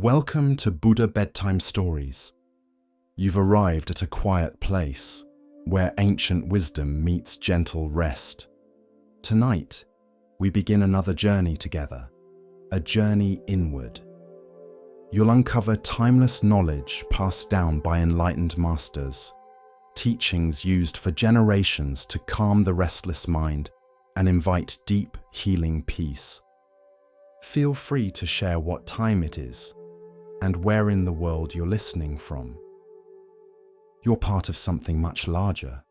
Welcome to Buddha Bedtime Stories. You've arrived at a quiet place where ancient wisdom meets gentle rest. Tonight, we begin another journey together, a journey inward. You'll uncover timeless knowledge passed down by enlightened masters, teachings used for generations to calm the restless mind and invite deep, healing peace. Feel free to share what time it is and where in the world you're listening from. You're part of something much larger,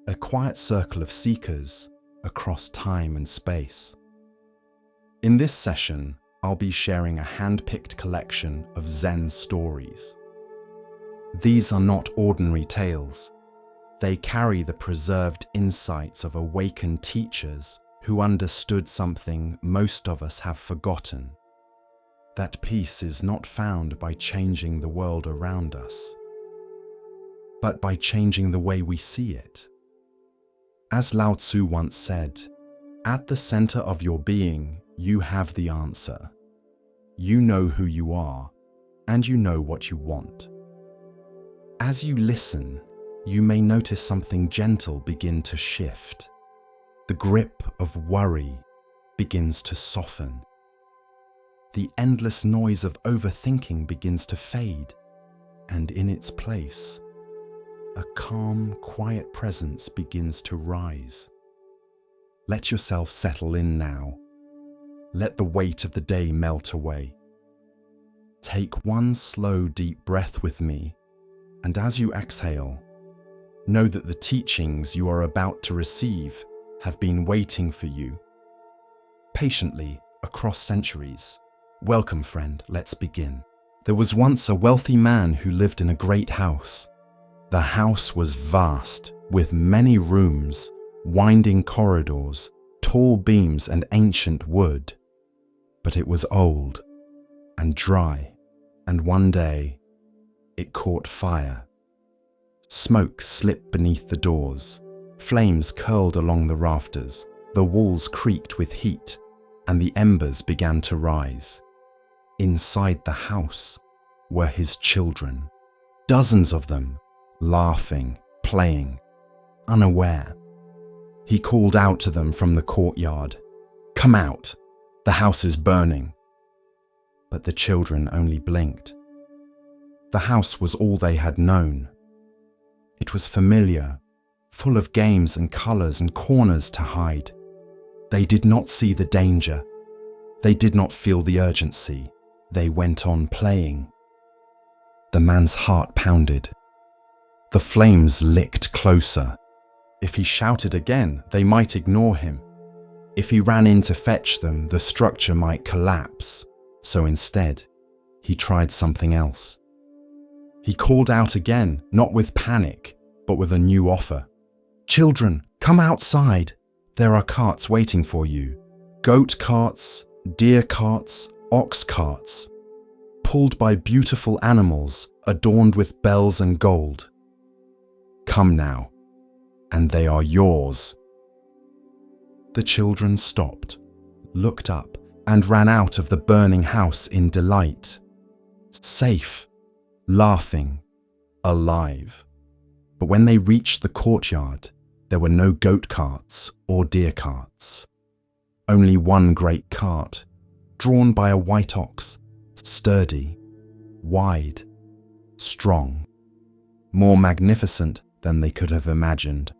a quiet circle of seekers across time and space. In this session, I'll be sharing a hand-picked collection of Zen stories. These are not ordinary tales. They carry the preserved insights of awakened teachers who understood something most of us have forgotten. That peace is not found by changing the world around us, but by changing the way we see it. As Lao Tzu once said, at the center of your being, you have the answer. You know who you are, and you know what you want. As you listen, you may notice something gentle begin to shift. The grip of worry begins to soften. The endless noise of overthinking begins to fade, and in its place, a calm, quiet presence begins to rise. Let yourself settle in now. Let the weight of the day melt away. Take one slow, deep breath with me, and as you exhale, know that the teachings you are about to receive have been waiting for you, patiently across centuries. Welcome, friend, let's begin. There was once a wealthy man who lived in a great house. The house was vast, with many rooms, winding corridors, tall beams and ancient wood. But it was old and dry, and one day it caught fire. Smoke slipped beneath the doors, flames curled along the rafters, the walls creaked with heat, and the embers began to rise. Inside the house were his children, dozens of them, laughing, playing, unaware. He called out to them from the courtyard, "Come out, the house is burning." But the children only blinked. The house was all they had known. It was familiar, full of games and colors and corners to hide. They did not see the danger. They did not feel the urgency. They went on playing. The man's heart pounded. The flames licked closer. If he shouted again, they might ignore him. If he ran in to fetch them, the structure might collapse. So instead, he tried something else. He called out again, not with panic, but with a new offer. "Children, come outside. There are carts waiting for you. Goat carts, deer carts, ox carts, pulled by beautiful animals adorned with bells and gold. Come now, and they are yours." The children stopped, looked up, and ran out of the burning house in delight. Safe, laughing, alive. But when they reached the courtyard, there were no goat carts or deer carts. Only one great cart, drawn by a white ox, sturdy, wide, strong, more magnificent than they could have imagined.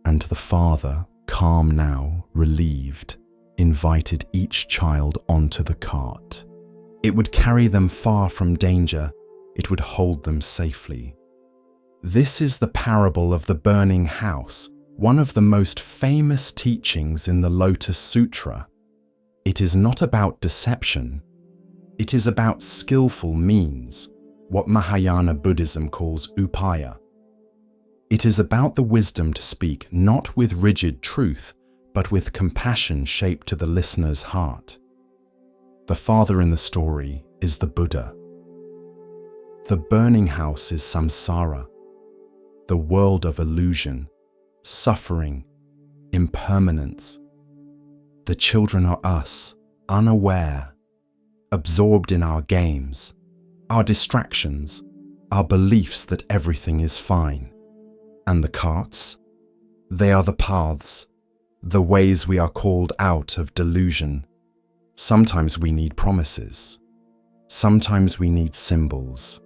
And the father, calm now, relieved, invited each child onto the cart. It would carry them far from danger. It would hold them safely. This is the parable of the burning house, one of the most famous teachings in the Lotus Sutra. It is not about deception. It is about skillful means, what Mahayana Buddhism calls upaya. It is about the wisdom to speak not with rigid truth, but with compassion shaped to the listener's heart. The father in the story is the Buddha. The burning house is samsara, the world of illusion, suffering, impermanence. The children are us, unaware, absorbed in our games, our distractions, our beliefs that everything is fine. And the carts? They are the paths, the ways we are called out of delusion. Sometimes we need promises. Sometimes we need symbols.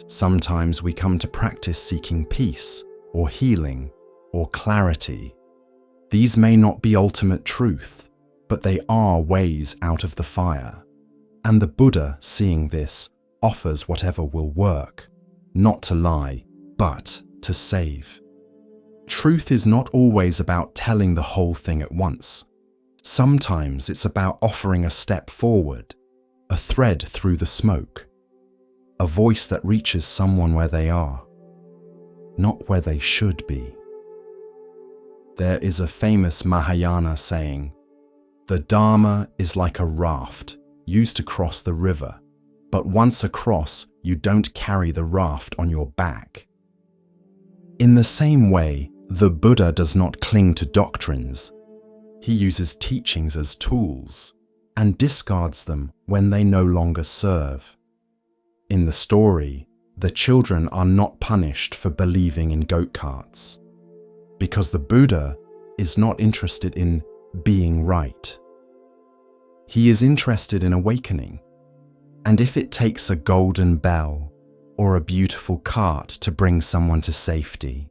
Sometimes we come to practice seeking peace or healing or clarity. These may not be ultimate truth, but they are ways out of the fire. And the Buddha, seeing this, offers whatever will work, not to lie, but to save. Truth is not always about telling the whole thing at once. Sometimes it's about offering a step forward, a thread through the smoke, a voice that reaches someone where they are, not where they should be. There is a famous Mahayana saying, "The Dharma is like a raft used to cross the river, but once across, you don't carry the raft on your back." In the same way, the Buddha does not cling to doctrines. He uses teachings as tools and discards them when they no longer serve. In the story, the children are not punished for believing in goat carts, because the Buddha is not interested in being right. He is interested in awakening, and if it takes a golden bell or a beautiful cart to bring someone to safety,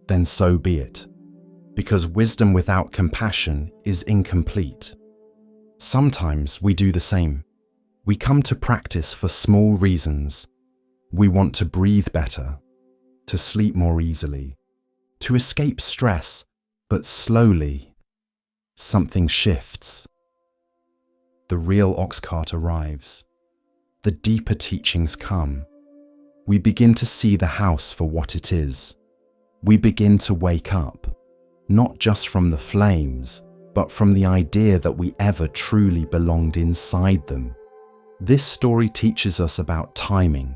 then so be it, because wisdom without compassion is incomplete. Sometimes we do the same. We come to practice for small reasons. We want to breathe better, to sleep more easily, to escape stress, but slowly, something shifts. The real ox cart arrives. The deeper teachings come. We begin to see the house for what it is. We begin to wake up, not just from the flames, but from the idea that we ever truly belonged inside them. This story teaches us about timing,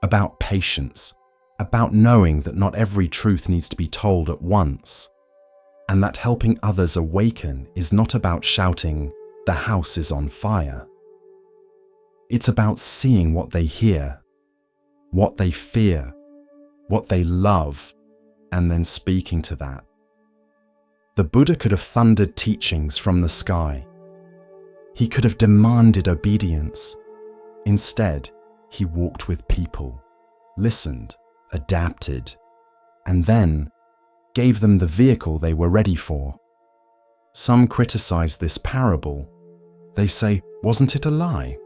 about patience, about knowing that not every truth needs to be told at once, and that helping others awaken is not about shouting, "The house is on fire." It's about seeing what they hear, what they fear, what they love, and then speaking to that. The Buddha could have thundered teachings from the sky. He could have demanded obedience. Instead, he walked with people, listened, adapted, and then gave them the vehicle they were ready for. Some criticize this parable. They say, "Wasn't it a lie?"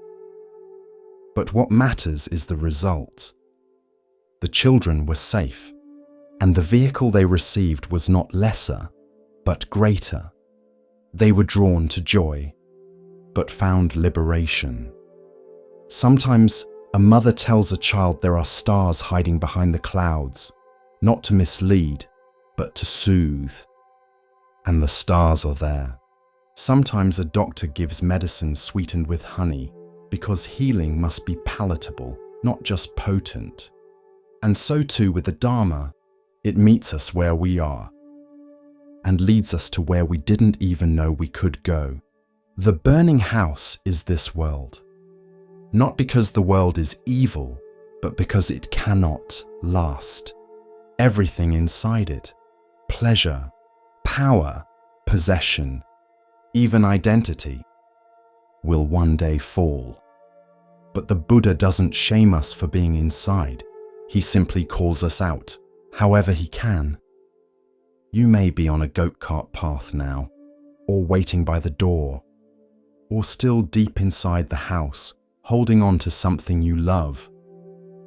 But what matters is the result. The children were safe, and the vehicle they received was not lesser, but greater. They were drawn to joy, but found liberation. Sometimes a mother tells a child there are stars hiding behind the clouds, not to mislead, but to soothe. And the stars are there. Sometimes a doctor gives medicine sweetened with honey, because healing must be palatable, not just potent. And so too with the Dharma, it meets us where we are, and leads us to where we didn't even know we could go. The burning house is this world, not because the world is evil, but because it cannot last. Everything inside it, pleasure, power, possession, even identity, will one day fall. But the Buddha doesn't shame us for being inside. He simply calls us out, however he can. You may be on a goat cart path now, or waiting by the door, or still deep inside the house, holding on to something you love.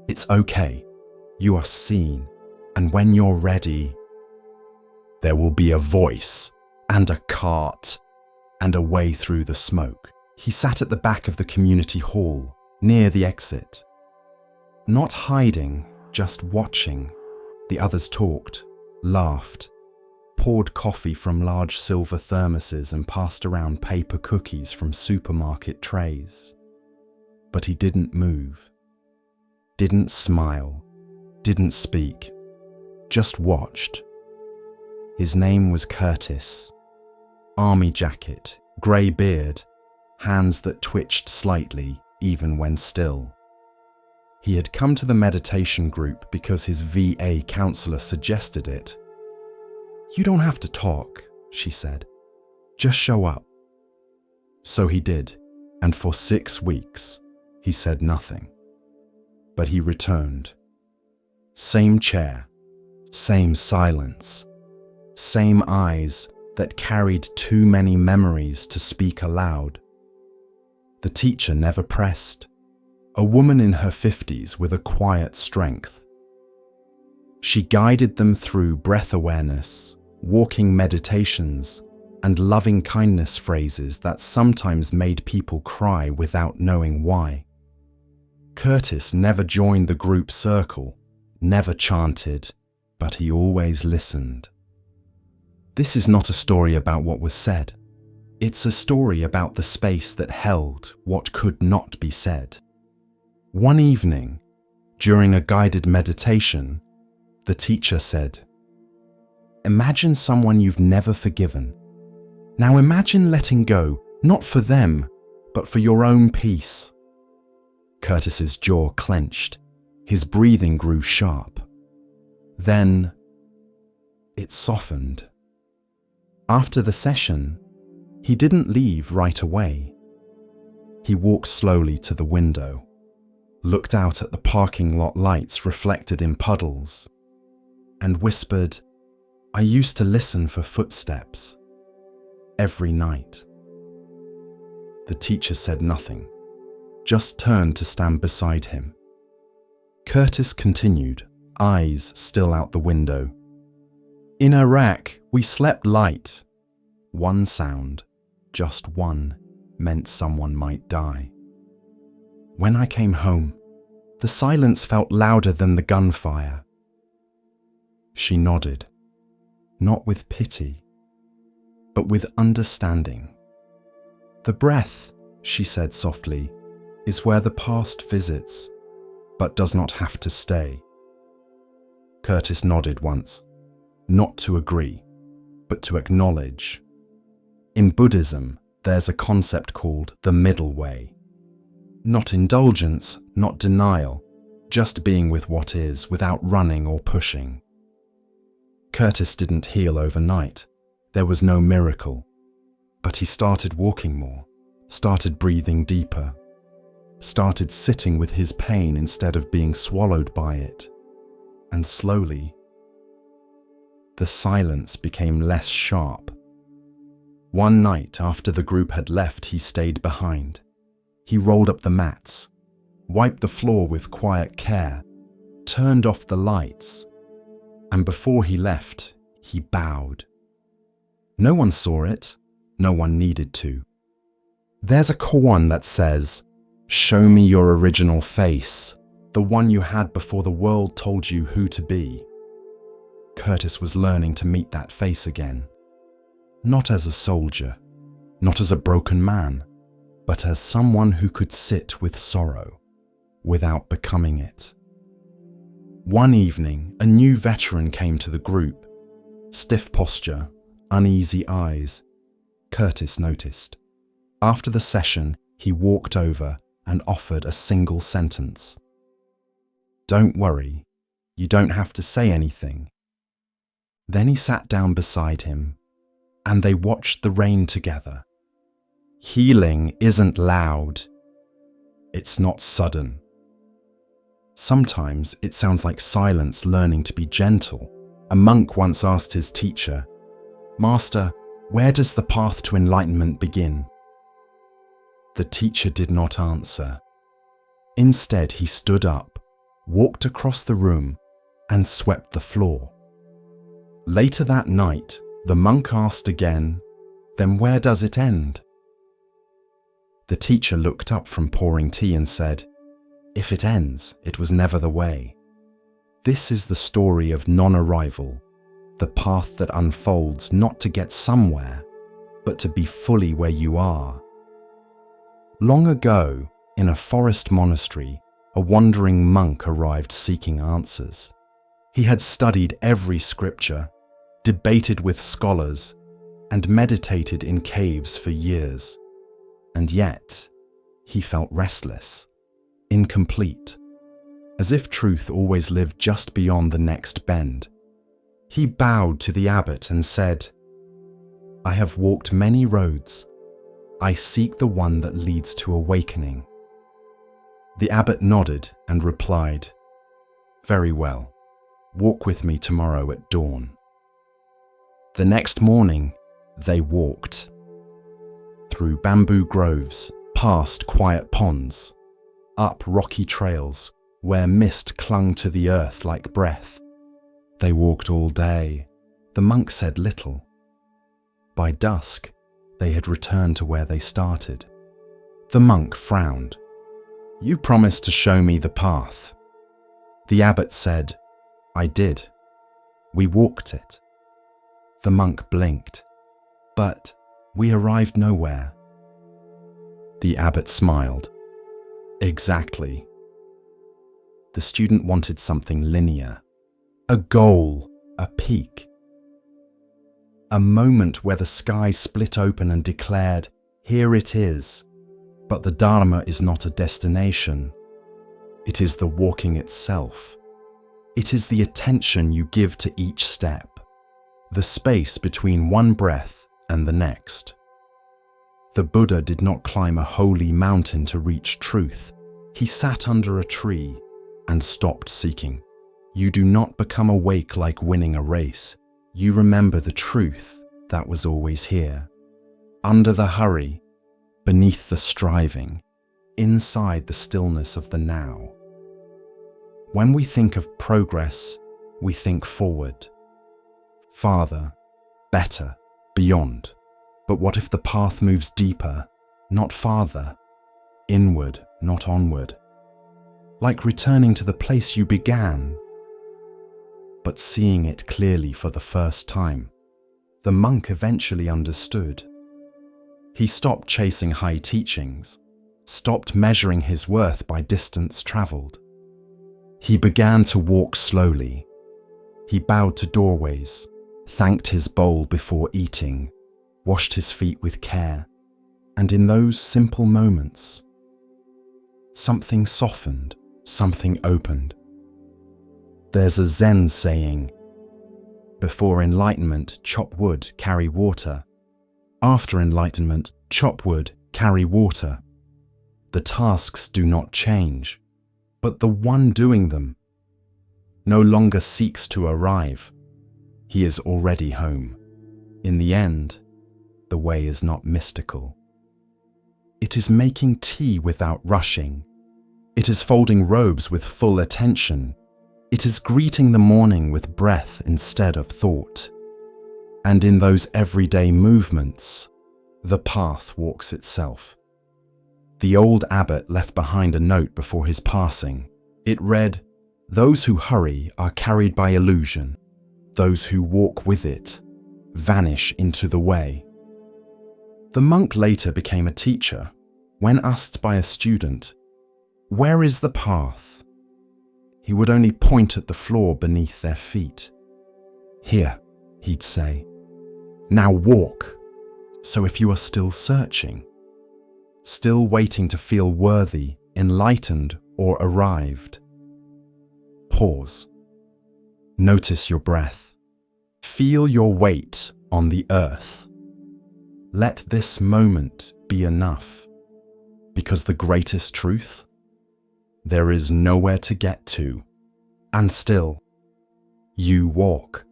It's okay. You are seen, and when you're ready, there will be a voice, and a cart, and a way through the smoke. He sat at the back of the community hall, near the exit. Not hiding, just watching. The others talked, laughed, poured coffee from large silver thermoses and passed around paper cookies from supermarket trays. But he didn't move, didn't smile, didn't speak, just watched. His name was Curtis. Army jacket, grey beard, hands that twitched slightly even when still. He had come to the meditation group because his VA counselor suggested it. "You don't have to talk," she said. "Just show up." So he did, and for 6 weeks, he said nothing. But he returned. Same chair, same silence, same eyes that carried too many memories to speak aloud. The teacher never pressed, a woman in her 50s with a quiet strength. She guided them through breath awareness, walking meditations, and loving kindness phrases that sometimes made people cry without knowing why. Curtis never joined the group circle, never chanted, but he always listened. This is not a story about what was said. It's a story about the space that held what could not be said. One evening, during a guided meditation, the teacher said, "Imagine someone you've never forgiven. Now imagine letting go, not for them, but for your own peace." Curtis's jaw clenched. His breathing grew sharp. Then it softened. After the session, he didn't leave right away. He walked slowly to the window, looked out at the parking lot lights reflected in puddles, and whispered, "I used to listen for footsteps every night." The teacher said nothing, just turned to stand beside him. Curtis continued, eyes still out the window. "In Iraq, we slept light. One sound, just one, meant someone might die. When I came home, the silence felt louder than the gunfire." She nodded, not with pity, but with understanding. "The breath," she said softly, "is where the past visits, but does not have to stay." Curtis nodded once, not to agree, but to acknowledge. In Buddhism, there's a concept called the middle way. Not indulgence, not denial, just being with what is without running or pushing. Curtis didn't heal overnight. There was no miracle. But he started walking more, started breathing deeper, started sitting with his pain instead of being swallowed by it. And slowly, the silence became less sharp. One night after the group had left, he stayed behind. He rolled up the mats, wiped the floor with quiet care, turned off the lights, and before he left, he bowed. No one saw it, no one needed to. There's a koan that says, "Show me your original face, the one you had before the world told you who to be." Curtis was learning to meet that face again. Not as a soldier, not as a broken man, but as someone who could sit with sorrow without becoming it. One evening, a new veteran came to the group. Stiff posture, uneasy eyes. Curtis noticed. After the session, he walked over and offered a single sentence. "Don't worry, you don't have to say anything." Then he sat down beside him, and they watched the rain together. Healing isn't loud. It's not sudden. Sometimes it sounds like silence learning to be gentle. A monk once asked his teacher, "Master, where does the path to enlightenment begin?" The teacher did not answer. Instead, he stood up, walked across the room, and swept the floor. Later that night, the monk asked again, "Then where does it end?" The teacher looked up from pouring tea and said, "If it ends, it was never the way." This is the story of non-arrival, the path that unfolds not to get somewhere, but to be fully where you are. Long ago, in a forest monastery, a wandering monk arrived seeking answers. He had studied every scripture, debated with scholars, and meditated in caves for years. And yet, he felt restless, incomplete, as if truth always lived just beyond the next bend. He bowed to the abbot and said, "I have walked many roads. I seek the one that leads to awakening." The abbot nodded and replied, "Very well. Walk with me tomorrow at dawn." The next morning, they walked. Through bamboo groves, past quiet ponds, up rocky trails where mist clung to the earth like breath. They walked all day. The monk said little. By dusk, they had returned to where they started. The monk frowned. "You promised to show me the path." The abbot said, "I did. We walked it." The monk blinked. "But we arrived nowhere." The abbot smiled. "Exactly." The student wanted something linear. A goal, a peak. A moment where the sky split open and declared, "Here it is." But the Dharma is not a destination. It is the walking itself. It is the attention you give to each step, the space between one breath and the next. The Buddha did not climb a holy mountain to reach truth. He sat under a tree and stopped seeking. You do not become awake like winning a race. You remember the truth that was always here. Under the hurry, beneath the striving, inside the stillness of the now. When we think of progress, we think forward. Farther, better, beyond. But what if the path moves deeper, not farther? Inward, not onward. Like returning to the place you began, but seeing it clearly for the first time. The monk eventually understood. He stopped chasing high teachings, stopped measuring his worth by distance traveled. He began to walk slowly. He bowed to doorways, thanked his bowl before eating, washed his feet with care, and in those simple moments, something softened, something opened. There's a Zen saying, "Before enlightenment, chop wood, carry water. After enlightenment, chop wood, carry water." The tasks do not change, but the one doing them no longer seeks to arrive. He is already home. In the end, the way is not mystical. It is making tea without rushing. It is folding robes with full attention. It is greeting the morning with breath instead of thought. And in those everyday movements, the path walks itself. The old abbot left behind a note before his passing. It read, "Those who hurry are carried by illusion. Those who walk with it vanish into the way." The monk later became a teacher. When asked by a student, "Where is the path?" he would only point at the floor beneath their feet. "Here," he'd say. "Now walk." So if you are still searching, still waiting to feel worthy, enlightened, or arrived, pause. Notice your breath. Feel your weight on the earth. Let this moment be enough, because the greatest truth, there is nowhere to get to, and still, you walk.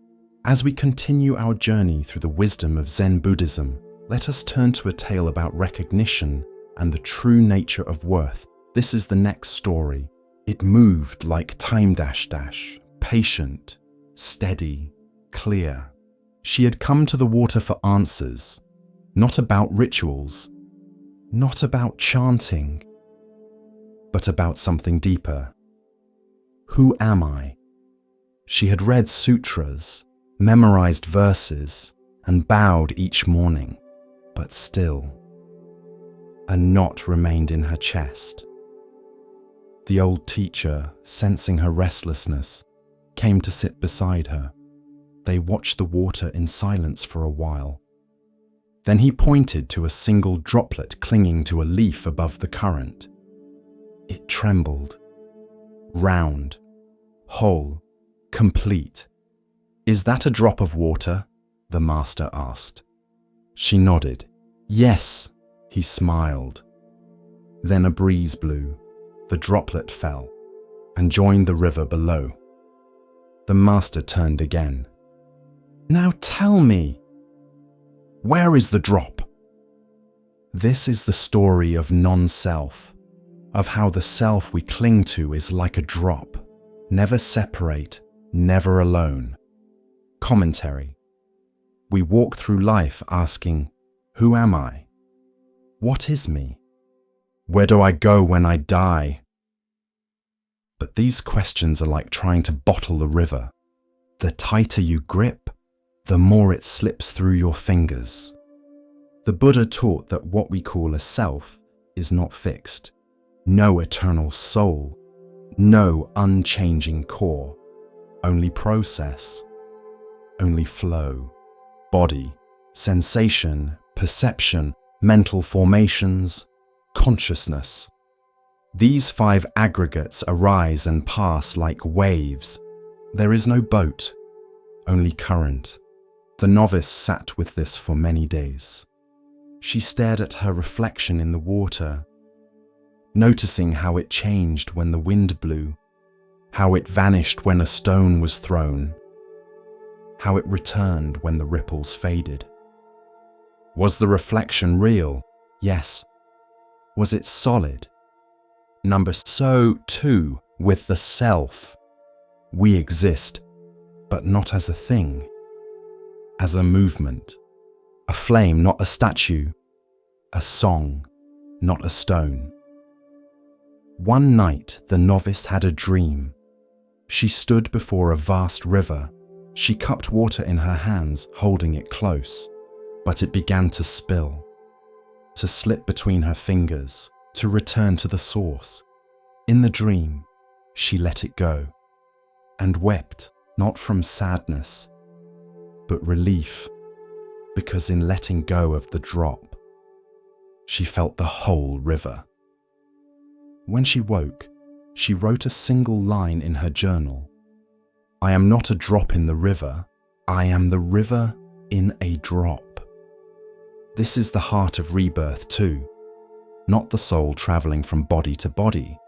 As we continue our journey through the wisdom of Zen Buddhism, let us turn to a tale about recognition and the true nature of worth. This is the next story. It moved like time dash dash, patient, steady, clear. She had come to the water for answers, not about rituals, not about chanting, but about something deeper. Who am I? She had read sutras, memorized verses, and bowed each morning, but still, a knot remained in her chest. The old teacher, sensing her restlessness, came to sit beside her. They watched the water in silence for a while. Then he pointed to a single droplet clinging to a leaf above the current. It trembled. Round, whole, complete. "Is that a drop of water?" the master asked. She nodded. "Yes," he smiled. Then a breeze blew. The droplet fell and joined the river below. The master turned again. "Now tell me, where is the drop?" This is the story of non-self, of how the self we cling to is like a drop, never separate, never alone. Commentary. We walk through life asking, who am I? What is me? Where do I go when I die? But these questions are like trying to bottle the river. The tighter you grip, the more it slips through your fingers. The Buddha taught that what we call a self is not fixed. No eternal soul, no unchanging core, only process, only flow, body, sensation, perception, mental formations, consciousness. These 5 aggregates arise and pass like waves. There is no boat, only current. The novice sat with this for many days. She stared at her reflection in the water, noticing how it changed when the wind blew, how it vanished when a stone was thrown, how it returned when the ripples faded. Was the reflection real? Yes. Was it solid? So too with the self. We exist, but not as a thing, as a movement, a flame, not a statue, a song, not a stone. One night, the novice had a dream. She stood before a vast river. She cupped water in her hands, holding it close, but it began to spill, to slip between her fingers, to return to the source. In the dream, she let it go and wept, not from sadness, but relief, because in letting go of the drop, she felt the whole river. When she woke, she wrote a single line in her journal. "I am not a drop in the river, I am the river in a drop." This is the heart of rebirth too, not the soul traveling from body to body,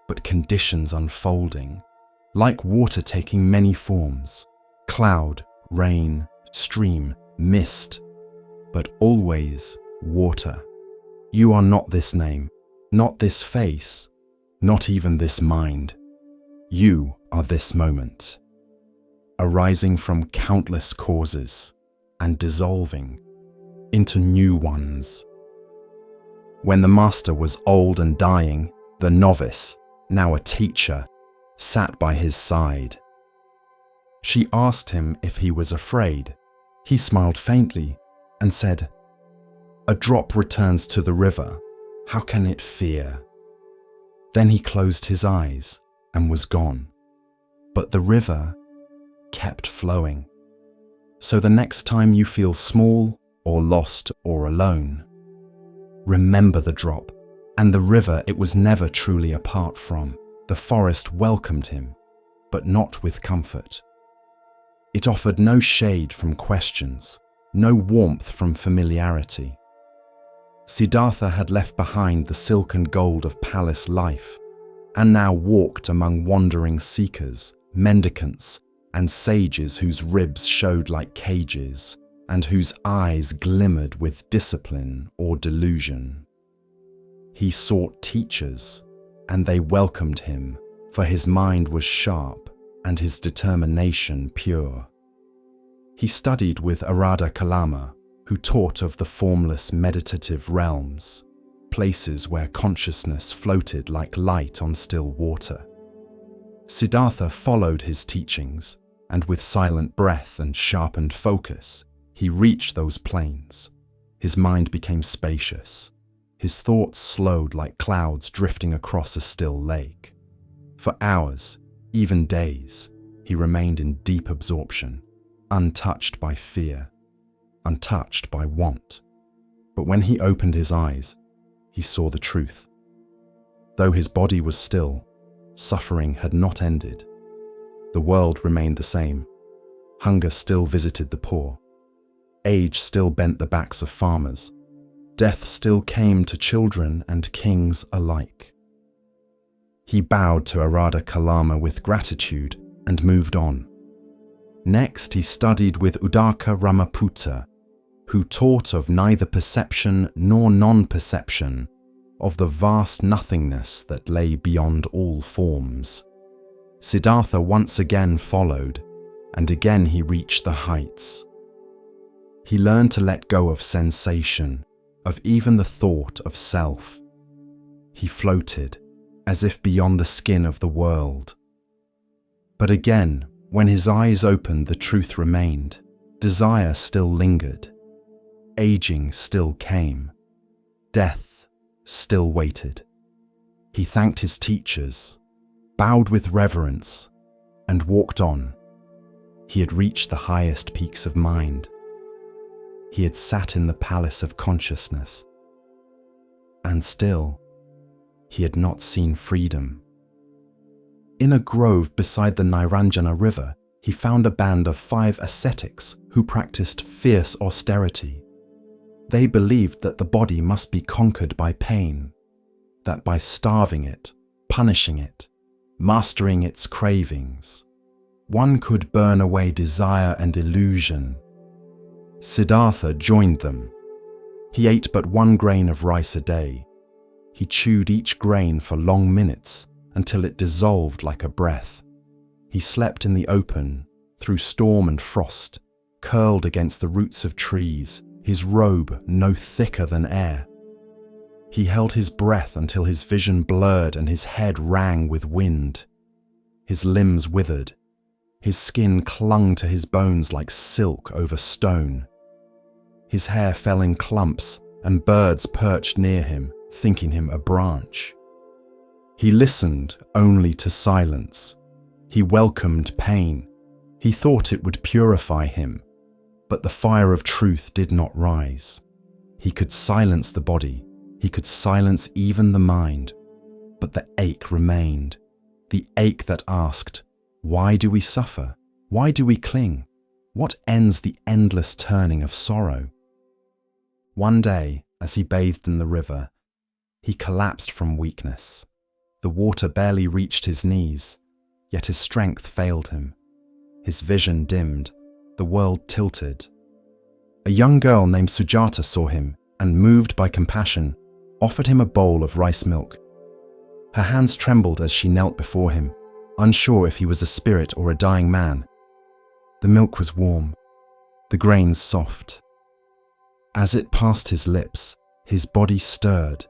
but conditions unfolding, like water taking many forms, cloud, rain, stream, mist, but always water. You are not this name, not this face, not even this mind. You are this moment, arising from countless causes and dissolving into new ones. When the master was old and dying, the novice, now a teacher, sat by his side. She asked him if he was afraid. He smiled faintly and said, "A drop returns to the river. How can it fear?" Then he closed his eyes and was gone. But the river kept flowing. So the next time you feel small or lost or alone, remember the drop and the river it was never truly apart from. The forest welcomed him, but not with comfort. It offered no shade from questions, no warmth from familiarity. Siddhartha had left behind the silk and gold of palace life, and now walked among wandering seekers, mendicants, and sages whose ribs showed like cages, and whose eyes glimmered with discipline or delusion. He sought teachers, and they welcomed him, for his mind was sharp and his determination pure. He studied with Arada Kalama, who taught of the formless meditative realms, places where consciousness floated like light on still water. Siddhartha followed his teachings, and with silent breath and sharpened focus, he reached those plains. His mind became spacious. His thoughts slowed like clouds drifting across a still lake. For hours, even days, he remained in deep absorption, untouched by fear. untouched by want. But when he opened his eyes, he saw the truth. Though his body was still, suffering had not ended. The world remained the same. Hunger still visited the poor. Age still bent the backs of farmers. Death still came to children and kings alike. He bowed to Arada Kalama with gratitude and moved on. Next, he studied with Udaka Ramaputta, who taught of neither perception nor non-perception, of the vast nothingness that lay beyond all forms. Siddhartha once again followed, and again he reached the heights. He learned to let go of sensation, of even the thought of self. He floated, as if beyond the skin of the world. But again, when his eyes opened, the truth remained. Desire still lingered. Aging still came. Death still waited. He thanked his teachers, bowed with reverence, and walked on. He had reached the highest peaks of mind. He had sat in the palace of consciousness. And still, he had not seen freedom. In a grove beside the Niranjana river, he found a band of 5 ascetics who practiced fierce austerity. They believed that the body must be conquered by pain, that by starving it, punishing it, mastering its cravings, one could burn away desire and illusion. Siddhartha joined them. He ate but 1 grain of rice a day. He chewed each grain for long minutes until it dissolved like a breath. He slept in the open, through storm and frost, curled against the roots of trees, his robe no thicker than air. He held his breath until his vision blurred and his head rang with wind. His limbs withered. His skin clung to his bones like silk over stone. His hair fell in clumps, and birds perched near him, thinking him a branch. He listened only to silence. He welcomed pain. He thought it would purify him, but the fire of truth did not rise. He could silence the body. He could silence even the mind, but the ache remained. The ache that asked, why do we suffer? Why do we cling? What ends the endless turning of sorrow? One day, as he bathed in the river, he collapsed from weakness. The water barely reached his knees, yet his strength failed him. His vision dimmed, the world tilted. A young girl named Sujata saw him and, moved by compassion, offered him a bowl of rice milk. Her hands trembled as she knelt before him, unsure if he was a spirit or a dying man. The milk was warm, the grains soft. As it passed his lips, his body stirred,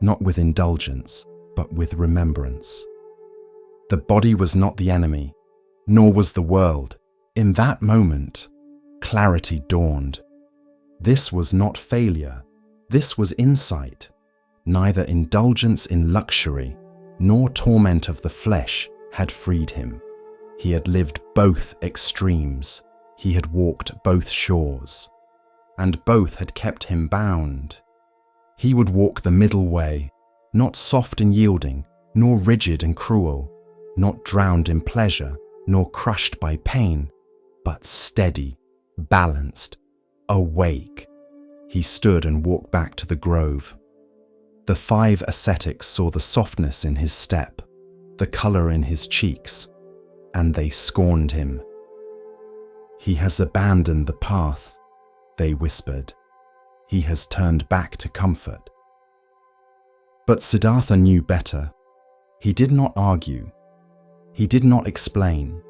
not with indulgence, but with remembrance. The body was not the enemy, nor was the world. In that moment, clarity dawned. This was not failure, this was insight. Neither indulgence in luxury, nor torment of the flesh had freed him. He had lived both extremes. He had walked both shores, and both had kept him bound. He would walk the middle way, not soft and yielding, nor rigid and cruel, not drowned in pleasure, nor crushed by pain, but steady, balanced, awake. He stood and walked back to the grove. The 5 ascetics saw the softness in his step, the colour in his cheeks, and they scorned him. He has abandoned the path, they whispered. He has turned back to comfort. But Siddhartha knew better. He did not argue. He did not explain.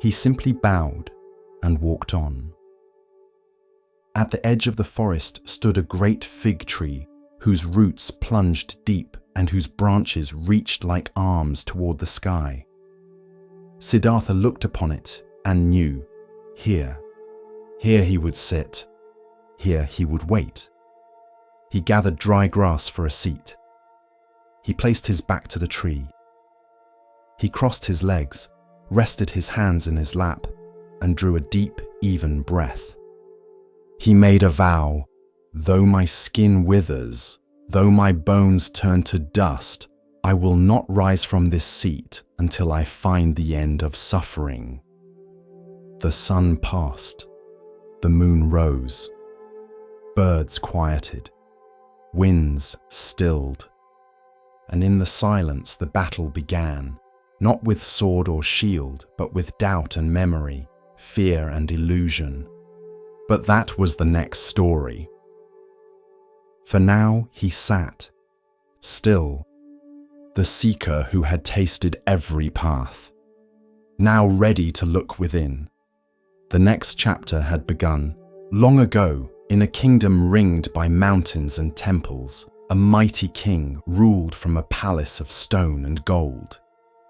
He simply bowed and walked on. At the edge of the forest stood a great fig tree whose roots plunged deep and whose branches reached like arms toward the sky. Siddhartha looked upon it and knew, here he would sit, here he would wait. He gathered dry grass for a seat. He placed his back to the tree. He crossed his legs, rested his hands in his lap, and drew a deep, even breath. He made a vow, though my skin withers, though my bones turn to dust, I will not rise from this seat until I find the end of suffering. The sun passed, the moon rose, birds quieted, winds stilled, and in the silence the battle began, not with sword or shield, but with doubt and memory, fear and illusion. But that was the next story. For now he sat, still, the seeker who had tasted every path, now ready to look within. The next chapter had begun. Long ago, in a kingdom ringed by mountains and temples, a mighty king ruled from a palace of stone and gold.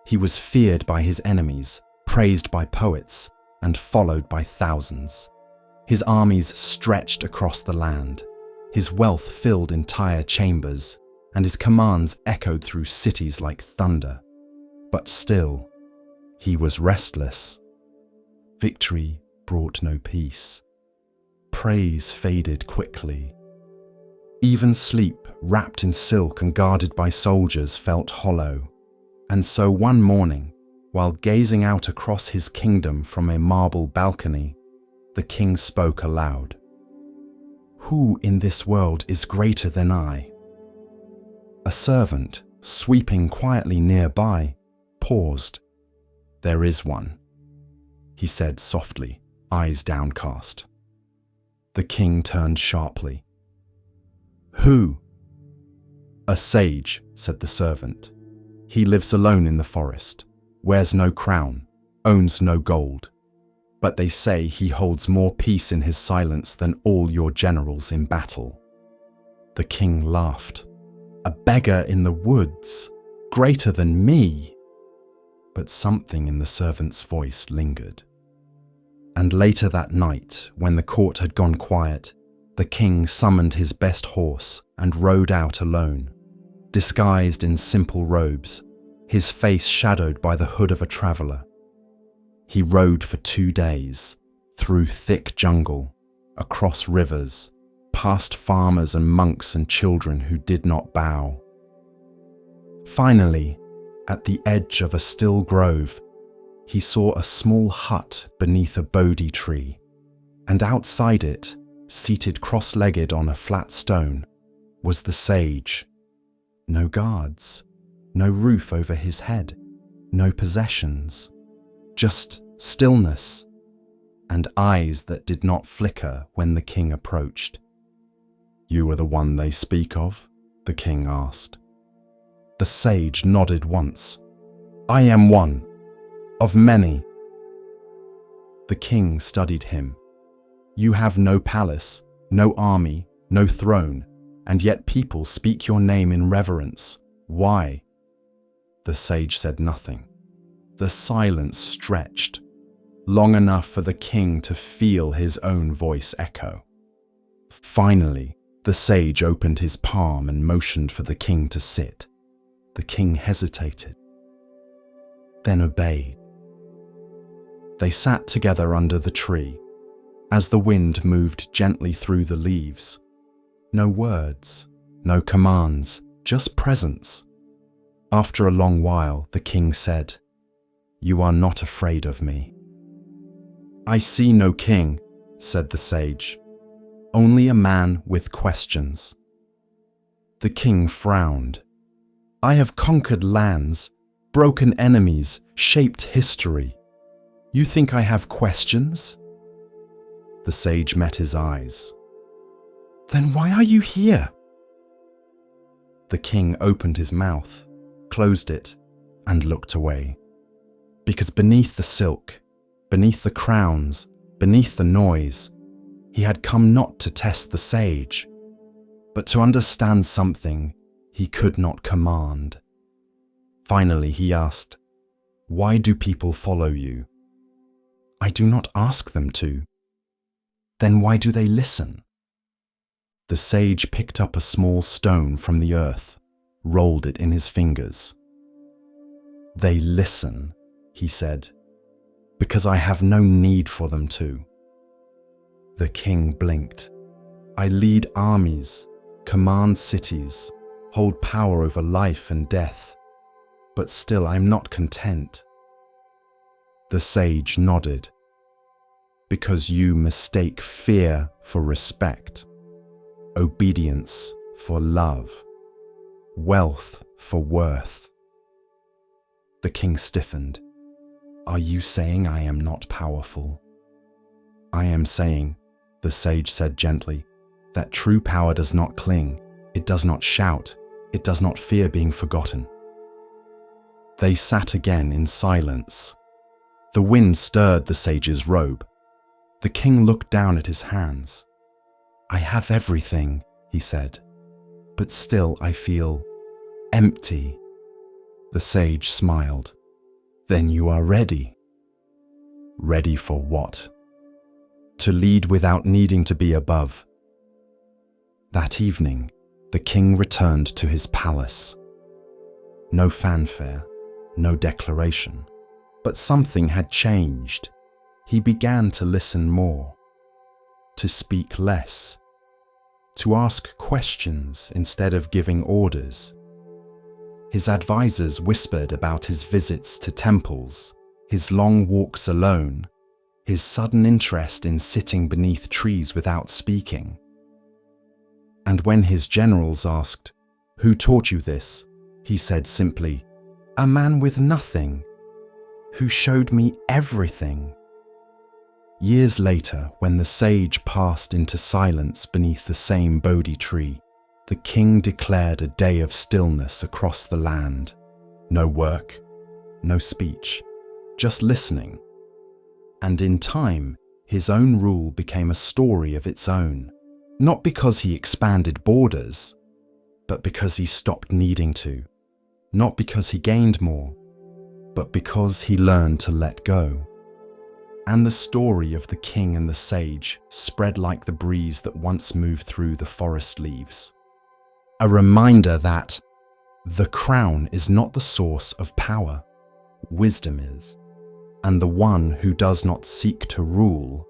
He was feared by his enemies, praised by poets, and followed by thousands. His armies stretched across the land. His wealth filled entire chambers, and his commands echoed through cities like thunder. But still, he was restless. Victory brought no peace. Praise faded quickly. Even sleep, wrapped in silk and guarded by soldiers, felt hollow. And so one morning, while gazing out across his kingdom from a marble balcony, the king spoke aloud. "Who in this world is greater than I?" A servant, sweeping quietly nearby, paused. "There is one," he said softly, eyes downcast. The king turned sharply. "Who?" "A sage," said the servant. "He lives alone in the forest, wears no crown, owns no gold. But they say he holds more peace in his silence than all your generals in battle." The king laughed. "A beggar in the woods, greater than me." But something in the servant's voice lingered. And later that night, when the court had gone quiet, the king summoned his best horse and rode out alone, disguised in simple robes, his face shadowed by the hood of a traveller. He rode for 2 days, through thick jungle, across rivers, past farmers and monks and children who did not bow. Finally, at the edge of a still grove, he saw a small hut beneath a Bodhi tree, and outside it, seated cross-legged on a flat stone, was the sage. No guards, no roof over his head, no possessions, just stillness, and eyes that did not flicker when the king approached. "You are the one they speak of?" the king asked. The sage nodded once. "I am one, of many." The king studied him. "You have no palace, no army, no throne, and yet people speak your name in reverence. Why?" The sage said nothing. The silence stretched, long enough for the king to feel his own voice echo. Finally, the sage opened his palm and motioned for the king to sit. The king hesitated, then obeyed. They sat together under the tree, as the wind moved gently through the leaves. No words, no commands, just presence. After a long while, the king said, "You are not afraid of me." "I see no king," said the sage, "only a man with questions." The king frowned. "I have conquered lands, broken enemies, shaped history. You think I have questions?" The sage met his eyes. "Then why are you here?" The king opened his mouth, closed it, and looked away. Because beneath the silk, beneath the crowns, beneath the noise, he had come not to test the sage, but to understand something he could not command. Finally he asked, "Why do people follow you?" "I do not ask them to." "Then why do they listen?" The sage picked up a small stone from the earth, rolled it in his fingers. "They listen," he said, "because I have no need for them to." The king blinked. I lead armies, command cities, hold power over life and death, but still I'm not content. The sage nodded. Because you mistake fear for respect, obedience for love, wealth for worth. The king stiffened. Are you saying I am not powerful? I am saying, the sage said gently, that true power does not cling, it does not shout, it does not fear being forgotten. They sat again in silence. The wind stirred the sage's robe. The king looked down at his hands. I have everything, he said, but still I feel empty. The sage smiled. Then you are ready. Ready for what? To lead without needing to be above. That evening, the king returned to his palace. No fanfare, no declaration, but something had changed. He began to listen more, to speak less, to ask questions instead of giving orders. His advisors whispered about his visits to temples, his long walks alone, his sudden interest in sitting beneath trees without speaking. And when his generals asked, "Who taught you this?" he said simply, "A man with nothing, who showed me everything." Years later, when the sage passed into silence beneath the same Bodhi tree, the king declared a day of stillness across the land. No work, no speech, just listening. And in time, his own rule became a story of its own, not because he expanded borders, but because he stopped needing to, not because he gained more, but because he learned to let go. And the story of the king and the sage spread like the breeze that once moved through the forest leaves. A reminder that the crown is not the source of power, wisdom is, and the one who does not seek to rule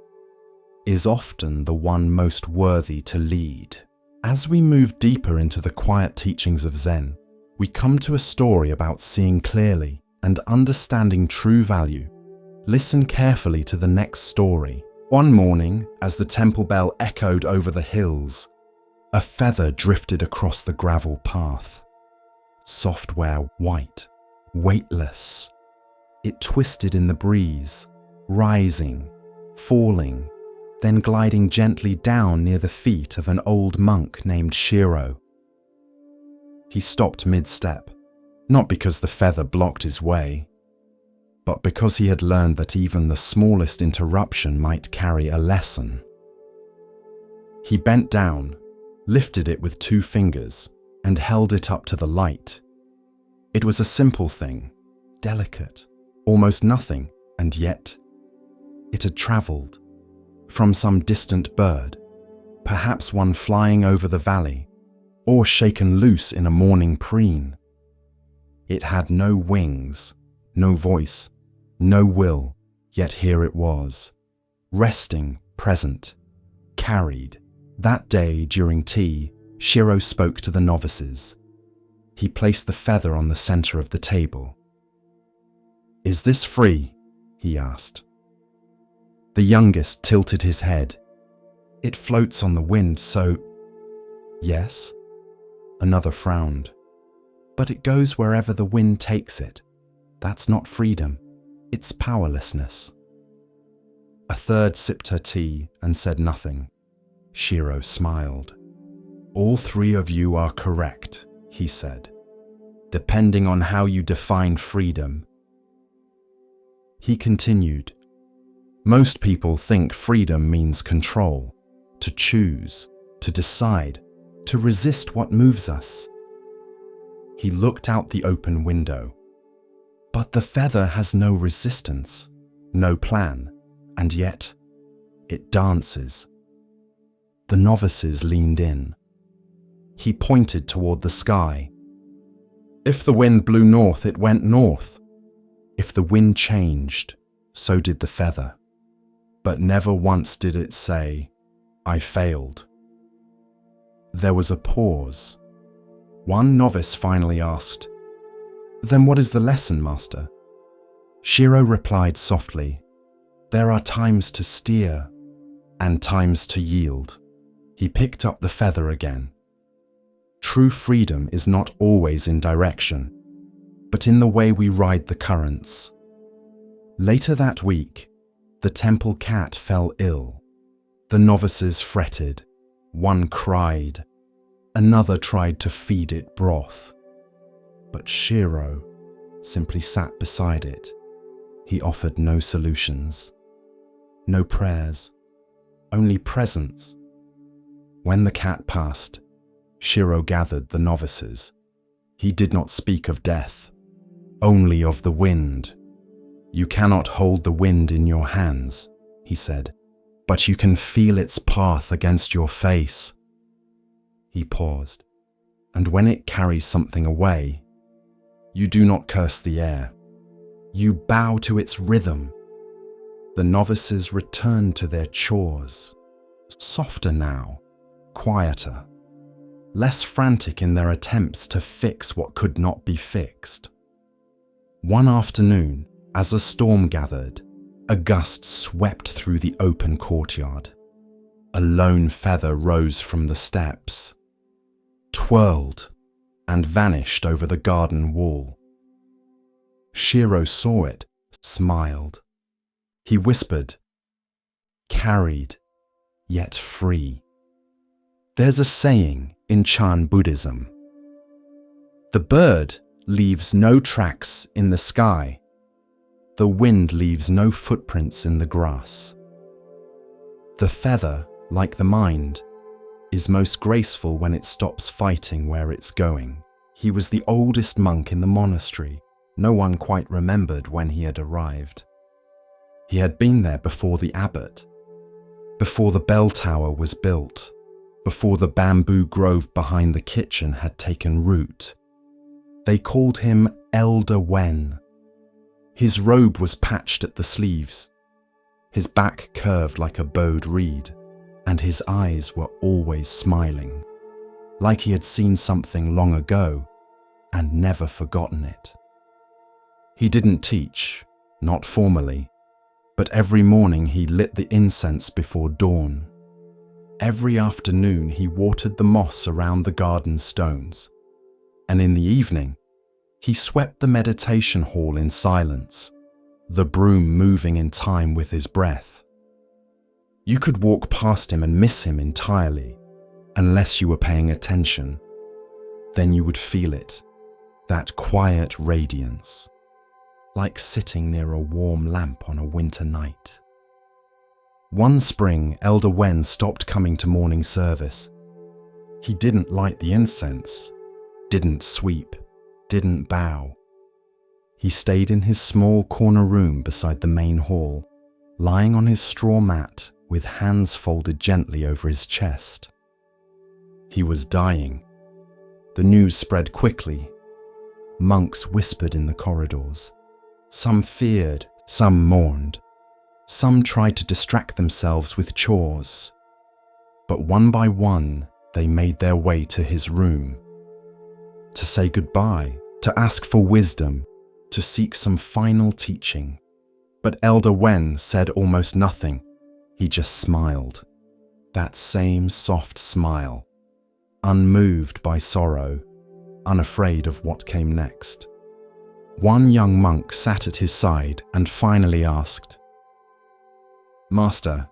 is often the one most worthy to lead. As we move deeper into the quiet teachings of Zen, we come to a story about seeing clearly and understanding true value. Listen carefully to the next story. One morning, as the temple bell echoed over the hills, a feather drifted across the gravel path. Software white, weightless. It twisted in the breeze, rising, falling, then gliding gently down near the feet of an old monk named Shiro. He stopped mid-step, not because the feather blocked his way, but because he had learned that even the smallest interruption might carry a lesson. He bent down, lifted it with 2 fingers, and held it up to the light. It was a simple thing, delicate, almost nothing, and yet it had travelled from some distant bird, perhaps one flying over the valley, or shaken loose in a morning preen. It had no wings, no voice, no will, yet here it was, resting, present, carried. That day during tea, Shiro spoke to the novices. He placed the feather on the center of the table. "Is this free?" he asked. The youngest tilted his head. "It floats on the wind, so..." "Yes?" Another frowned. "But it goes wherever the wind takes it. That's not freedom. It's powerlessness." A third sipped her tea and said nothing. Shiro smiled. "All 3 of you are correct," he said, "depending on how you define freedom." He continued, "Most people think freedom means control, to choose, to decide, to resist what moves us." He looked out the open window. "But the feather has no resistance, no plan, and yet it dances." The novices leaned in. He pointed toward the sky. "If the wind blew north, it went north. If the wind changed, so did the feather. But never once did it say, I failed. There was a pause. One novice finally asked, "Then what is the lesson, Master?" Shiro replied softly, "There are times to steer and times to yield." He picked up the feather again. True freedom is not always in direction, but in the way we ride the currents. Later that week, the temple cat fell ill. The novices fretted. One cried. Another tried to feed it broth. But Shiro simply sat beside it. He offered no solutions, no prayers, only presence. When the cat passed, Shiro gathered the novices. He did not speak of death, only of the wind. "You cannot hold the wind in your hands," he said, "but you can feel its path against your face." He paused. "And when it carries something away, you do not curse the air. You bow to its rhythm." The novices returned to their chores, softer now, quieter, less frantic in their attempts to fix what could not be fixed. One afternoon, as a storm gathered, a gust swept through the open courtyard. A lone feather rose from the steps, twirled, and vanished over the garden wall. Shiro saw it, smiled. He whispered, "Carried, yet free." There's a saying in Chan Buddhism: "The bird leaves no tracks in the sky. The wind leaves no footprints in the grass." The feather, like the mind, is most graceful when it stops fighting where it's going. He was the oldest monk in the monastery. No one quite remembered when he had arrived. He had been there before the abbot, before the bell tower was built, before the bamboo grove behind the kitchen had taken root. They called him Elder Wen. His robe was patched at the sleeves, his back curved like a bowed reed, and his eyes were always smiling, like he had seen something long ago and never forgotten it. He didn't teach, not formally, but every morning he lit the incense before dawn. Every afternoon he watered the moss around the garden stones, and in the evening he swept the meditation hall in silence, the broom moving in time with his breath. You could walk past him and miss him entirely, unless you were paying attention. Then you would feel it, that quiet radiance, like sitting near a warm lamp on a winter night. One spring, Elder Wen stopped coming to morning service. He didn't light the incense, didn't sweep, didn't bow. He stayed in his small corner room beside the main hall, lying on his straw mat with hands folded gently over his chest. He was dying. The news spread quickly. Monks whispered in the corridors. Some feared, some mourned. Some tried to distract themselves with chores. But one by one, they made their way to his room. To say goodbye, to ask for wisdom, to seek some final teaching. But Elder Wen said almost nothing. He just smiled. That same soft smile, unmoved by sorrow, unafraid of what came next. One young monk sat at his side and finally asked, "Master,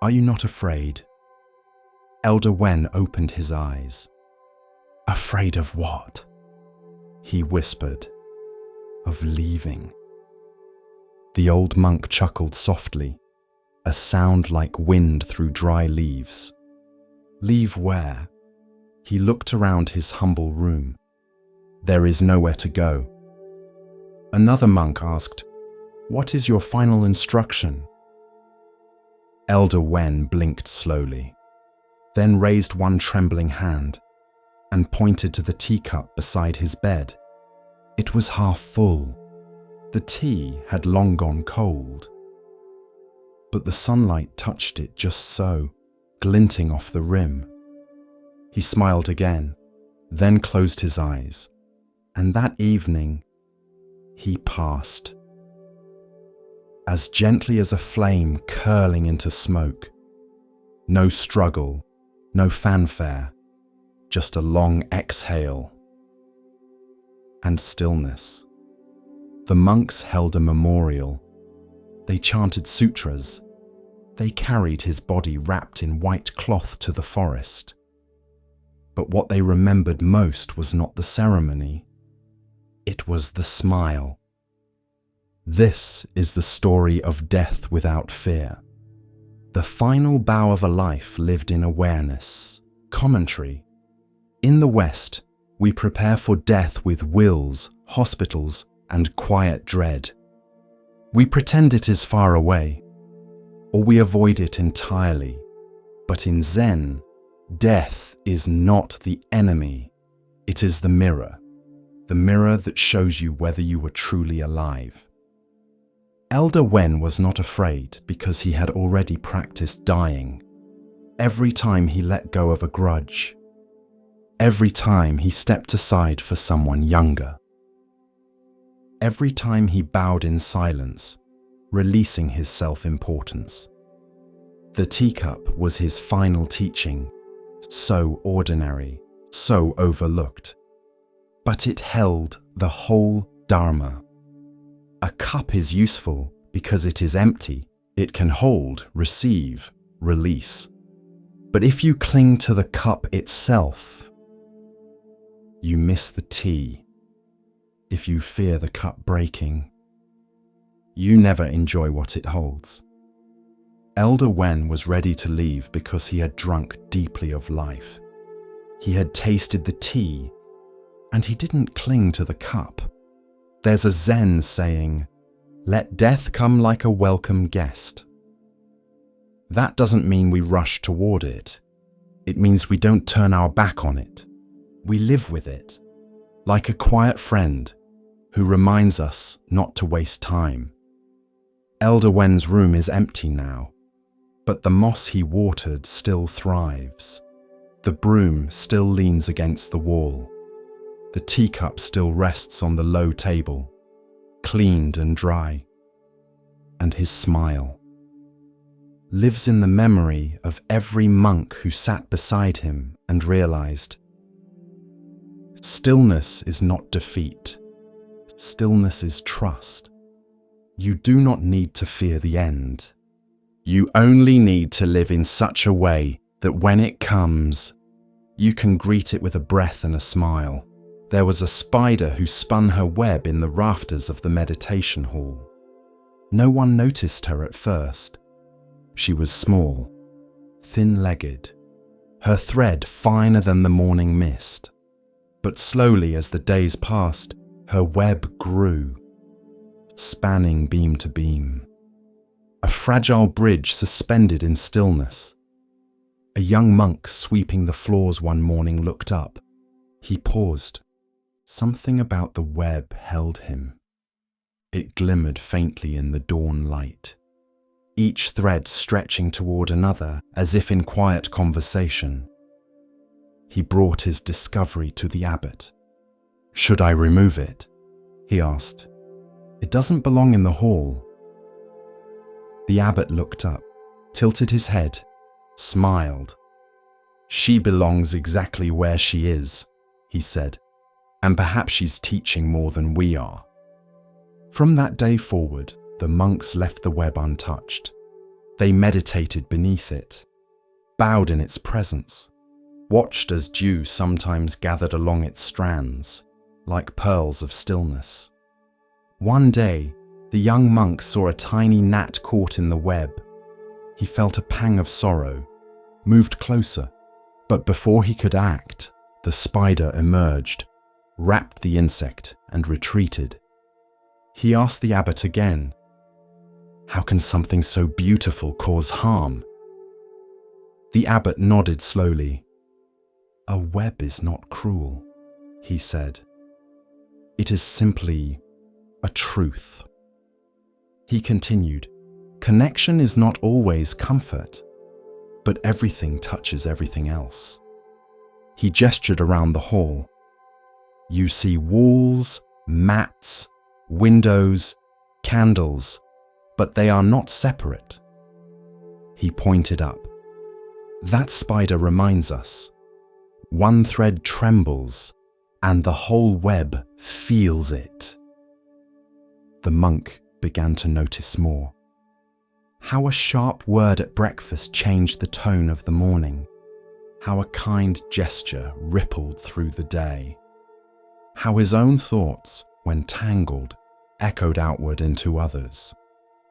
are you not afraid?" Elder Wen opened his eyes. "Afraid of what?" he whispered. "Of leaving." The old monk chuckled softly, a sound like wind through dry leaves. "Leave where?" He looked around his humble room. "There is nowhere to go." Another monk asked, "What is your final instruction?" Elder Wen blinked slowly, then raised one trembling hand and pointed to the teacup beside his bed. It was half full. The tea had long gone cold. But the sunlight touched it just so, glinting off the rim. He smiled again, then closed his eyes, and that evening he passed. As gently as a flame curling into smoke. No struggle, no fanfare, just a long exhale. And stillness. The monks held a memorial. They chanted sutras. They carried his body wrapped in white cloth to the forest. But what they remembered most was not the ceremony. It was the smile. This is the story of death without fear. The final bow of a life lived in awareness. Commentary. In the West, we prepare for death with wills, hospitals, and quiet dread. We pretend it is far away, or we avoid it entirely. But in Zen, death is not the enemy. It is the mirror that shows you whether you were truly alive. Elder Wen was not afraid because he had already practiced dying. Every time he let go of a grudge, every time he stepped aside for someone younger, every time he bowed in silence, releasing his self-importance. The teacup was his final teaching, so ordinary, so overlooked, but it held the whole Dharma. A cup is useful because it is empty. It can hold, receive, release. But if you cling to the cup itself, you miss the tea. If you fear the cup breaking, you never enjoy what it holds. Elder Wen was ready to leave because he had drunk deeply of life. He had tasted the tea, and he didn't cling to the cup. There's a Zen saying, "Let death come like a welcome guest." That doesn't mean we rush toward it. It means we don't turn our back on it. We live with it, like a quiet friend who reminds us not to waste time. Elder Wen's room is empty now, but the moss he watered still thrives. The broom still leans against the wall. The teacup still rests on the low table, cleaned and dry. And his smile lives in the memory of every monk who sat beside him and realized, stillness is not defeat. Stillness is trust. You do not need to fear the end. You only need to live in such a way that when it comes, you can greet it with a breath and a smile. There was a spider who spun her web in the rafters of the meditation hall. No one noticed her at first. She was small, thin-legged, her thread finer than the morning mist. But slowly as the days passed, her web grew, spanning beam to beam. A fragile bridge suspended in stillness. A young monk sweeping the floors one morning looked up. He paused. Something about the web held him. It glimmered faintly in the dawn light, each thread stretching toward another as if in quiet conversation. He brought his discovery to the abbot. "Should I remove it?" he asked. "It doesn't belong in the hall." The abbot looked up, tilted his head, smiled. "She belongs exactly where she is," he said. "And perhaps she's teaching more than we are." From that day forward, the monks left the web untouched. They meditated beneath it, bowed in its presence, watched as dew sometimes gathered along its strands, like pearls of stillness. One day, the young monk saw a tiny gnat caught in the web. He felt a pang of sorrow, moved closer, but before he could act, the spider emerged, wrapped the insect, and retreated. He asked the abbot again, "How can something so beautiful cause harm?" The abbot nodded slowly. "A web is not cruel," he said. "It is simply a truth." He continued, "Connection is not always comfort. but everything touches everything else. He gestured around the hall. You see walls, mats, windows, candles, but they are not separate. He pointed up. That spider reminds us. One thread trembles, and the whole web feels it. The monk began to notice more. How a sharp word at breakfast changed the tone of the morning. How a kind gesture rippled through the day. How his own thoughts, when tangled, echoed outward into others.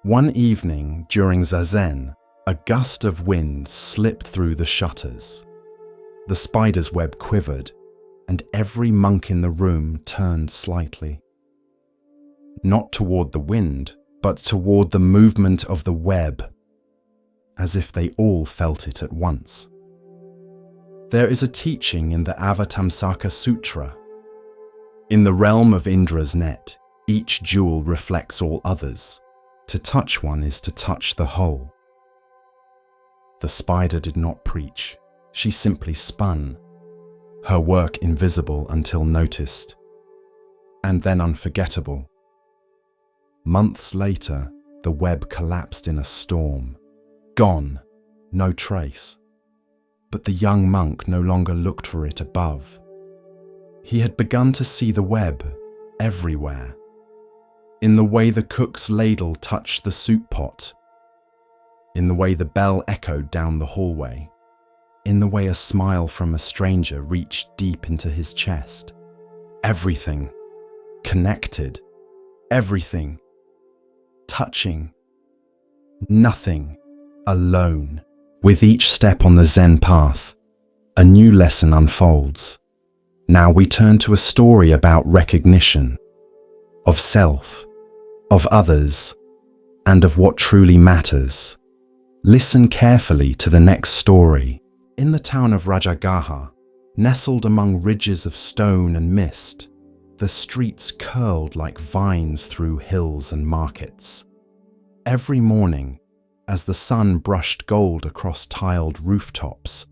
One evening during Zazen, a gust of wind slipped through the shutters. The spider's web quivered, and every monk in the room turned slightly. Not toward the wind, but toward the movement of the web, as if they all felt it at once. There is a teaching in the Avatamsaka Sutra. In the realm of Indra's net, each jewel reflects all others. To touch one is to touch the whole. The spider did not preach. She simply spun, her work invisible until noticed, and then unforgettable. Months later, the web collapsed in a storm. Gone, no trace. But the young monk no longer looked for it above. He had begun to see the web everywhere. In the way the cook's ladle touched the soup pot. In the way the bell echoed down the hallway. In the way a smile from a stranger reached deep into his chest. Everything. Connected. Everything. Touching. Nothing. Alone. With each step on the Zen path, a new lesson unfolds. Now we turn to a story about recognition. Of self. Of others. And of what truly matters. Listen carefully to the next story. In the town of Rajagaha, nestled among ridges of stone and mist, the streets curled like vines through hills and markets. Every morning, as the sun brushed gold across tiled rooftops,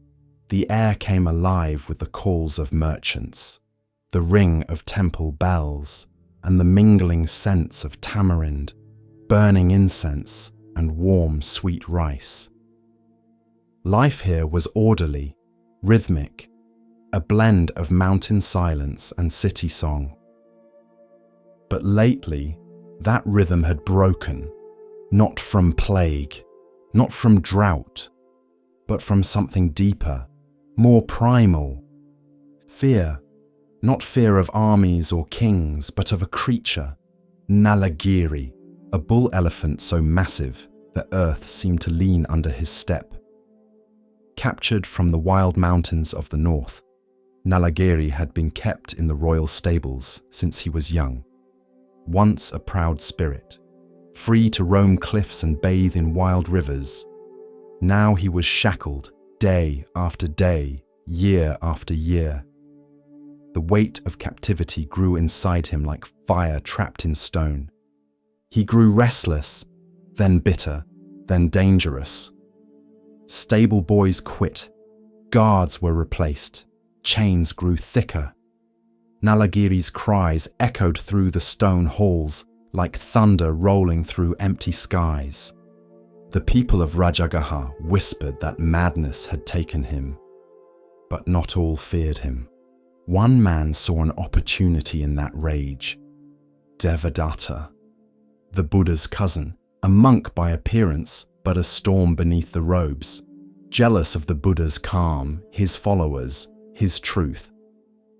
the air came alive with the calls of merchants, the ring of temple bells, and the mingling scents of tamarind, burning incense, and warm, sweet rice. Life here was orderly, rhythmic, a blend of mountain silence and city song. But lately, that rhythm had broken, not from plague, not from drought, but from something deeper, more primal. Fear, not fear of armies or kings, but of a creature, Nalagiri, a bull elephant so massive that earth seemed to lean under his step. Captured from the wild mountains of the north, Nalagiri had been kept in the royal stables since he was young. Once a proud spirit, free to roam cliffs and bathe in wild rivers, now he was shackled day after day, year after year. The weight of captivity grew inside him like fire trapped in stone. He grew restless, then bitter, then dangerous. Stable boys quit, guards were replaced, chains grew thicker. Nalagiri's cries echoed through the stone halls like thunder rolling through empty skies. The people of Rajagaha whispered that madness had taken him, but not all feared him. One man saw an opportunity in that rage. Devadatta, the Buddha's cousin, a monk by appearance, but a storm beneath the robes, jealous of the Buddha's calm, his followers, his truth.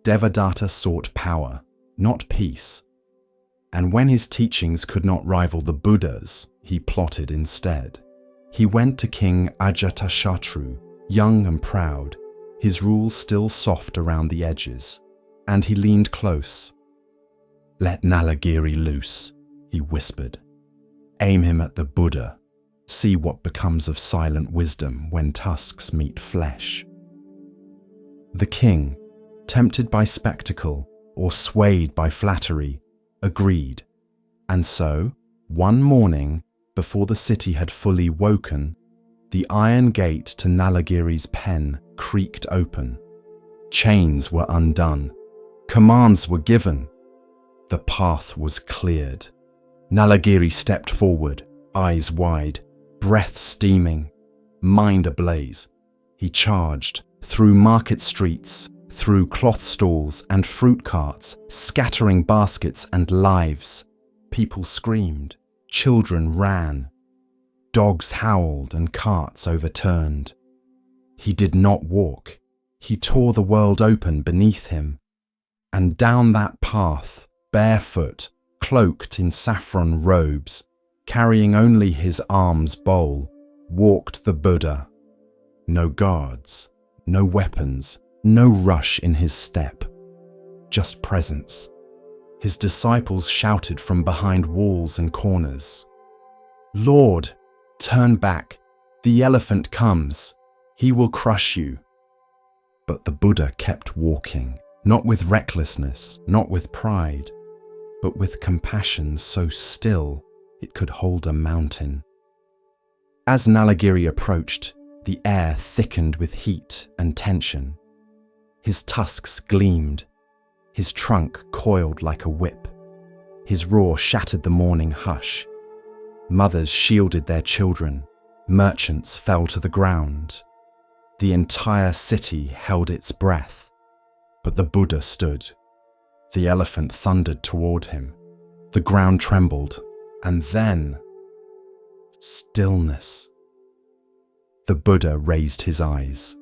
Devadatta sought power, not peace. And when his teachings could not rival the Buddha's, he plotted instead. He went to King Ajatashatru, young and proud, his rule still soft around the edges, and he leaned close. "Let Nalagiri loose," he whispered. "Aim him at the Buddha. See what becomes of silent wisdom when tusks meet flesh." The king, tempted by spectacle or swayed by flattery, agreed. And so, one morning, before the city had fully woken, The iron gate to Nalagiri's pen creaked open. Chains were undone. Commands were given. The path was cleared. Nalagiri stepped forward, eyes wide, breath steaming, mind ablaze. He charged through market streets, through cloth stalls and fruit carts, scattering baskets and lives. People screamed, children ran, dogs howled and carts overturned. He did not walk. He tore the world open beneath him. And down that path, barefoot, cloaked in saffron robes, carrying only his alms bowl, walked the Buddha. No guards, no weapons, no rush in his step, just presence. His disciples shouted from behind walls and corners, "Lord, turn back, the elephant comes, he will crush you." But the Buddha kept walking, not with recklessness, not with pride, but with compassion so still it could hold a mountain. As Nalagiri approached, the air thickened with heat and tension. His tusks gleamed, his trunk coiled like a whip. His roar shattered the morning hush. Mothers shielded their children, merchants fell to the ground. The entire city held its breath, but the Buddha stood. The elephant thundered toward him. The ground trembled, and then stillness. The Buddha raised his eyes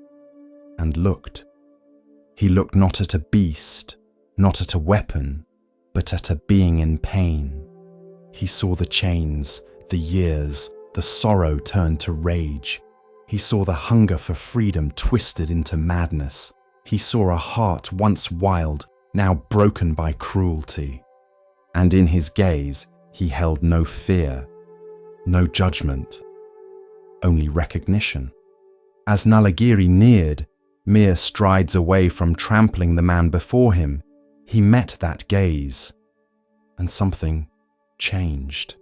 and looked. He looked not at a beast, not at a weapon, but at a being in pain. He saw the chains, the years, the sorrow turned to rage. He saw the hunger for freedom twisted into madness. He saw a heart once wild, now broken by cruelty. And in his gaze, he held no fear, no judgment, only recognition. As Nalagiri neared, mere strides away from trampling the man before him, he met that gaze, and something changed.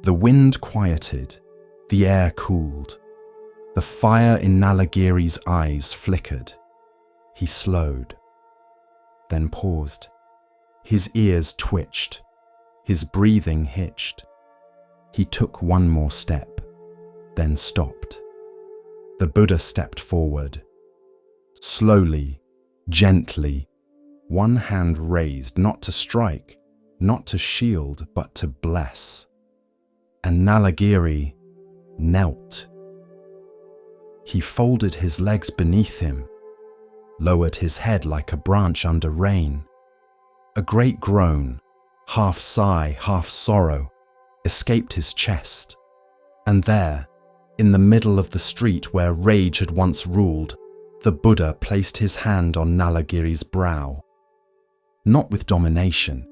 The wind quieted, the air cooled. The fire in Nalagiri's eyes flickered. He slowed, then paused. His ears twitched, his breathing hitched. He took one more step, then stopped. The Buddha stepped forward. Slowly, gently, one hand raised, not to strike, not to shield, but to bless. And Nalagiri knelt. He folded his legs beneath him, lowered his head like a branch under rain. A great groan, half sigh, half sorrow, escaped his chest. And there, in the middle of the street where rage had once ruled, the Buddha placed his hand on Nalagiri's brow. Not with domination,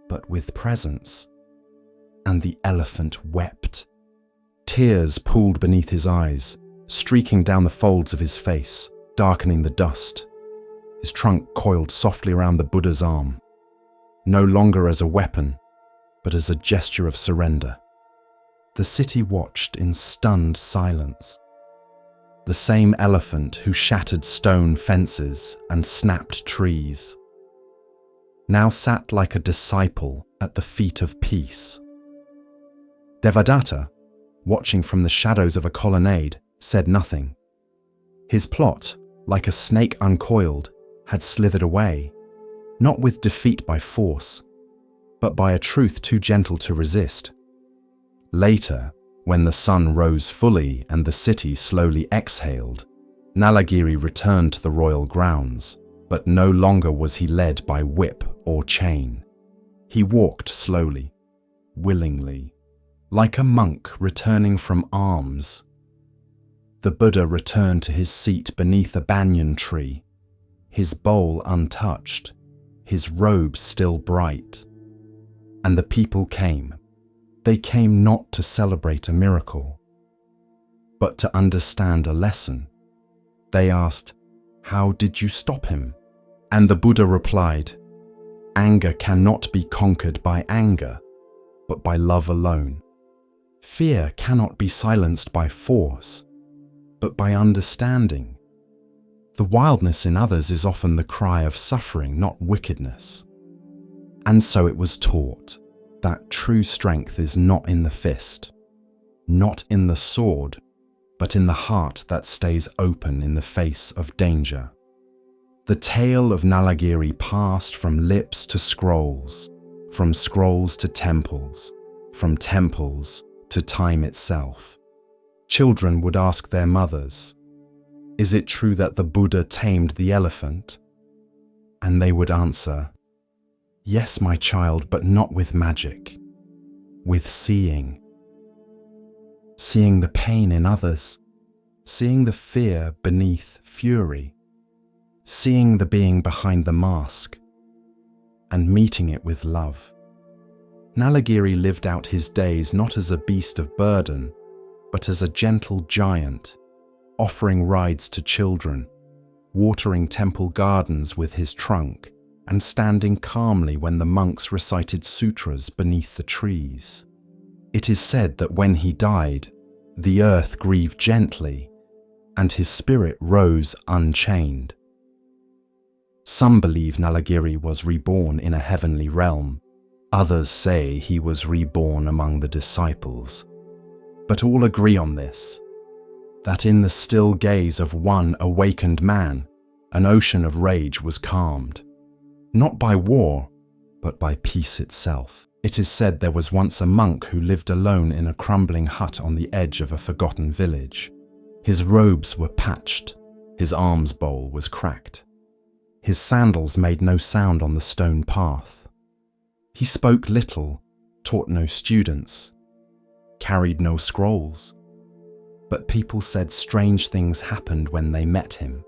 but with presence. And the elephant wept. Tears pooled beneath his eyes, streaking down the folds of his face, darkening the dust. His trunk coiled softly around the Buddha's arm, no longer as a weapon, but as a gesture of surrender. The city watched in stunned silence. The same elephant who shattered stone fences and snapped trees now sat like a disciple at the feet of peace. Devadatta, watching from the shadows of a colonnade, said nothing. His plot, like a snake uncoiled, had slithered away, not with defeat by force, but by a truth too gentle to resist. Later, when the sun rose fully and the city slowly exhaled, Nalagiri returned to the royal grounds, but no longer was he led by whip or chain. He walked slowly, willingly, like a monk returning from alms. The Buddha returned to his seat beneath a banyan tree, his bowl untouched, his robe still bright. And the people came. They came not to celebrate a miracle, but to understand a lesson. They asked, "How did you stop him?" And the Buddha replied, "Anger cannot be conquered by anger, but by love alone. Fear cannot be silenced by force, but by understanding. The wildness in others is often the cry of suffering, not wickedness. And so it was taught that true strength is not in the fist, not in the sword, but in the heart that stays open in the face of danger. The tale of Nalagiri passed from lips to scrolls, from scrolls to temples, from temples to time itself. Children would ask their mothers, "Is it true that the Buddha tamed the elephant?" And they would answer, "Yes, my child, but not with magic, with seeing. Seeing the pain in others, seeing the fear beneath fury, seeing the being behind the mask, and meeting it with love." Nalagiri lived out his days not as a beast of burden, but as a gentle giant, offering rides to children, watering temple gardens with his trunk, and standing calmly when the monks recited sutras beneath the trees. It is said that when he died, the earth grieved gently, and his spirit rose unchained. Some believe Nalagiri was reborn in a heavenly realm. Others say he was reborn among the disciples. But all agree on this, that in the still gaze of one awakened man, an ocean of rage was calmed. Not by war, but by peace itself. It is said there was once a monk who lived alone in a crumbling hut on the edge of a forgotten village. His robes were patched, his alms bowl was cracked. His sandals made no sound on the stone path. He spoke little, taught no students, carried no scrolls. But people said strange things happened when they met him.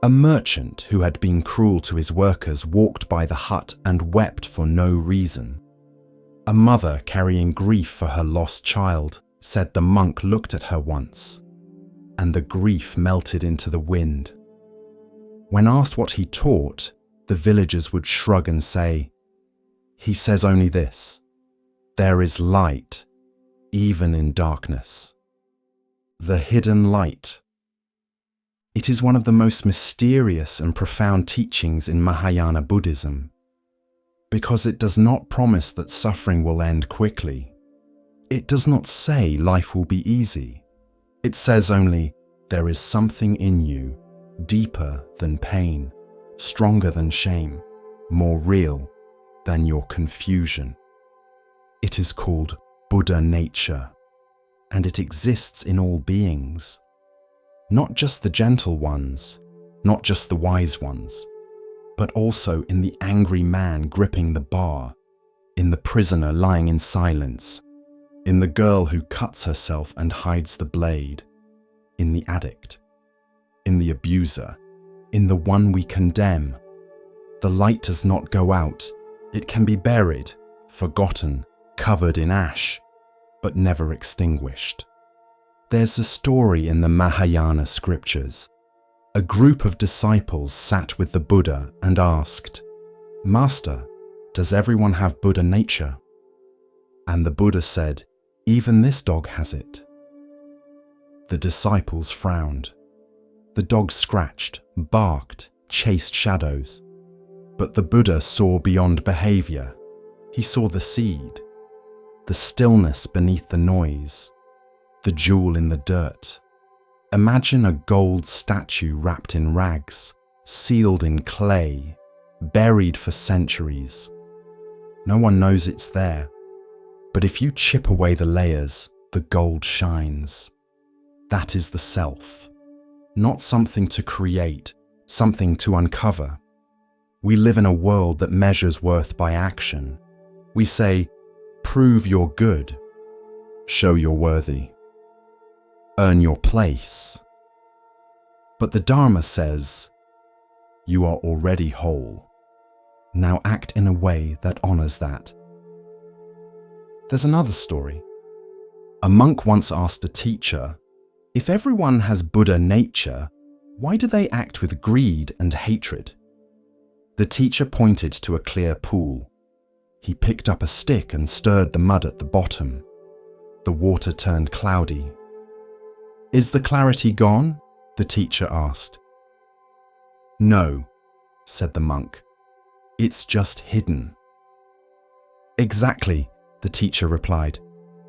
A merchant who had been cruel to his workers walked by the hut and wept for no reason. A mother carrying grief for her lost child said the monk looked at her once, and the grief melted into the wind. When asked what he taught, the villagers would shrug and say, "He says only this: there is light, even in darkness." The hidden light. It is one of the most mysterious and profound teachings in Mahayana Buddhism, because it does not promise that suffering will end quickly. It does not say life will be easy. It says only, there is something in you, deeper than pain, stronger than shame, more real than your confusion. It is called Buddha nature, and it exists in all beings. Not just the gentle ones, not just the wise ones, but also in the angry man gripping the bar, in the prisoner lying in silence, in the girl who cuts herself and hides the blade, in the addict, in the abuser, in the one we condemn. The light does not go out. It can be buried, forgotten, covered in ash, but never extinguished. There's a story in the Mahayana scriptures. A group of disciples sat with the Buddha and asked, "Master, does everyone have Buddha nature?" And the Buddha said, "Even this dog has it." The disciples frowned. The dog scratched, barked, chased shadows. But the Buddha saw beyond behavior. He saw the seed, the stillness beneath the noise, the jewel in the dirt. Imagine a gold statue wrapped in rags, sealed in clay, buried for centuries. No one knows it's there, but if you chip away the layers, the gold shines. That is the self, not something to create, something to uncover. We live in a world that measures worth by action. We say, prove you're good, show you're worthy, earn your place. But the Dharma says, you are already whole. Now act in a way that honors that. There's another story. A monk once asked a teacher, if everyone has Buddha nature, why do they act with greed and hatred? The teacher pointed to a clear pool. He picked up a stick and stirred the mud at the bottom. The water turned cloudy. "Is the clarity gone?" the teacher asked. "No," said the monk. "It's just hidden." "Exactly," the teacher replied.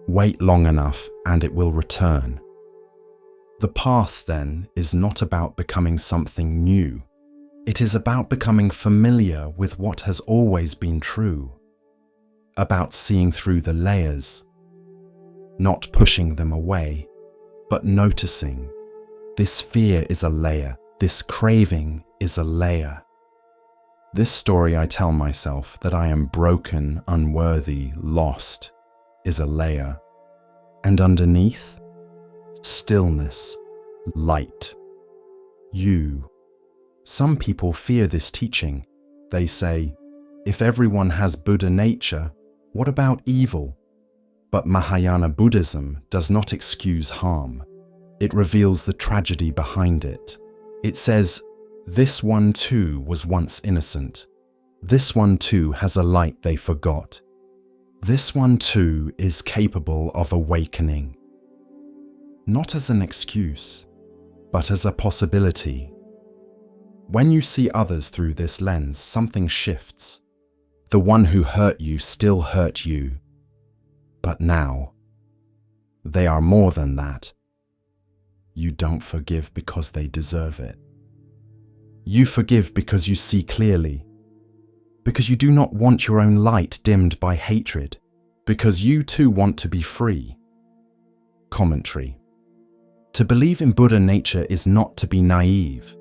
"Wait long enough and it will return." The path, then, is not about becoming something new. It is about becoming familiar with what has always been true. About seeing through the layers, not pushing them away, but noticing. This fear is a layer. This craving is a layer. This story I tell myself that I am broken, unworthy, lost, is a layer. And underneath, stillness, light. You. Some people fear this teaching. They say, if everyone has Buddha nature, what about evil? But Mahayana Buddhism does not excuse harm. It reveals the tragedy behind it. It says, this one too was once innocent. This one too has a light they forgot. This one too is capable of awakening. Not as an excuse, but as a possibility. When you see others through this lens, something shifts. The one who hurt you still hurt you. But now, they are more than that. You don't forgive because they deserve it. You forgive because you see clearly. Because you do not want your own light dimmed by hatred. Because you too want to be free. Commentary. To believe in Buddha nature is not to be naive.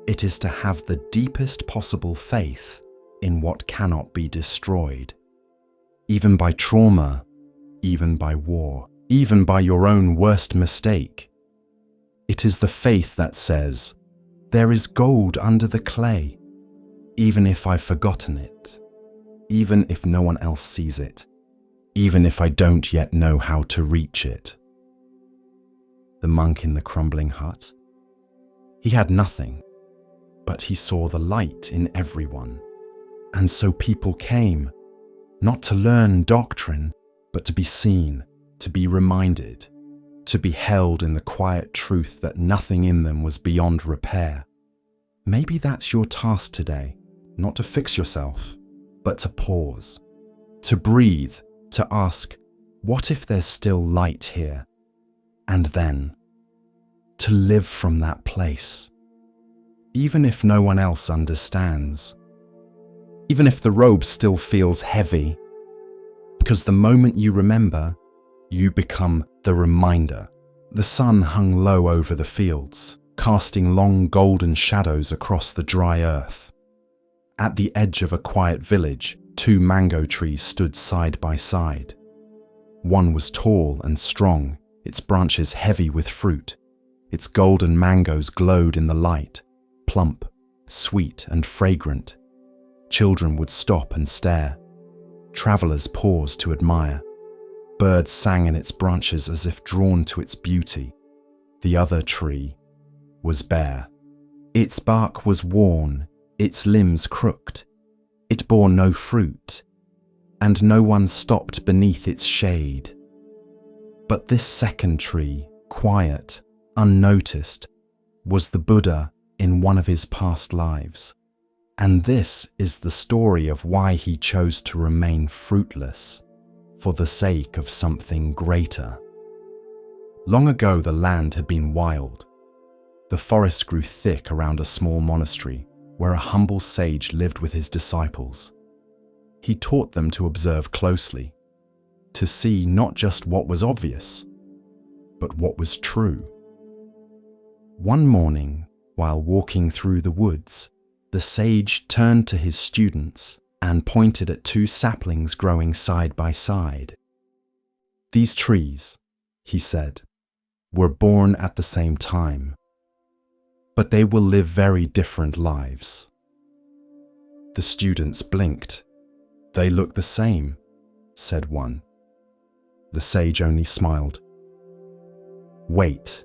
It is to have the deepest possible faith in what cannot be destroyed. Even by trauma, even by war, even by your own worst mistake. It is the faith that says, there is gold under the clay, even if I've forgotten it, even if no one else sees it, even if I don't yet know how to reach it. The monk in the crumbling hut, he had nothing, but he saw the light in everyone. And so people came, not to learn doctrine, but to be seen, to be reminded, to be held in the quiet truth that nothing in them was beyond repair. Maybe that's your task today, not to fix yourself, but to pause, to breathe, to ask, what if there's still light here? And then, to live from that place. Even if no one else understands. Even if the robe still feels heavy. Because the moment you remember, you become the reminder. The sun hung low over the fields, casting long golden shadows across the dry earth. At the edge of a quiet village, 2 mango trees stood side by side. One was tall and strong, its branches heavy with fruit. Its golden mangoes glowed in the light, plump, sweet and fragrant. Children would stop and stare. Travelers paused to admire. Birds sang in its branches as if drawn to its beauty. The other tree was bare. Its bark was worn, its limbs crooked. It bore no fruit, and no one stopped beneath its shade. But this second tree, quiet, unnoticed, was the Buddha in one of his past lives. And this is the story of why he chose to remain fruitless, for the sake of something greater. Long ago, the land had been wild. The forest grew thick around a small monastery where a humble sage lived with his disciples. He taught them to observe closely, to see not just what was obvious, but what was true. One morning, while walking through the woods, the sage turned to his students and pointed at 2 saplings growing side by side. These trees, he said, were born at the same time, but they will live very different lives. The students blinked. They look the same, said one. The sage only smiled. Wait.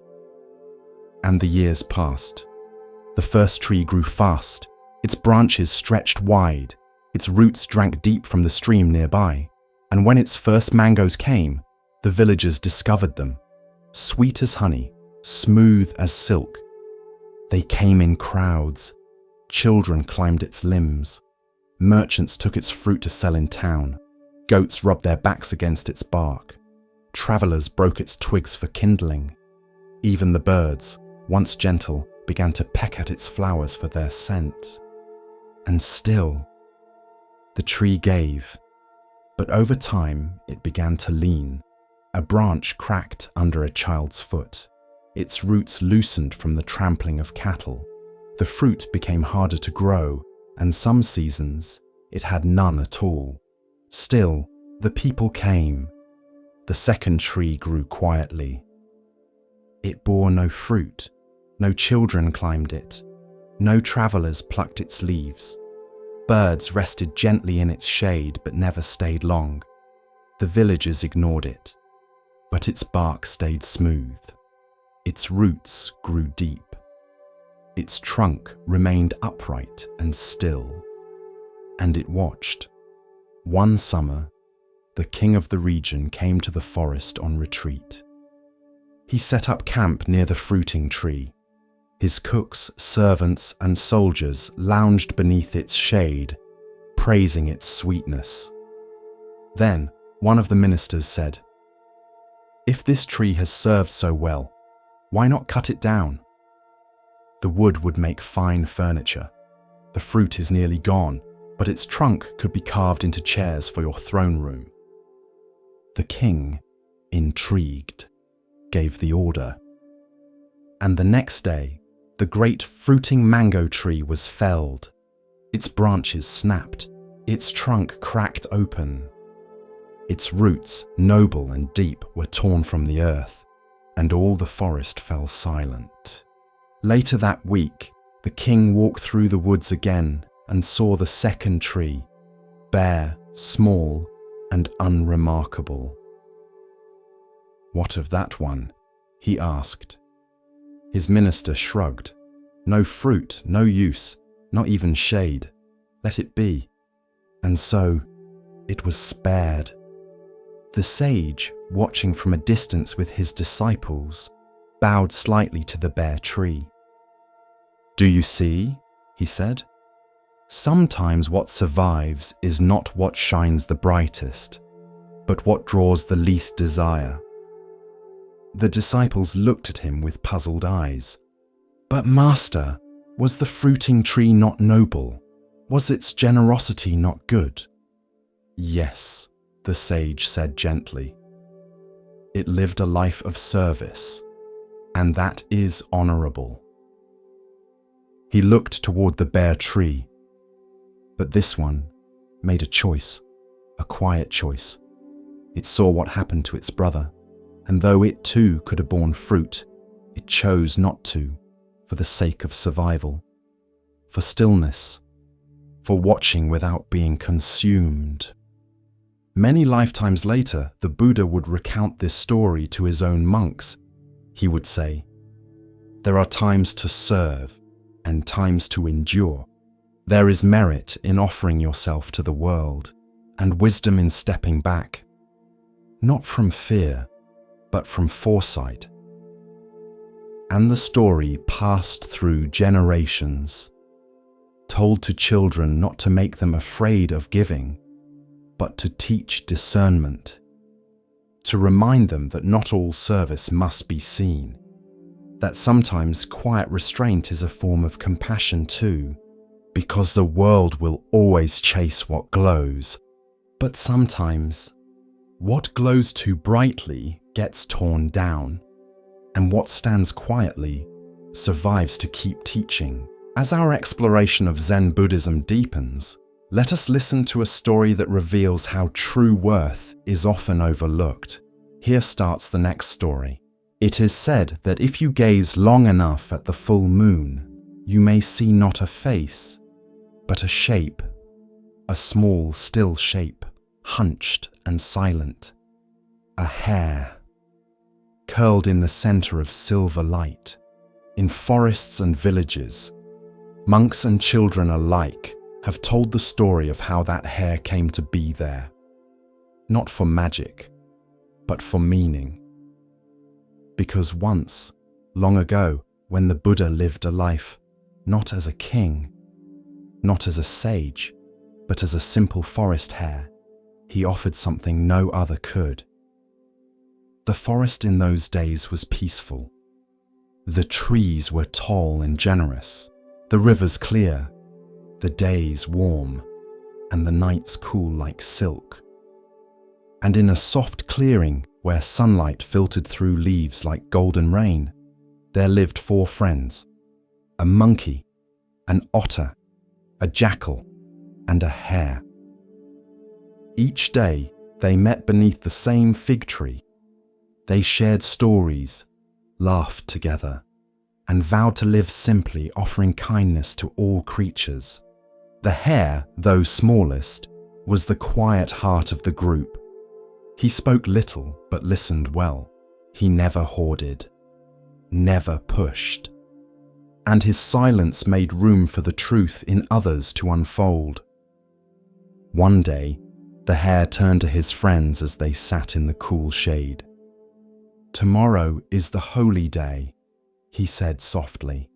And the years passed. The first tree grew fast. Its branches stretched wide. Its roots drank deep from the stream nearby. And when its first mangoes came, The villagers discovered them, sweet as honey, smooth as silk. They came in crowds. Children climbed its limbs. Merchants took its fruit to sell in town. Goats rubbed their backs against its bark. Travelers broke its twigs for kindling. Even the birds, once gentle, began to peck at its flowers for their scent. And still, the tree gave, but over time it began to lean. A branch cracked under a child's foot. Its roots loosened from the trampling of cattle. The fruit became harder to grow, and some seasons it had none at all. Still, the people came. The second tree grew quietly. It bore no fruit. No children climbed it. No travelers plucked its leaves. Birds rested gently in its shade but never stayed long. The villagers ignored it, but its bark stayed smooth. Its roots grew deep. Its trunk remained upright and still. And it watched. One summer, the king of the region came to the forest on retreat. He set up camp near the fruiting tree. His cooks, servants, and soldiers lounged beneath its shade, praising its sweetness. Then one of the ministers said, "If this tree has served so well, why not cut it down? The wood would make fine furniture. The fruit is nearly gone, but its trunk could be carved into chairs for your throne room." The king, intrigued, gave the order. And the next day, the great fruiting mango tree was felled. Its branches snapped, its trunk cracked open. Its roots, noble and deep, were torn from the earth, and all the forest fell silent. Later that week, the king walked through the woods again and saw the second tree, bare, small, and unremarkable. "What of that one?" he asked. His minister shrugged. "No fruit, no use, not even shade. Let it be." And so, it was spared. The sage, watching from a distance with his disciples, bowed slightly to the bare tree. "Do you see?" he said. "Sometimes what survives is not what shines the brightest, but what draws the least desire." The disciples looked at him with puzzled eyes. "But Master, was the fruiting tree not noble? Was its generosity not good?" "Yes," the sage said gently. "It lived a life of service, and that is honorable." He looked toward the bare tree, but this one made a choice, a quiet choice. It saw what happened to its brother, and though it too could have borne fruit, it chose not to, for the sake of survival, for stillness, for watching without being consumed. Many lifetimes later, the Buddha would recount this story to his own monks. He would say, "There are times to serve and times to endure. There is merit in offering yourself to the world, and wisdom in stepping back, not from fear, but from foresight." And the story passed through generations, told to children not to make them afraid of giving, but to teach discernment, to remind them that not all service must be seen, that sometimes quiet restraint is a form of compassion too, because the world will always chase what glows, but sometimes what glows too brightly gets torn down, and what stands quietly survives to keep teaching. As our exploration of Zen Buddhism deepens, let us listen to a story that reveals how true worth is often overlooked. Here starts the next story. It is said that if you gaze long enough at the full moon, you may see not a face, but a shape, a small, still shape, hunched and silent, a hair, curled in the center of silver light. In forests and villages, monks and children alike have told the story of how that hair came to be there, not for magic, but for meaning. Because once, long ago, when the Buddha lived a life, not as a king, not as a sage, but as a simple forest hare, he offered something no other could. The forest in those days was peaceful. The trees were tall and generous, the rivers clear, the days warm, and the nights cool like silk. And in a soft clearing where sunlight filtered through leaves like golden rain, there lived 4 friends, a monkey, an otter, a jackal, and a hare. Each day they met beneath the same fig tree. They shared stories, laughed together, and vowed to live simply, offering kindness to all creatures. The hare, though smallest, was the quiet heart of the group. He spoke little but listened well. He never hoarded, never pushed. And his silence made room for the truth in others to unfold. One day, the hare turned to his friends as they sat in the cool shade. "Tomorrow is the holy day," he said softly.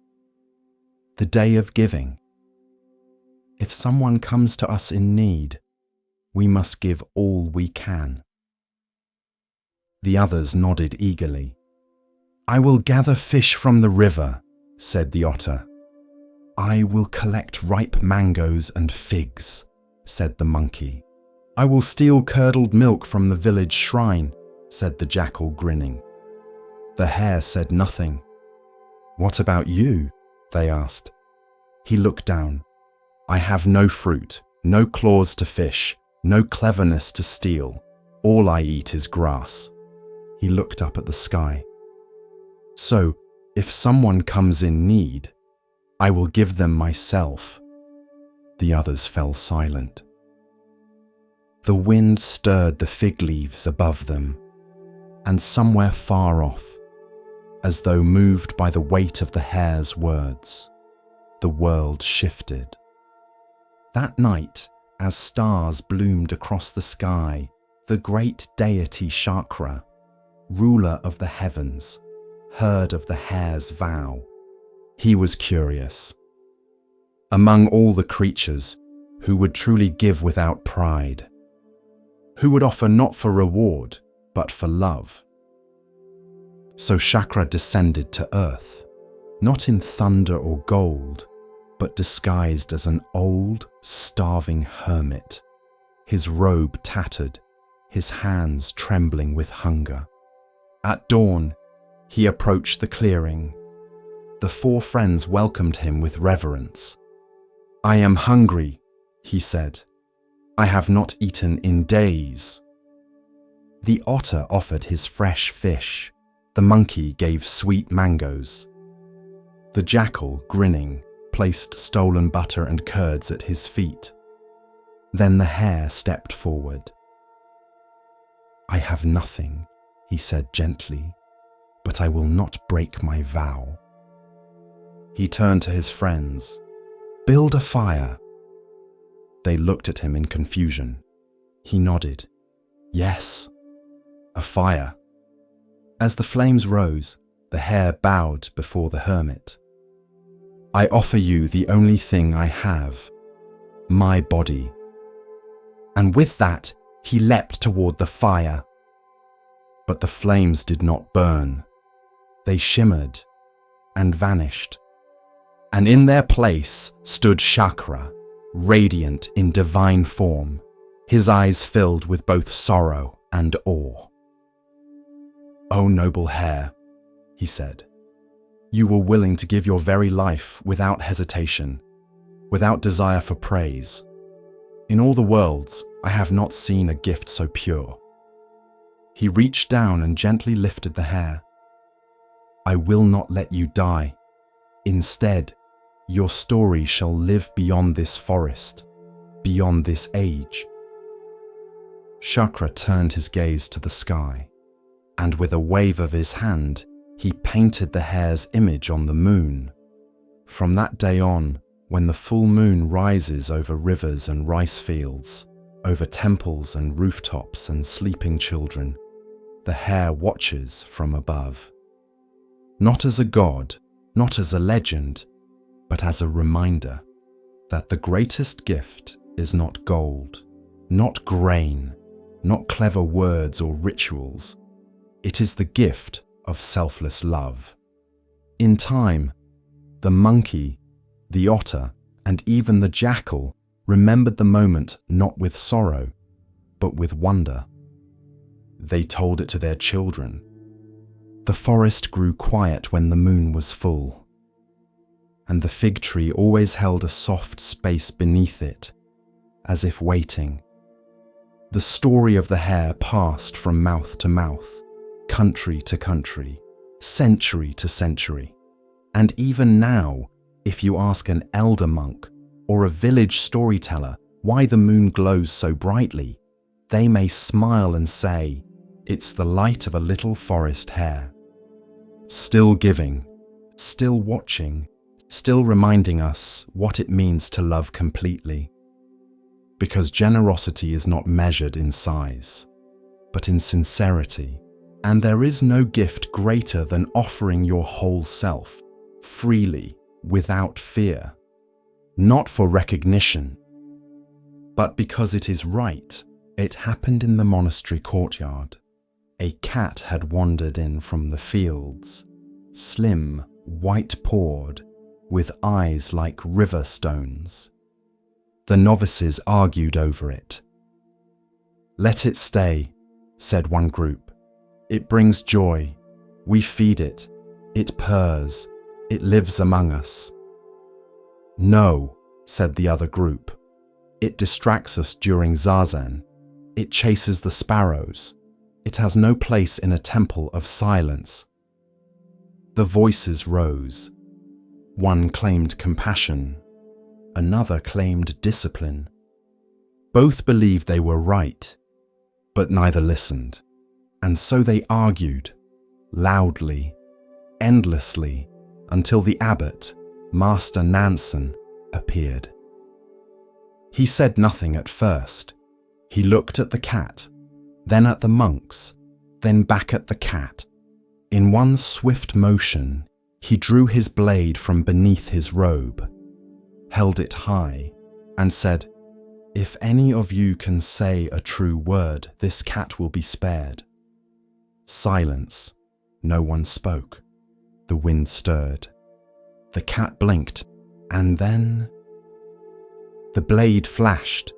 "The day of giving. If someone comes to us in need, we must give all we can." The others nodded eagerly. "I will gather fish from the river," said the otter. "I will collect ripe mangoes and figs," said the monkey. "I will steal curdled milk from the village shrine," said the jackal, grinning. The hare said nothing. "What about you?" they asked. He looked down. "I have no fruit, no claws to fish, no cleverness to steal. All I eat is grass." He looked up at the sky. "So, if someone comes in need, I will give them myself." The others fell silent. The wind stirred the fig leaves above them, and somewhere far off, as though moved by the weight of the hare's words, the world shifted. That night, as stars bloomed across the sky, the great deity Chakra, ruler of the heavens, heard of the hare's vow. He was curious. Among all the creatures, who would truly give without pride? Who would offer not for reward, but for love? So Chakra descended to earth, not in thunder or gold, but disguised as an old, starving hermit, his robe tattered, his hands trembling with hunger. At dawn, he approached the clearing. The 4 friends welcomed him with reverence. "I am hungry," he said. "I have not eaten in days." The otter offered his fresh fish. The monkey gave sweet mangoes. The jackal, grinning, placed stolen butter and curds at his feet. Then the hare stepped forward. "I have nothing," he said gently, "but I will not break my vow." He turned to his friends. "Build a fire." They looked at him in confusion. He nodded. "Yes, a fire." As the flames rose, the hare bowed before the hermit. "I offer you the only thing I have, my body." And with that, he leapt toward the fire. But the flames did not burn. They shimmered and vanished. And in their place stood Chakra, radiant in divine form, his eyes filled with both sorrow and awe. "O noble hare," he said, "you were willing to give your very life without hesitation, without desire for praise. In all the worlds, I have not seen a gift so pure." He reached down and gently lifted the hare. "I will not let you die. Instead, your story shall live beyond this forest, beyond this age." Chakra turned his gaze to the sky, and with a wave of his hand, he painted the hare's image on the moon. From that day on, when the full moon rises over rivers and rice fields, over temples and rooftops and sleeping children, the hare watches from above. Not as a god, not as a legend, but as a reminder that the greatest gift is not gold, not grain, not clever words or rituals. It is the gift of selfless love. In time, the monkey, the otter, and even the jackal remembered the moment not with sorrow, but with wonder. They told it to their children. The forest grew quiet when the moon was full, and the fig tree always held a soft space beneath it, as if waiting. The story of the hare passed from mouth to mouth, country to country, century to century. And even now, if you ask an elder monk or a village storyteller why the moon glows so brightly, they may smile and say, it's the light of a little forest hare. Still giving, still watching, still reminding us what it means to love completely. Because generosity is not measured in size, but in sincerity. And there is no gift greater than offering your whole self, freely, without fear. Not for recognition, but because it is right. It happened in the monastery courtyard. A cat had wandered in from the fields, slim, white-pawed, with eyes like river stones. The novices argued over it. Let it stay, said one group. It brings joy. We feed it. It purrs. It lives among us. No, said the other group. It distracts us during zazen. It chases the sparrows. It has no place in a temple of silence. The voices rose. One claimed compassion. Another claimed discipline. Both believed they were right, but neither listened. And so they argued, loudly, endlessly, until the abbot, Master Nansen, appeared. He said nothing at first. He looked at the cat, then at the monks, then back at the cat. In one swift motion, he drew his blade from beneath his robe, held it high, and said, "If any of you can say a true word, this cat will be spared." Silence. No one spoke. The wind stirred. The cat blinked, and then the blade flashed,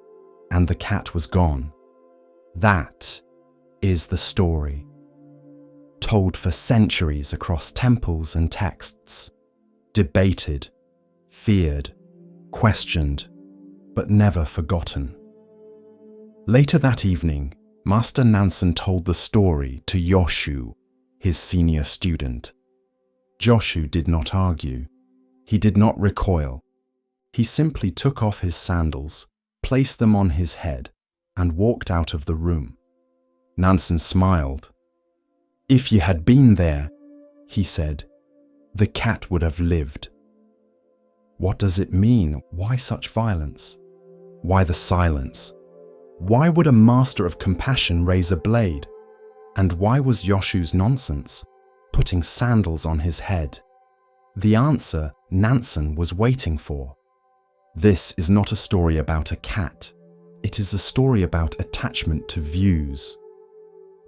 and the cat was gone. That is the story, told for centuries across temples and texts, debated, feared, questioned, but never forgotten. Later that evening, Master Nansen told the story to Yoshu, his senior student. Joshu did not argue. He did not recoil. He simply took off his sandals, placed them on his head, and walked out of the room. Nansen smiled. "If you had been there," he said, "the cat would have lived." What does it mean? Why such violence? Why the silence? Why would a master of compassion raise a blade? And why was Yoshu's nonsense, putting sandals on his head? The answer Nansen was waiting for. This is not a story about a cat. It is a story about attachment to views,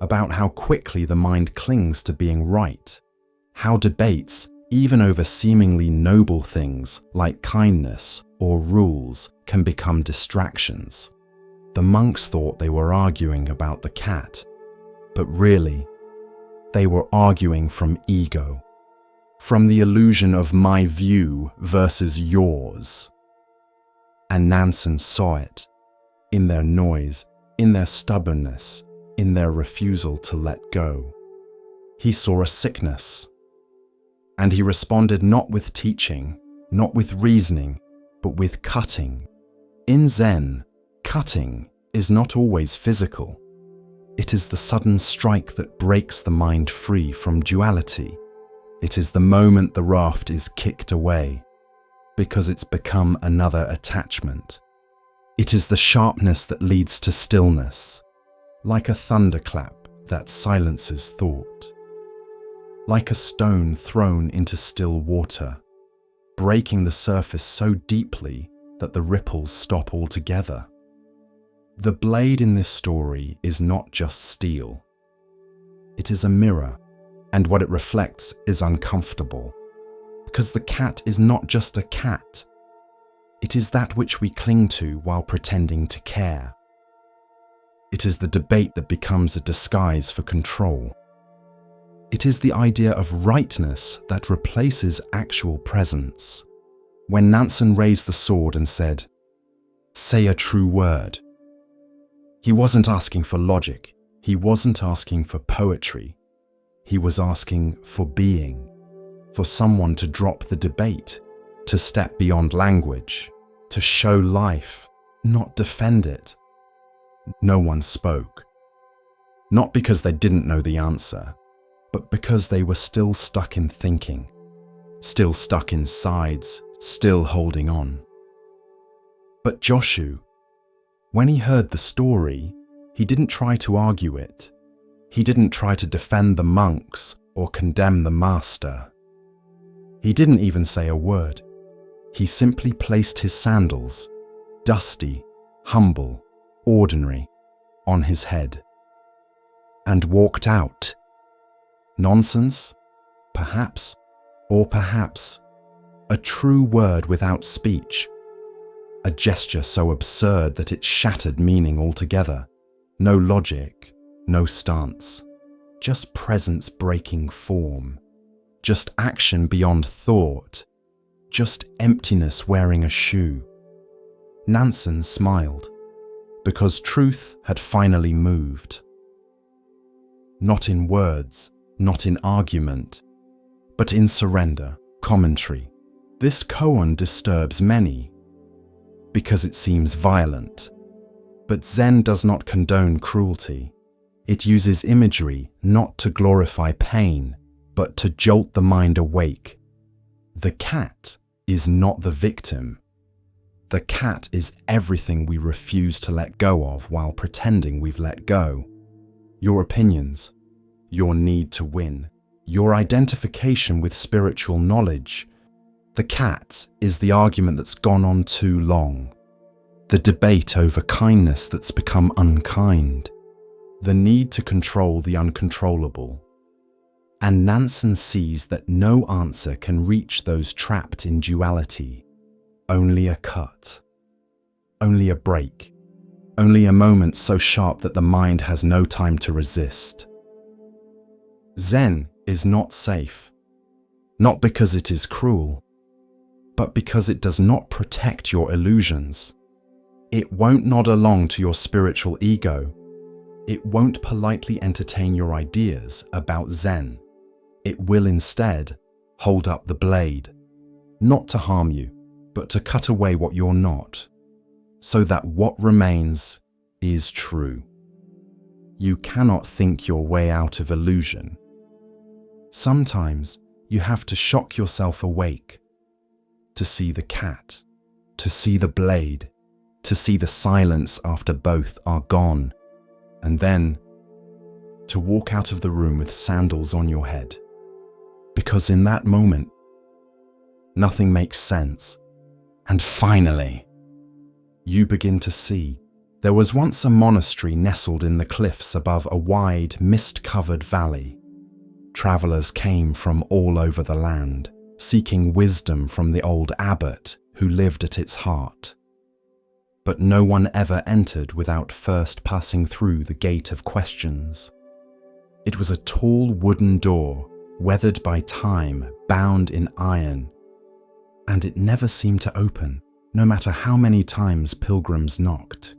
about how quickly the mind clings to being right, how debates, even over seemingly noble things like kindness or rules, can become distractions. The monks thought they were arguing about the cat, but really, they were arguing from ego, from the illusion of my view versus yours. And Nansen saw it, in their noise, in their stubbornness, in their refusal to let go. He saw a sickness, and he responded not with teaching, not with reasoning, but with cutting. In Zen, cutting is not always physical. It is the sudden strike that breaks the mind free from duality. It is the moment the raft is kicked away, because it's become another attachment. It is the sharpness that leads to stillness, like a thunderclap that silences thought, like a stone thrown into still water, breaking the surface so deeply that the ripples stop altogether. The blade in this story is not just steel. It is a mirror, and what it reflects is uncomfortable, because the cat is not just a cat. It is that which we cling to while pretending to care. It is the debate that becomes a disguise for control. It is the idea of rightness that replaces actual presence. When Nansen raised the sword and said, "Say a true word," he wasn't asking for logic. He wasn't asking for poetry. He was asking for being, for someone to drop the debate, to step beyond language, to show life, not defend it. No one spoke. Not because they didn't know the answer, but because they were still stuck in thinking, still stuck in sides, still holding on. But Joshu, when he heard the story, he didn't try to argue it. He didn't try to defend the monks or condemn the master. He didn't even say a word. He simply placed his sandals, dusty, humble, ordinary, on his head, and walked out. Nonsense? Perhaps, or perhaps, a true word without speech, a gesture so absurd that it shattered meaning altogether. No logic, no stance, just presence breaking form, just action beyond thought, just emptiness wearing a shoe. Nansen smiled, because truth had finally moved. Not in words, not in argument, but in surrender, commentary. This koan disturbs many, because it seems violent. But Zen does not condone cruelty. It uses imagery not to glorify pain, but to jolt the mind awake. The cat is not the victim. The cat is everything we refuse to let go of while pretending we've let go. Your opinions, your need to win, your identification with spiritual knowledge. The cat is the argument that's gone on too long. The debate over kindness that's become unkind. The need to control the uncontrollable. And Nansen sees that no answer can reach those trapped in duality. Only a cut. Only a break. Only a moment so sharp that the mind has no time to resist. Zen is not safe. Not because it is cruel, but because it does not protect your illusions. It won't nod along to your spiritual ego. It won't politely entertain your ideas about Zen. It will instead hold up the blade, not to harm you, but to cut away what you're not, so that what remains is true. You cannot think your way out of illusion. Sometimes you have to shock yourself awake, to see the cat, to see the blade, to see the silence after both are gone, and then to walk out of the room with sandals on your head. Because in that moment, nothing makes sense. And finally, you begin to see there was once a monastery nestled in the cliffs above a wide, mist-covered valley. Travelers came from all over the land, seeking wisdom from the old abbot who lived at its heart. But no one ever entered without first passing through the gate of questions. It was a tall wooden door, weathered by time, bound in iron, and it never seemed to open, no matter how many times pilgrims knocked.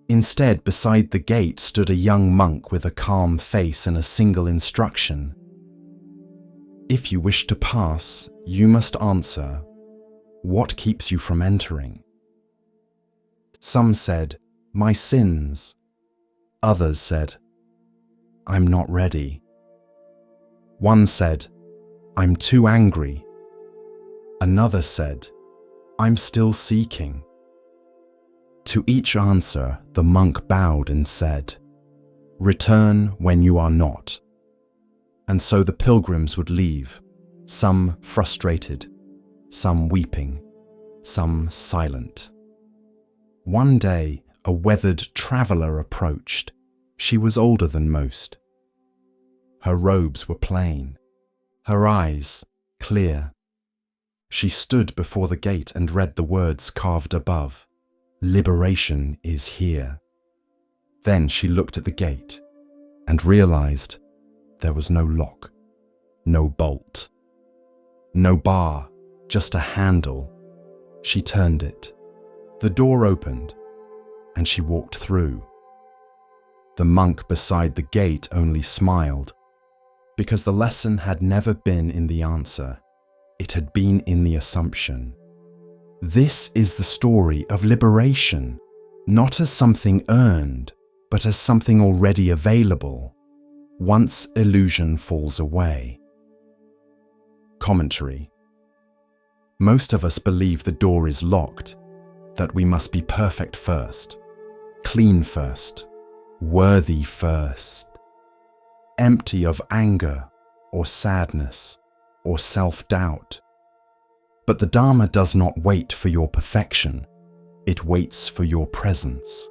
Instead, beside the gate stood a young monk with a calm face and a single instruction. If you wish to pass, you must answer, "What keeps you from entering?" Some said, "My sins." Others said, "I'm not ready." One said, "I'm too angry." Another said, "I'm still seeking." To each answer, the monk bowed and said, Return when you are not. And so the pilgrims would leave, some frustrated, some weeping, some silent. One day, a weathered traveler approached. She was older than most. Her robes were plain, her eyes clear. She stood before the gate and read the words carved above, "Liberation is here." Then she looked at the gate and realized there was no lock, no bolt, no bar, just a handle. She turned it. The door opened and she walked through. The monk beside the gate only smiled, because the lesson had never been in the answer. It had been in the assumption. This is the story of liberation, not as something earned, but as something already available, once illusion falls away. Commentary. Most of us believe the door is locked, that we must be perfect first, clean first, worthy first, empty of anger or sadness or self-doubt. But the Dharma does not wait for your perfection, it waits for your presence.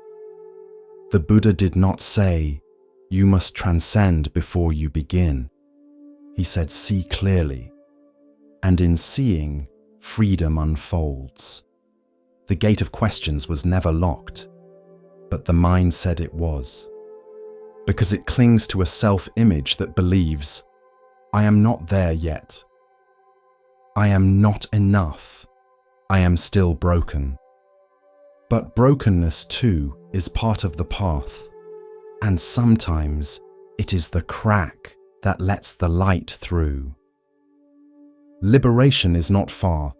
The Buddha did not say, "You must transcend before you begin." He said, "See clearly." And in seeing, freedom unfolds. The gate of questions was never locked, but the mind said it was, because it clings to a self-image that believes, "I am not there yet. I am not enough. I am still broken." But brokenness too is part of the path, and sometimes it is the crack that lets the light through. Liberation is not far,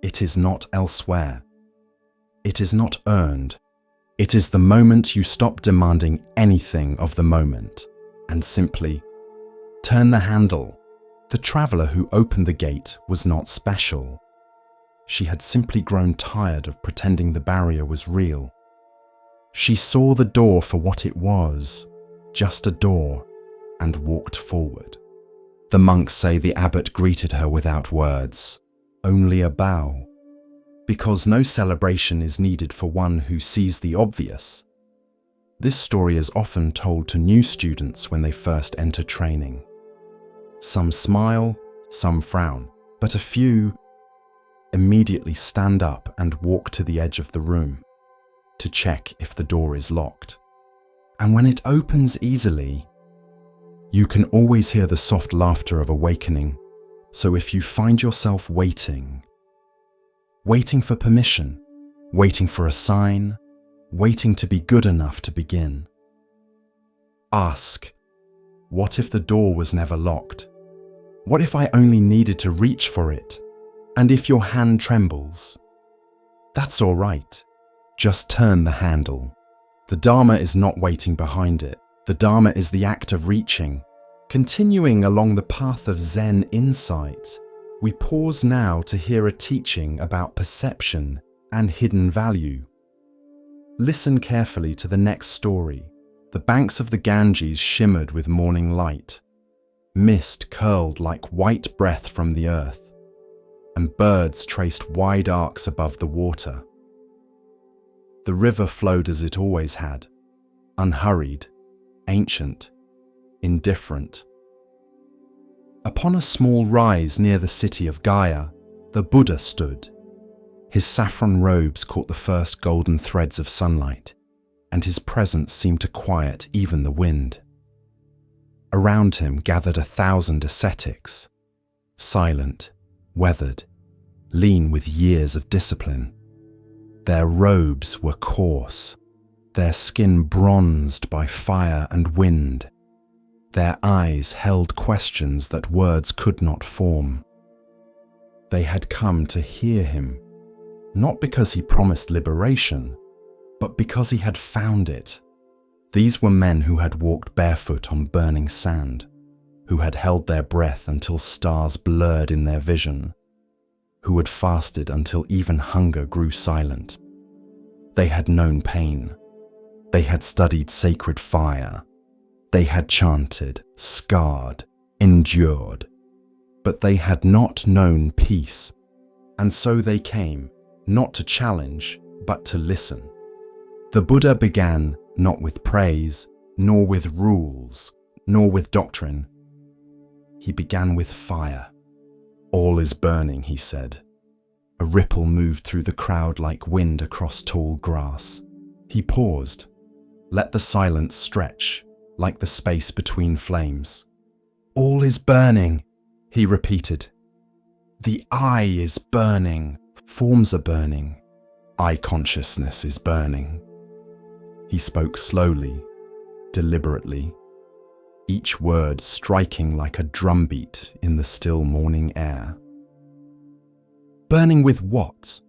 it is not elsewhere. It is not earned. It is the moment you stop demanding anything of the moment and simply turn the handle. The traveler who opened the gate was not special. She had simply grown tired of pretending the barrier was real. She saw the door for what it was, just a door, and walked forward. The monks say the abbot greeted her without words, only a bow, because no celebration is needed for one who sees the obvious. This story is often told to new students when they first enter training. Some smile, some frown, but a few immediately stand up and walk to the edge of the room to check if the door is locked. And when it opens easily, you can always hear the soft laughter of awakening. So if you find yourself waiting for permission, waiting for a sign, waiting to be good enough to begin, ask, what if the door was never locked? What if I only needed to reach for it? And if your hand trembles, that's all right. Just turn the handle. The Dharma is not waiting behind it. The Dharma is the act of reaching. Continuing along the path of Zen insight, we pause now to hear a teaching about perception and hidden value. Listen carefully to the next story. The banks of the Ganges shimmered with morning light. Mist curled like white breath from the earth, and birds traced wide arcs above the water. The river flowed as it always had, unhurried, ancient, indifferent. Upon a small rise near the city of Gaya, the Buddha stood. His saffron robes caught the first golden threads of sunlight, and his presence seemed to quiet even the wind. Around him gathered 1,000 ascetics, silent, weathered, lean with years of discipline. Their robes were coarse, their skin bronzed by fire and wind. Their eyes held questions that words could not form. They had come to hear him, not because he promised liberation, but because he had found it. These were men who had walked barefoot on burning sand, who had held their breath until stars blurred in their vision, who had fasted until even hunger grew silent. They had known pain. They had studied sacred fire. They had chanted, scarred, endured, but they had not known peace. And so they came, not to challenge, but to listen. The Buddha began not with praise, nor with rules, nor with doctrine. He began with fire. All is burning, he said. A ripple moved through the crowd like wind across tall grass. He paused, let the silence stretch, like the space between flames. All is burning, he repeated. The I is burning, forms are burning, I consciousness is burning. He spoke slowly, deliberately, each word striking like a drumbeat in the still morning air. Burning with what?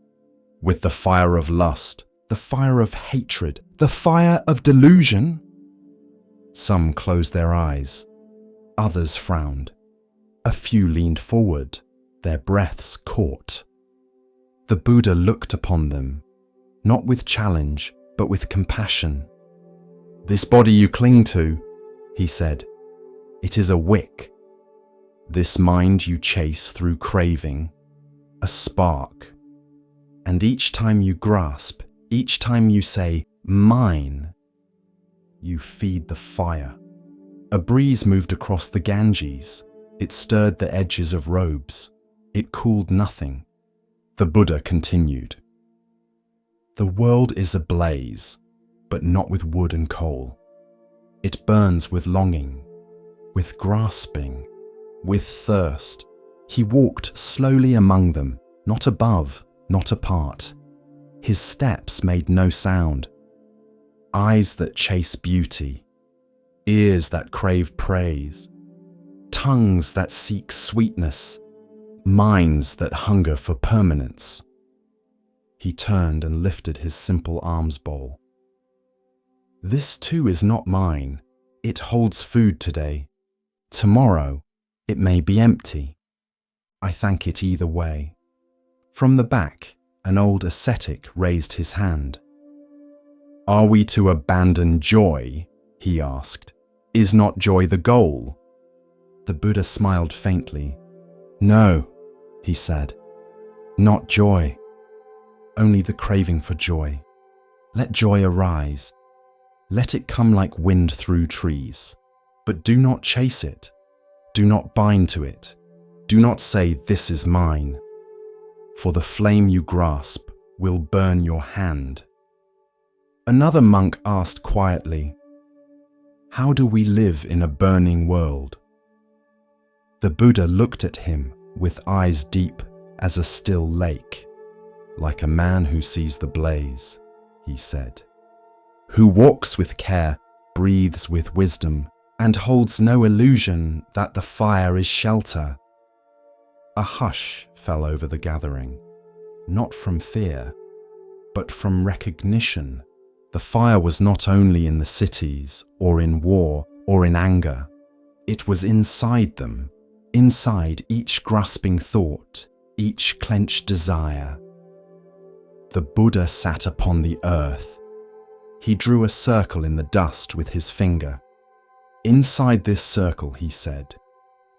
With the fire of lust, the fire of hatred, the fire of delusion? Some closed their eyes, others frowned. A few leaned forward, their breaths caught. The Buddha looked upon them, not with challenge, but with compassion. This body you cling to, he said, it is a wick. This mind you chase through craving, a spark. And each time you grasp, each time you say, mine, you feed the fire. A breeze moved across the Ganges. It stirred the edges of robes. It cooled nothing. The Buddha continued. The world is ablaze, but not with wood and coal. It burns with longing, with grasping, with thirst. He walked slowly among them, not above, not apart. His steps made no sound. Eyes that chase beauty, ears that crave praise, tongues that seek sweetness, minds that hunger for permanence. He turned and lifted his simple alms bowl. This too is not mine. It holds food today. Tomorrow, it may be empty. I thank it either way. From the back, an old ascetic raised his hand. Are we to abandon joy? He asked. Is not joy the goal? The Buddha smiled faintly. No, he said. Not joy. Only the craving for joy. Let joy arise. Let it come like wind through trees. But do not chase it. Do not bind to it. Do not say, this is mine. For the flame you grasp will burn your hand. Another monk asked quietly, how do we live in a burning world? The Buddha looked at him with eyes deep as a still lake. Like a man who sees the blaze, he said. Who walks with care, breathes with wisdom, and holds no illusion that the fire is shelter. A hush fell over the gathering, not from fear, but from recognition. The fire was not only in the cities, or in war, or in anger. It was inside them, inside each grasping thought, each clenched desire. The Buddha sat upon the earth. He drew a circle in the dust with his finger. Inside this circle, he said,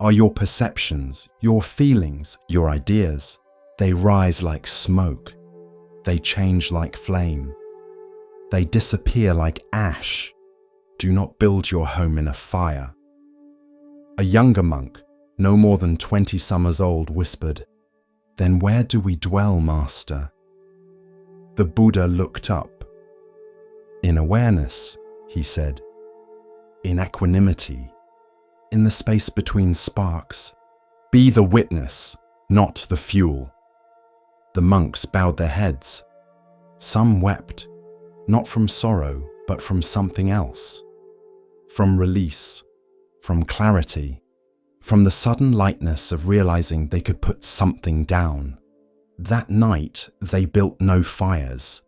are your perceptions, your feelings, your ideas. They rise like smoke. They change like flame. They disappear like ash. Do not build your home in a fire. A younger monk, no more than 20 summers old, whispered, then where do we dwell, Master? The Buddha looked up. In awareness, he said. In equanimity. In the space between sparks. Be the witness, not the fuel. The monks bowed their heads. Some wept, not from sorrow, but from something else. From release, from clarity, from the sudden lightness of realizing they could put something down. That night, they built no fires.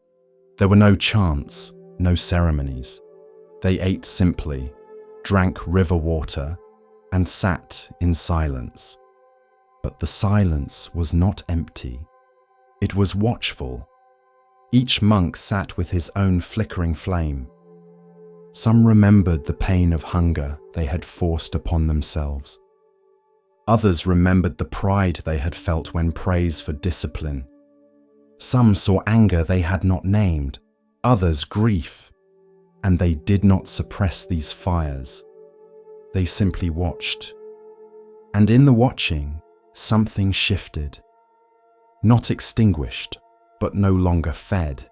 There were no chants, no ceremonies. They ate simply, drank river water, and sat in silence. But the silence was not empty. It was watchful. Each monk sat with his own flickering flame. Some remembered the pain of hunger they had forced upon themselves. Others remembered the pride they had felt when praised for discipline. Some saw anger they had not named, others grief, and they did not suppress these fires. They simply watched. And in the watching, something shifted. Not extinguished, but no longer fed.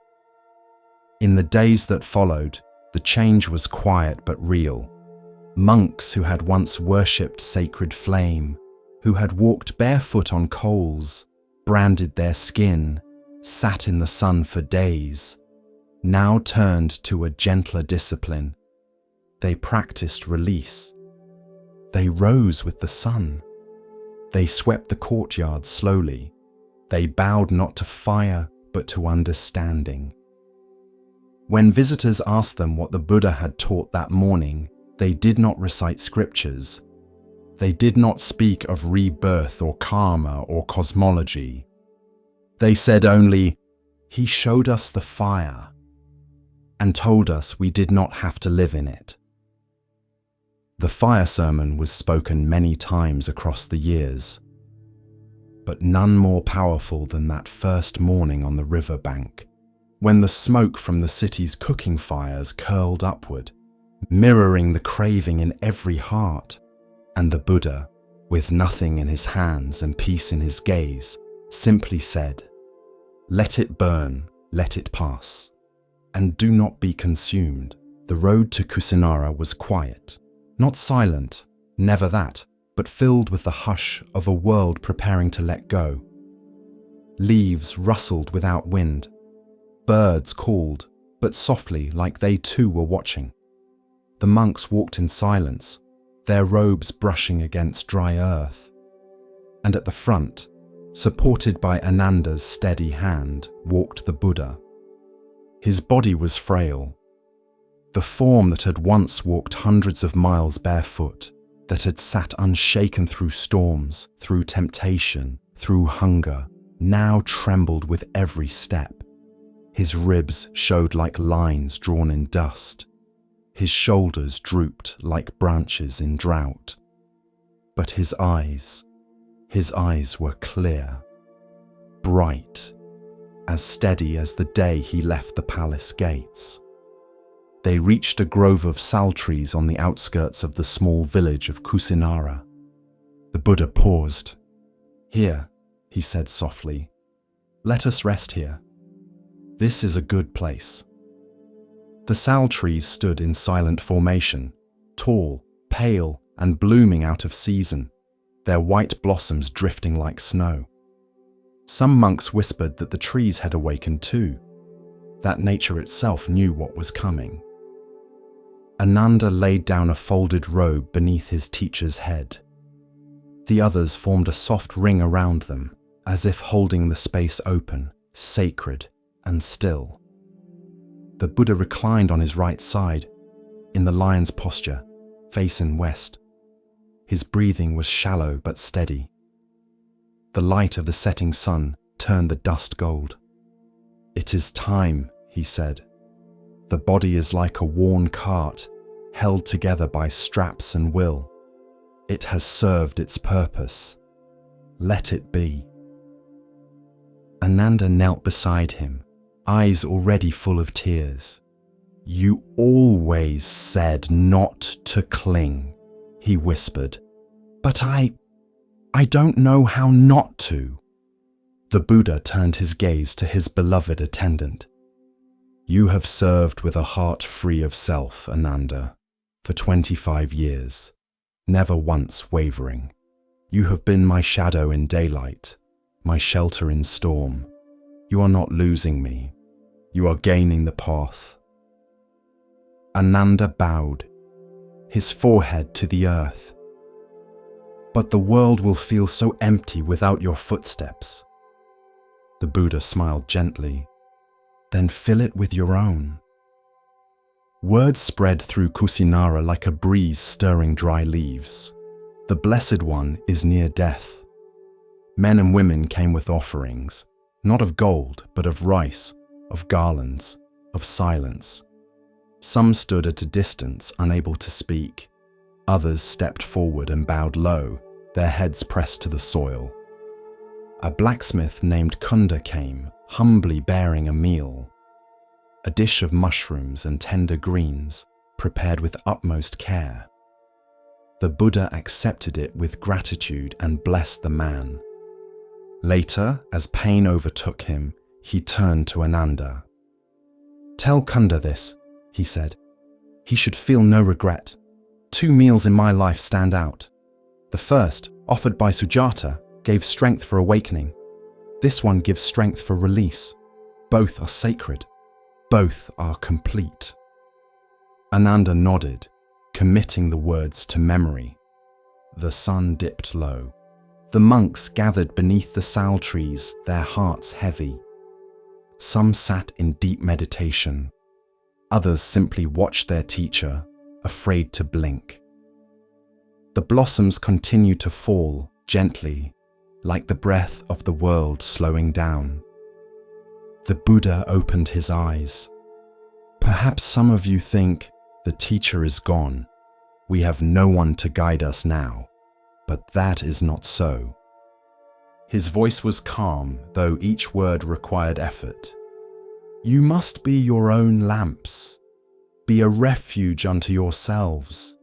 In the days that followed, the change was quiet but real. Monks who had once worshipped sacred flame, who had walked barefoot on coals, branded their skin, sat in the sun for days, now turned to a gentler discipline. They practiced release. They rose with the sun. They swept the courtyard slowly. They bowed not to fire, but to understanding. When visitors asked them what the Buddha had taught that morning, they did not recite scriptures. They did not speak of rebirth or karma or cosmology. They said only, "He showed us the fire and told us we did not have to live in it." The fire sermon was spoken many times across the years, but none more powerful than that first morning on the river bank, when the smoke from the city's cooking fires curled upward, mirroring the craving in every heart, and the Buddha, with nothing in his hands and peace in his gaze, simply said, "Let it burn, let it pass, and do not be consumed." The road to Kusinara was quiet, not silent, never that, but filled with the hush of a world preparing to let go. Leaves rustled without wind. Birds called, but softly, like they too were watching. The monks walked in silence, their robes brushing against dry earth. And at the front, supported by Ananda's steady hand, walked the Buddha. His body was frail. The form that had once walked hundreds of miles barefoot, that had sat unshaken through storms, through temptation, through hunger, now trembled with every step. His ribs showed like lines drawn in dust. His shoulders drooped like branches in drought. But his eyes were clear, bright, as steady as the day he left the palace gates. They reached a grove of sal trees on the outskirts of the small village of Kusinara. The Buddha paused. "Here," he said softly, "let us rest here. This is a good place." The sal trees stood in silent formation, tall, pale, and blooming out of season, their white blossoms drifting like snow. Some monks whispered that the trees had awakened too, that nature itself knew what was coming. Ananda laid down a folded robe beneath his teacher's head. The others formed a soft ring around them, as if holding the space open, sacred and still. The Buddha reclined on his right side, in the lion's posture, facing west. His breathing was shallow but steady. The light of the setting sun turned the dust gold. "It is time," he said. "The body is like a worn cart, held together by straps and will. It has served its purpose. Let it be." Ananda knelt beside him, eyes already full of tears. "You always said not to cling," he whispered. "But I don't know how not to." The Buddha turned his gaze to his beloved attendant. "You have served with a heart free of self, Ananda, for 25 years, never once wavering. You have been my shadow in daylight, my shelter in storm. You are not losing me. You are gaining the path." Ananda bowed, his forehead to the earth. "But the world will feel so empty without your footsteps." The Buddha smiled gently. "Then fill it with your own." Word spread through Kusinara like a breeze stirring dry leaves. The Blessed One is near death. Men and women came with offerings, not of gold, but of rice, of garlands, of silence. Some stood at a distance, unable to speak. Others stepped forward and bowed low, their heads pressed to the soil. A blacksmith named Kunda came, humbly bearing a meal, a dish of mushrooms and tender greens, prepared with utmost care. The Buddha accepted it with gratitude and blessed the man. Later, as pain overtook him, he turned to Ananda. "Tell Kunda this," he said. "He should feel no regret. 2 meals in my life stand out. The first, offered by Sujata, gave strength for awakening. This one gives strength for release. Both are sacred. Both are complete." Ananda nodded, committing the words to memory. The sun dipped low. The monks gathered beneath the sal trees, their hearts heavy. Some sat in deep meditation. Others simply watched their teacher, afraid to blink. The blossoms continued to fall gently, like the breath of the world slowing down. The Buddha opened his eyes. "Perhaps some of you think the teacher is gone. We have no one to guide us now, but that is not so." His voice was calm, though each word required effort. "You must be your own lamps. Be a refuge unto yourselves.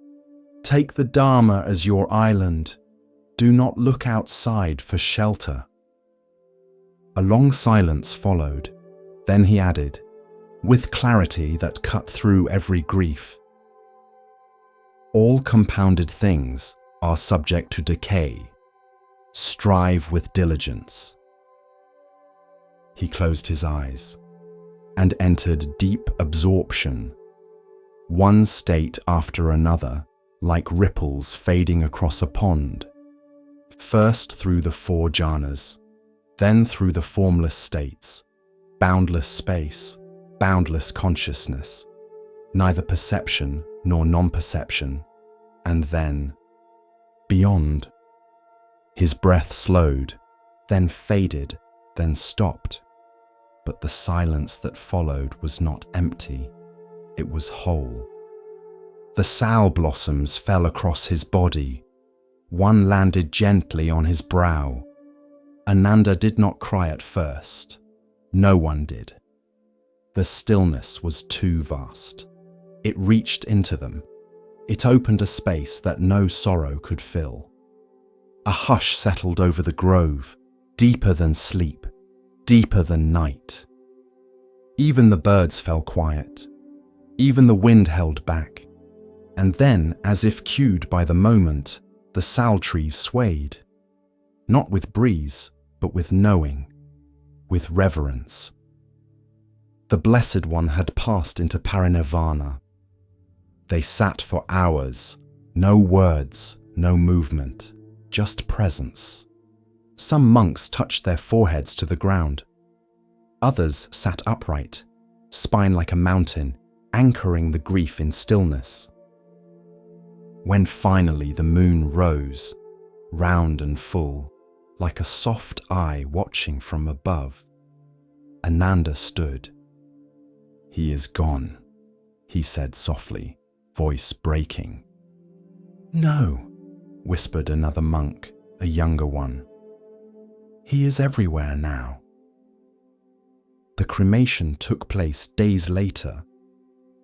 Take the Dharma as your island. Do not look outside for shelter." A long silence followed. Then he added, with clarity that cut through every grief, "All compounded things are subject to decay. Strive with diligence." He closed his eyes and entered deep absorption, one state after another, like ripples fading across a pond. First through the 4 jhanas, then through the formless states, boundless space, boundless consciousness, neither perception nor non-perception, and then beyond. His breath slowed, then faded, then stopped. But the silence that followed was not empty, it was whole. The sal blossoms fell across his body. One landed gently on his brow. Ananda did not cry at first. No one did. The stillness was too vast. It reached into them. It opened a space that no sorrow could fill. A hush settled over the grove, deeper than sleep, deeper than night. Even the birds fell quiet. Even the wind held back. And then, as if cued by the moment, the sal trees swayed. Not with breeze, but with knowing, with reverence. The Blessed One had passed into parinirvana. They sat for hours, no words, no movement, just presence. Some monks touched their foreheads to the ground. Others sat upright, spine like a mountain, anchoring the grief in stillness. When finally the moon rose, round and full, like a soft eye watching from above, Ananda stood. "He is gone," he said softly, voice breaking. "No," whispered another monk, a younger one. "He is everywhere now." The cremation took place days later.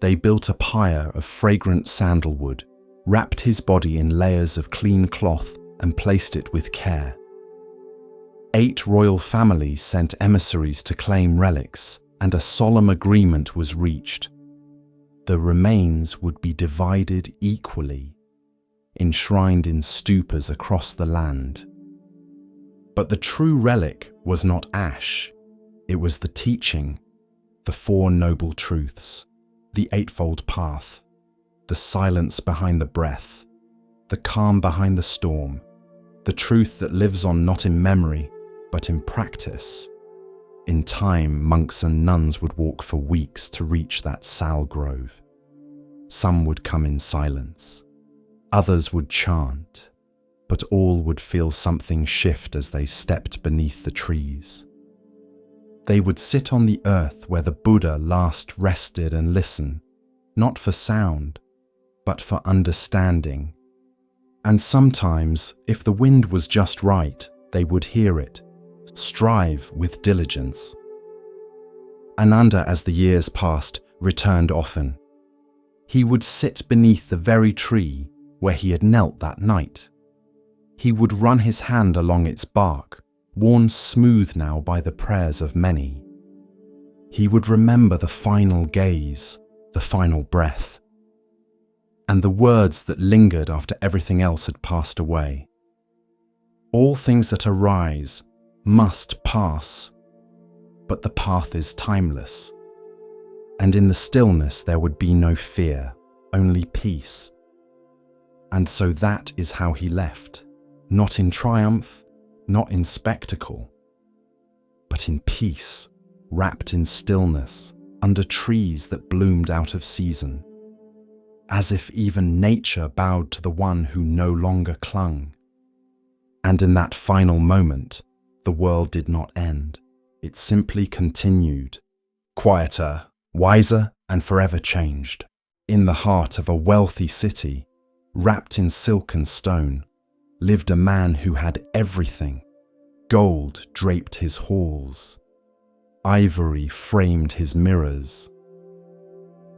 They built a pyre of fragrant sandalwood, wrapped his body in layers of clean cloth and placed it with care. 8 royal families sent emissaries to claim relics, and a solemn agreement was reached. The remains would be divided equally, enshrined in stupas across the land. But the true relic was not ash. It was the teaching, the 4 noble truths, the Eightfold Path, the silence behind the breath, the calm behind the storm, the truth that lives on not in memory, but in practice. In time, monks and nuns would walk for weeks to reach that sal grove. Some would come in silence. Others would chant, but all would feel something shift as they stepped beneath the trees. They would sit on the earth where the Buddha last rested and listen, not for sound, but for understanding. And sometimes, if the wind was just right, they would hear it, strive with diligence. Ananda, as the years passed, returned often. He would sit beneath the very tree where he had knelt that night. He would run his hand along its bark, worn smooth now by the prayers of many. He would remember the final gaze, the final breath, and the words that lingered after everything else had passed away. All things that arise must pass, but the path is timeless. And in the stillness there would be no fear, only peace. And so that is how he left, not in triumph, not in spectacle, but in peace, wrapped in stillness, under trees that bloomed out of season, as if even nature bowed to the one who no longer clung. And in that final moment, the world did not end. It simply continued, quieter, wiser, and forever changed. In the heart of a wealthy city, wrapped in silk and stone, lived a man who had everything. Gold draped his halls. Ivory framed his mirrors.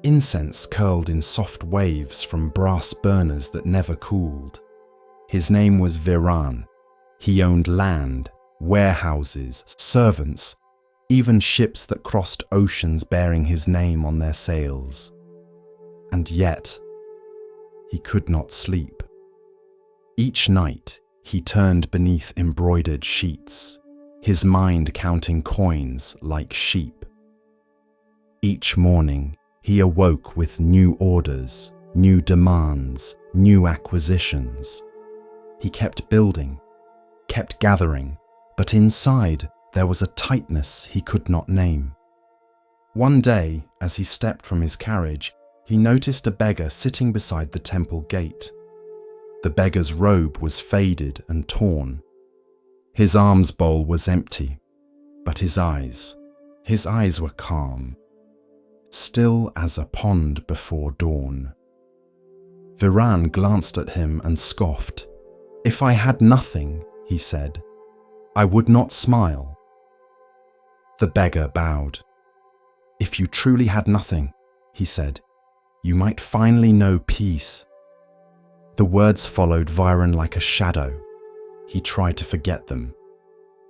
Incense curled in soft waves from brass burners that never cooled. His name was Viran. He owned land, warehouses, servants, even ships that crossed oceans bearing his name on their sails. And yet, he could not sleep. Each night, he turned beneath embroidered sheets, his mind counting coins like sheep. Each morning, he awoke with new orders, new demands, new acquisitions. He kept building, kept gathering, but inside there was a tightness he could not name. One day, as he stepped from his carriage, he noticed a beggar sitting beside the temple gate. The beggar's robe was faded and torn. His alms bowl was empty, but his eyes were calm, still as a pond before dawn. Viran glanced at him and scoffed. "If I had nothing," he said, "I would not smile." The beggar bowed. "If you truly had nothing," he said, "you might finally know peace." The words followed Viran like a shadow. He tried to forget them,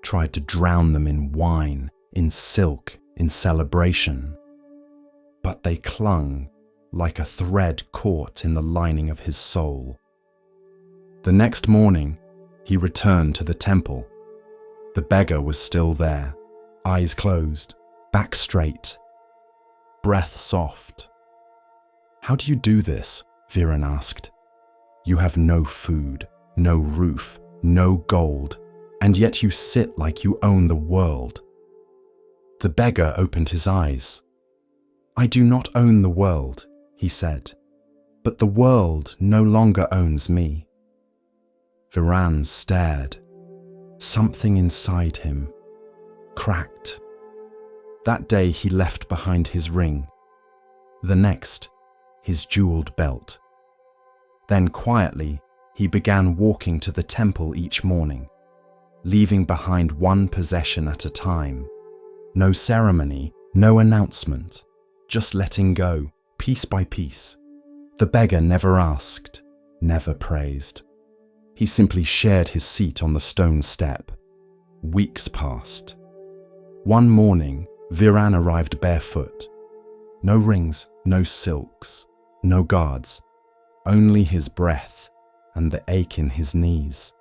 tried to drown them in wine, in silk, in celebration. But they clung like a thread caught in the lining of his soul. The next morning, he returned to the temple. The beggar was still there, eyes closed, back straight, breath soft. "How do you do this?" Viran asked. "You have no food, no roof, no gold, and yet you sit like you own the world." The beggar opened his eyes. "I do not own the world," he said, "but the world no longer owns me." Viran stared. Something inside him cracked. That day he left behind his ring. The next, his jeweled belt. Then quietly, he began walking to the temple each morning, leaving behind one possession at a time. No ceremony, no announcement, just letting go, piece by piece. The beggar never asked, never praised. He simply shared his seat on the stone step. Weeks passed. One morning, Viran arrived barefoot. No rings, no silks, no guards, only his breath and the ache in his knees.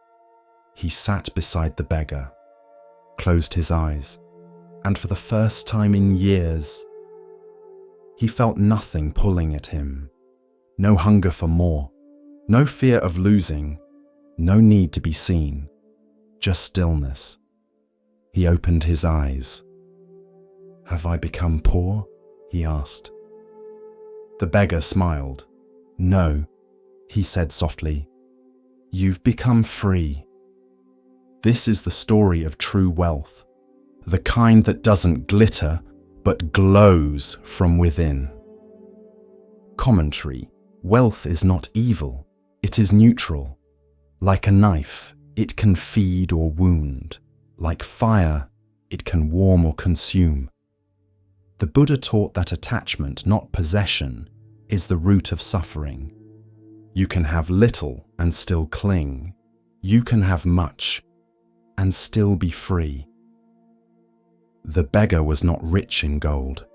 He sat beside the beggar, closed his eyes, and for the first time in years, he felt nothing pulling at him. No hunger for more, no fear of losing, no need to be seen, just stillness. He opened his eyes. "Have I become poor?" he asked. The beggar smiled. "No," he said softly. "You've become free." This is the story of true wealth, the kind that doesn't glitter, but glows from within. Commentary: wealth is not evil, it is neutral. Like a knife, it can feed or wound. Like fire, it can warm or consume. The Buddha taught that attachment, not possession, is the root of suffering. You can have little and still cling. You can have much and still be free. The beggar was not rich in gold,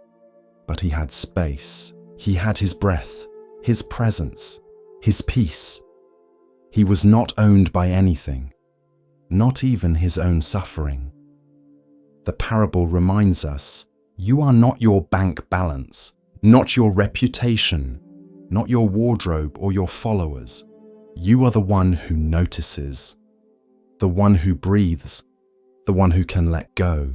but he had space. He had his breath, his presence, his peace. He was not owned by anything, not even his own suffering. The parable reminds us, you are not your bank balance, not your reputation, not your wardrobe or your followers. You are the one who notices, the one who breathes, the one who can let go.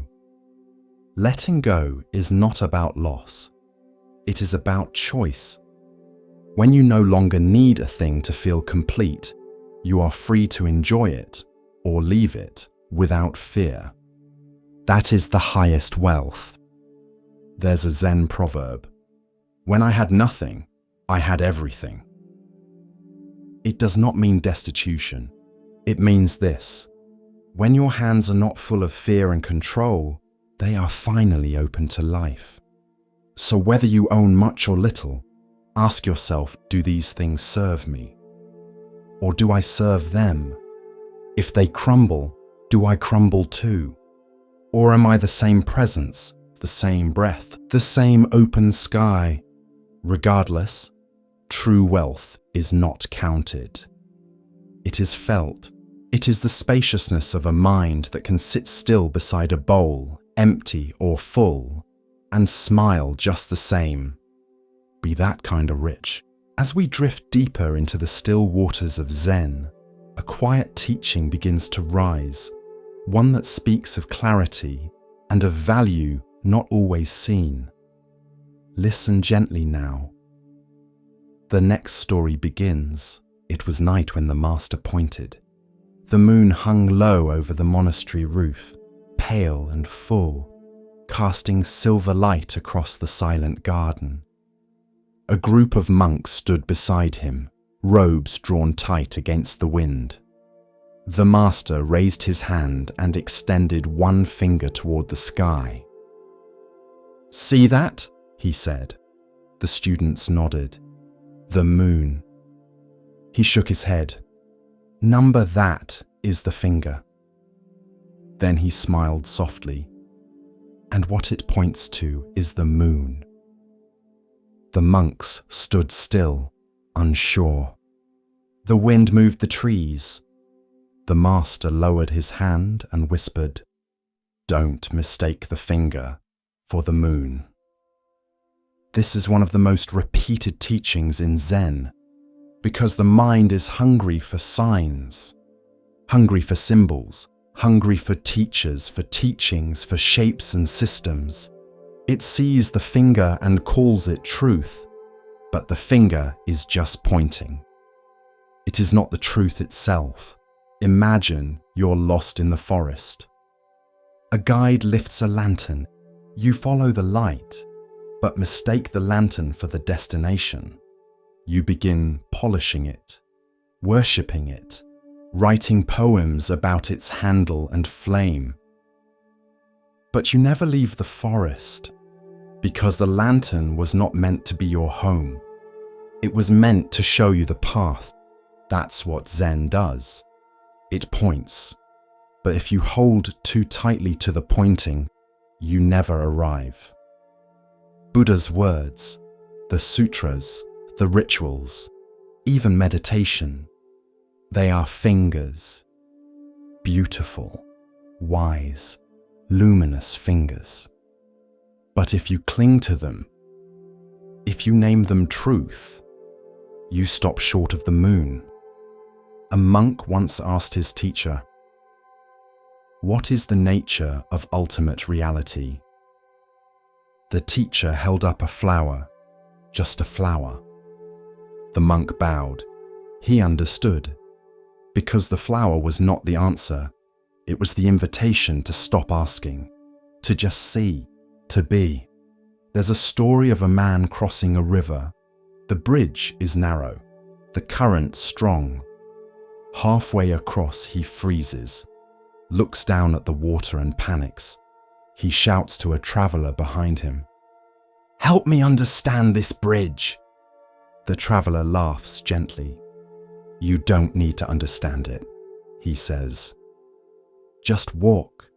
Letting go is not about loss. It is about choice. When you no longer need a thing to feel complete, you are free to enjoy it or leave it without fear. That is the highest wealth. There's a Zen proverb: when I had nothing, I had everything. It does not mean destitution. It means this: when your hands are not full of fear and control, they are finally open to life. So whether you own much or little, ask yourself, do these things serve me? Or do I serve them? If they crumble, do I crumble too? Or am I the same presence, the same breath, the same open sky? Regardless, true wealth is not counted. It is felt. It is the spaciousness of a mind that can sit still beside a bowl, empty or full, and smile just the same. Be that kind of rich. As we drift deeper into the still waters of Zen, a quiet teaching begins to rise, one that speaks of clarity and of value not always seen. Listen gently now. The next story begins. It was night when the master pointed. The moon hung low over the monastery roof, pale and full, casting silver light across the silent garden. A group of monks stood beside him, robes drawn tight against the wind. The master raised his hand and extended one finger toward the sky. "See that?" he said. The students nodded. "The moon." He shook his head. "Number that is the finger." Then he smiled softly. "And what it points to is the moon." The monks stood still, unsure. The wind moved the trees. The master lowered his hand and whispered, "Don't mistake the finger for the moon." This is one of the most repeated teachings in Zen, because the mind is hungry for signs, hungry for symbols, hungry for teachers, for teachings, for shapes and systems. It sees the finger and calls it truth, but the finger is just pointing. It is not the truth itself. Imagine you're lost in the forest. A guide lifts a lantern. You follow the light, but mistake the lantern for the destination. You begin polishing it, worshipping it, writing poems about its handle and flame. But you never leave the forest, because the lantern was not meant to be your home. It was meant to show you the path. That's what Zen does. It points, but if you hold too tightly to the pointing, you never arrive. Buddha's words, the sutras, the rituals, even meditation, they are fingers. Beautiful, wise, luminous fingers. But if you cling to them, if you name them truth, you stop short of the moon. A monk once asked his teacher, "What is the nature of ultimate reality?" The teacher held up a flower, just a flower. The monk bowed. He understood, because the flower was not the answer. It was the invitation to stop asking, to just see, to be. There's a story of a man crossing a river. The bridge is narrow, the current strong. Halfway across he freezes, looks down at the water and panics. He shouts to a traveler behind him, "Help me understand this bridge." The traveler laughs gently. "You don't need to understand it," he says. "Just walk."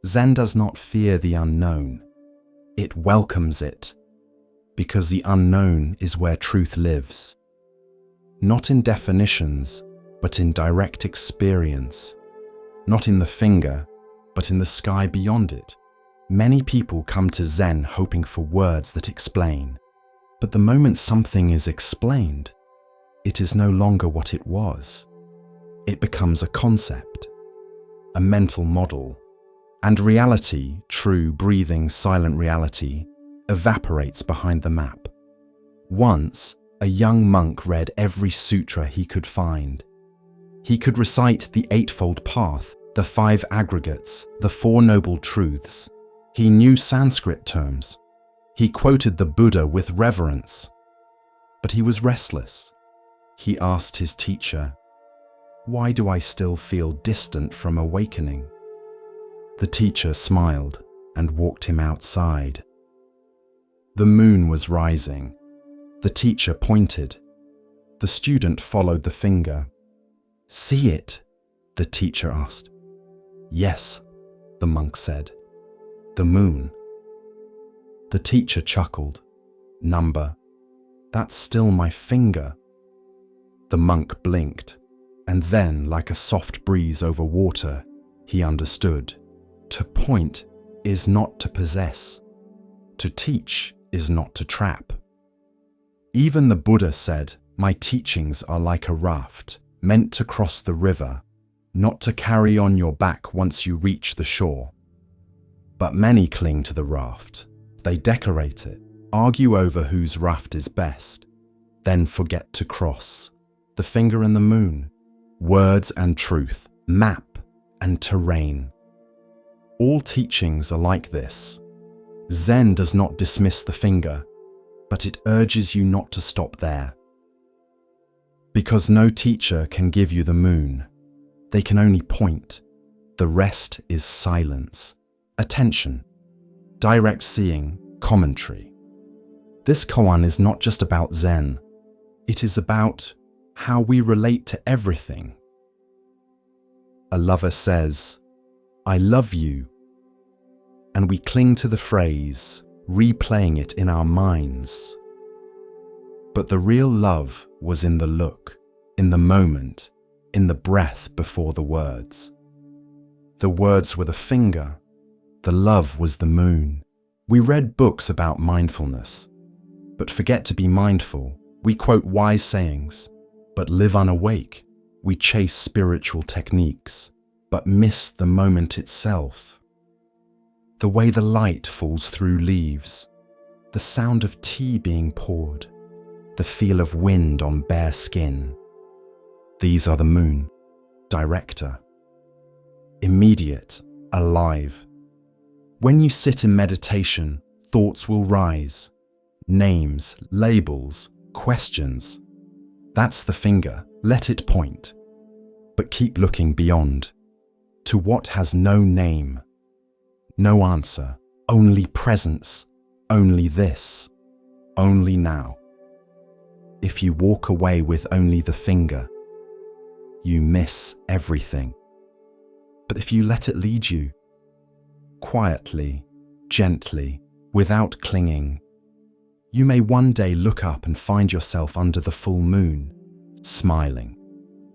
Zen does not fear the unknown. It welcomes it, because the unknown is where truth lives. Not in definitions, but in direct experience. Not in the finger, but in the sky beyond it. Many people come to Zen hoping for words that explain. But the moment something is explained, it is no longer what it was. It becomes a concept, a mental model, and reality, true, breathing, silent reality, evaporates behind the map. Once, a young monk read every sutra he could find. He could recite the Eightfold Path, the 5 aggregates, the 4 noble truths. He knew Sanskrit terms. He quoted the Buddha with reverence. But he was restless. He asked his teacher, "Why do I still feel distant from awakening?" The teacher smiled and walked him outside. The moon was rising. The teacher pointed. The student followed the finger. "See it?" the teacher asked. "Yes," the monk said. "The moon." The teacher chuckled. "Number, that's still my finger." The monk blinked, and then, like a soft breeze over water, he understood. To point is not to possess. To teach is not to trap. Even the Buddha said, "My teachings are like a raft, meant to cross the river, not to carry on your back once you reach the shore." But many cling to the raft. They decorate it, argue over whose raft is best, then forget to cross. The finger and the moon, words and truth, map and terrain. All teachings are like this. Zen does not dismiss the finger, but it urges you not to stop there. Because no teacher can give you the moon. They can only point. The rest is silence, attention, direct seeing, commentary. This koan is not just about Zen. It is about how we relate to everything. A lover says, "I love you," and we cling to the phrase, replaying it in our minds. But the real love was in the look, in the moment, in the breath before the words. The words were the finger, the love was the moon. We read books about mindfulness, but forget to be mindful. We quote wise sayings, but live unawake. We chase spiritual techniques, but miss the moment itself. The way the light falls through leaves, the sound of tea being poured, the feel of wind on bare skin. These are the moon, director. Immediate, alive. When you sit in meditation, thoughts will rise. Names, labels, questions. That's the finger, let it point. But keep looking beyond, to what has no name. No answer, only presence, only this, only now. If you walk away with only the finger, you miss everything. But if you let it lead you, quietly, gently, without clinging, you may one day look up and find yourself under the full moon, smiling,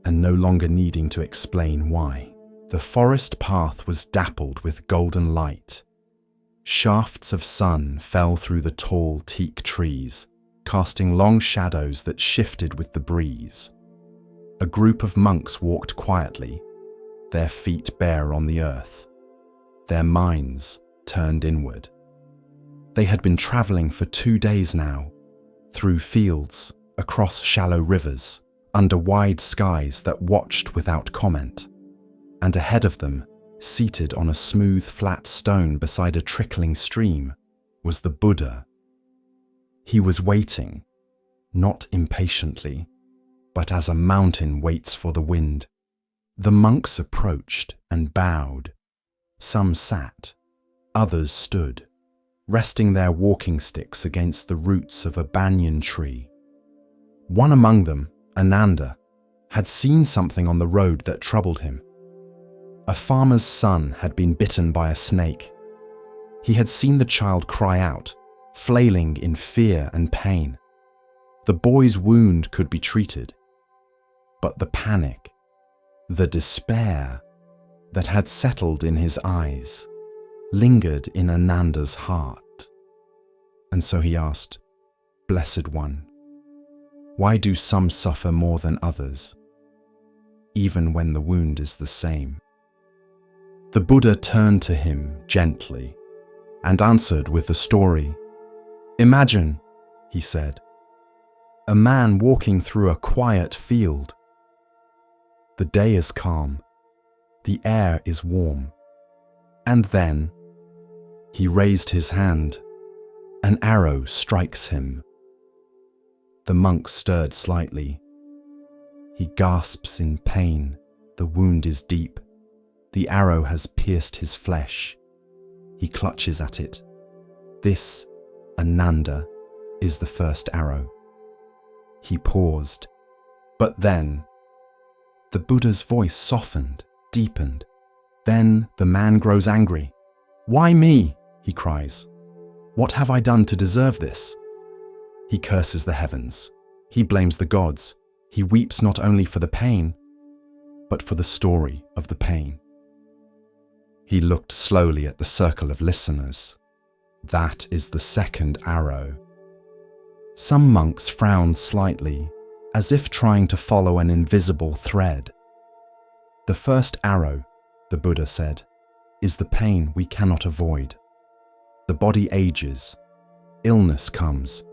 and no longer needing to explain why. The forest path was dappled with golden light. Shafts of sun fell through the tall teak trees, casting long shadows that shifted with the breeze. A group of monks walked quietly, their feet bare on the earth, their minds turned inward. They had been traveling for 2 days now, through fields, across shallow rivers, under wide skies that watched without comment. And ahead of them, seated on a smooth, flat stone beside a trickling stream, was the Buddha. He was waiting, not impatiently, but as a mountain waits for the wind. The monks approached and bowed. Some sat, others stood, resting their walking sticks against the roots of a banyan tree. One among them, Ananda, had seen something on the road that troubled him. A farmer's son had been bitten by a snake. He had seen the child cry out, flailing in fear and pain. The boy's wound could be treated, but the panic, the despair that had settled in his eyes lingered in Ananda's heart. And so he asked, "Blessed One, why do some suffer more than others, even when the wound is the same?" The Buddha turned to him gently and answered with a story. "Imagine," he said, "a man walking through a quiet field. The day is calm, the air is warm, and then he raised his hand. An arrow strikes him. The monk stirred slightly. He gasps in pain. The wound is deep. The arrow has pierced his flesh. He clutches at it. This, Ananda, is the first arrow." He paused, but then the Buddha's voice softened, deepened. Then the man grows angry. "Why me?" he cries. "What have I done to deserve this?" He curses the heavens. He blames the gods. He weeps not only for the pain, but for the story of the pain. He looked slowly at the circle of listeners. "That is the second arrow." Some monks frowned slightly, as if trying to follow an invisible thread. "The first arrow," the Buddha said, "is the pain we cannot avoid. The body ages, illness comes,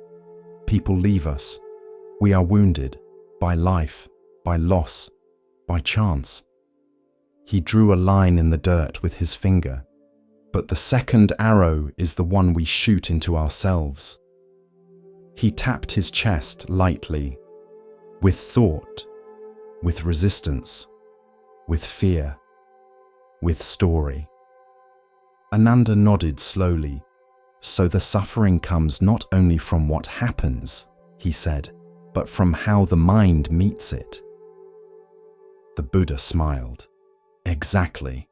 people leave us, we are wounded by life, by loss, by chance." He drew a line in the dirt with his finger. "But the second arrow is the one we shoot into ourselves." He tapped his chest lightly, with thought, with resistance, with fear, with story. Ananda nodded slowly. "So the suffering comes not only from what happens," he said, "but from how the mind meets it." The Buddha smiled. "Exactly."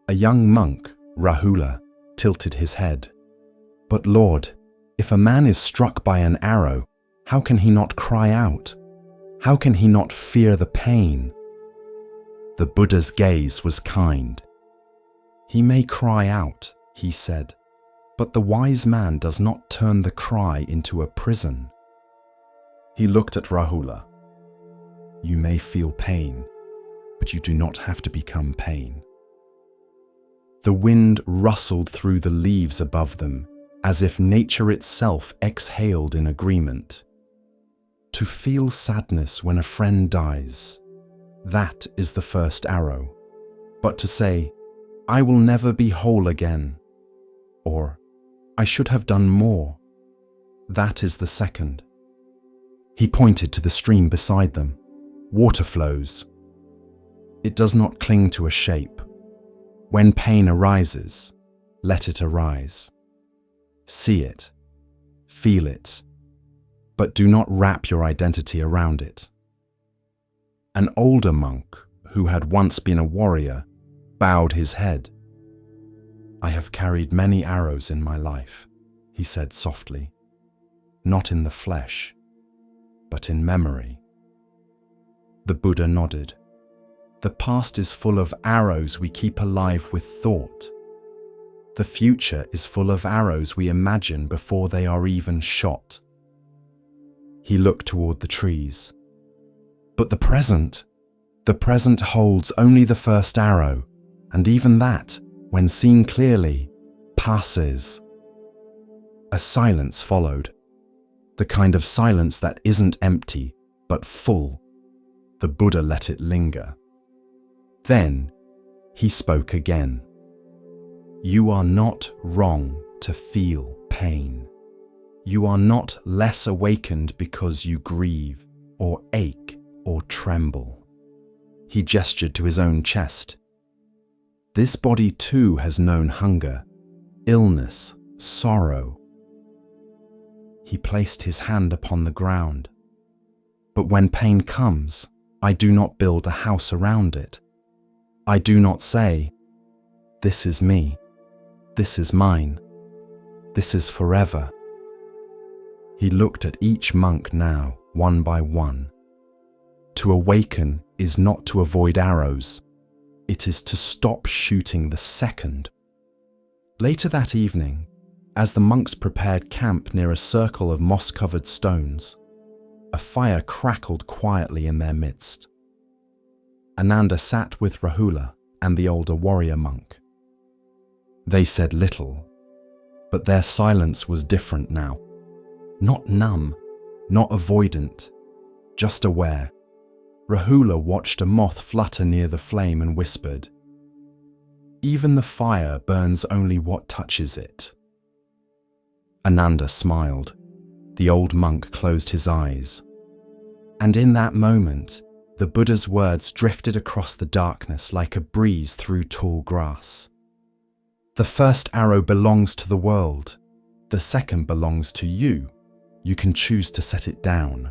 A young monk, Rahula, tilted his head. "But Lord, if a man is struck by an arrow, how can he not cry out? How can he not fear the pain?" The Buddha's gaze was kind. "He may cry out," he said, "but the wise man does not turn the cry into a prison." He looked at Rahula. "You may feel pain, but you do not have to become pain." The wind rustled through the leaves above them, as if nature itself exhaled in agreement. To feel sadness when a friend dies, that is the first arrow. But to say, "I will never be whole again," or "I should have done more," that is the second. He pointed to the stream beside them. "Water flows. It does not cling to a shape. When pain arises, let it arise. See it, feel it, but do not wrap your identity around it." An older monk, who had once been a warrior, bowed his head. "I have carried many arrows in my life," he said softly. "Not in the flesh, but in memory." The Buddha nodded. "The past is full of arrows we keep alive with thought. The future is full of arrows we imagine before they are even shot." He looked toward the trees. "But the present holds only the first arrow, and even that, when seen clearly, passes." A silence followed, the kind of silence that isn't empty, but full. The Buddha let it linger. Then he spoke again. "You are not wrong to feel pain. You are not less awakened because you grieve, or ache, or tremble. He gestured to his own chest. This body too has known hunger, illness, sorrow. He placed his hand upon the ground. But when pain comes, I do not build a house around it. I do not say, "This is me, this is mine, this is forever." He looked at each monk now, one by one. To awaken is not to avoid arrows. It is to stop shooting the second. Later that evening, as the monks prepared camp near a circle of moss-covered stones, a fire crackled quietly in their midst. Ananda sat with Rahula and the older warrior monk. They said little, but their silence was different now. Not numb, not avoidant, just aware. Rahula watched a moth flutter near the flame and whispered, "Even the fire burns only what touches it." Ananda smiled. The old monk closed his eyes. And in that moment, the Buddha's words drifted across the darkness like a breeze through tall grass. The first arrow belongs to the world. The second belongs to you. You can choose to set it down.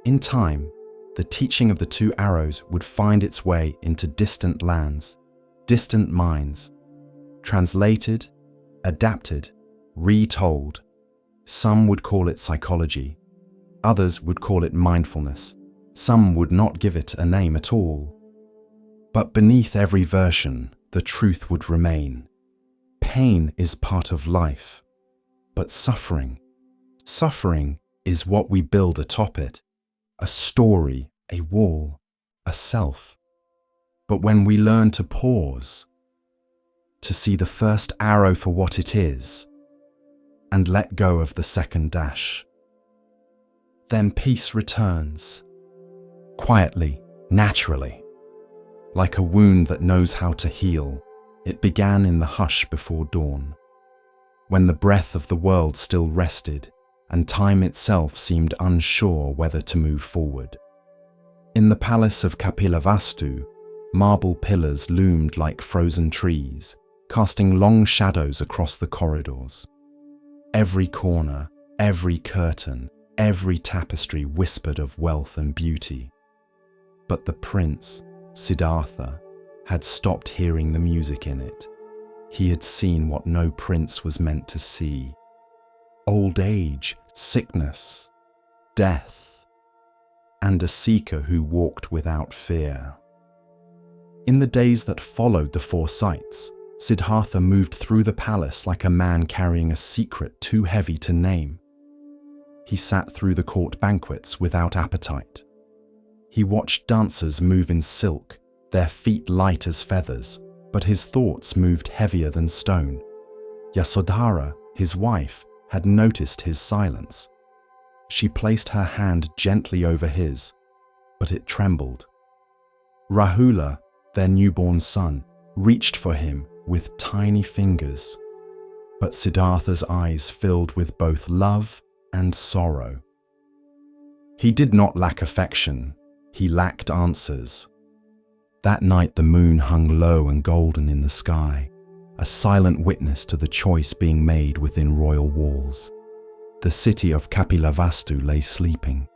In time, the teaching of the two arrows would find its way into distant lands, distant minds, translated, adapted, retold. Some would call it psychology. Others would call it mindfulness. Some would not give it a name at all. But beneath every version, the truth would remain. Pain is part of life, but suffering is what we build atop it. A story, a wall, a self. But when we learn to pause, to see the first arrow for what it is, and let go of the second dash, then peace returns, quietly, naturally, like a wound that knows how to heal. It began in the hush before dawn, when the breath of the world still rested and time itself seemed unsure whether to move forward. In the palace of Kapilavastu, marble pillars loomed like frozen trees, casting long shadows across the corridors. Every corner, every curtain, every tapestry whispered of wealth and beauty. But the prince, Siddhartha, had stopped hearing the music in it. He had seen what no prince was meant to see. Old age, sickness, death, and a seeker who walked without fear. In the days that followed the four sights, Siddhartha moved through the palace like a man carrying a secret too heavy to name. He sat through the court banquets without appetite. He watched dancers move in silk, their feet light as feathers, but his thoughts moved heavier than stone. Yasodhara, his wife, had noticed his silence. She placed her hand gently over his, but it trembled. Rahula, their newborn son, reached for him with tiny fingers, but Siddhartha's eyes filled with both love and sorrow. He did not lack affection, he lacked answers. That night the moon hung low and golden in the sky, a silent witness to the choice being made within royal walls. The city of Kapilavastu lay sleeping,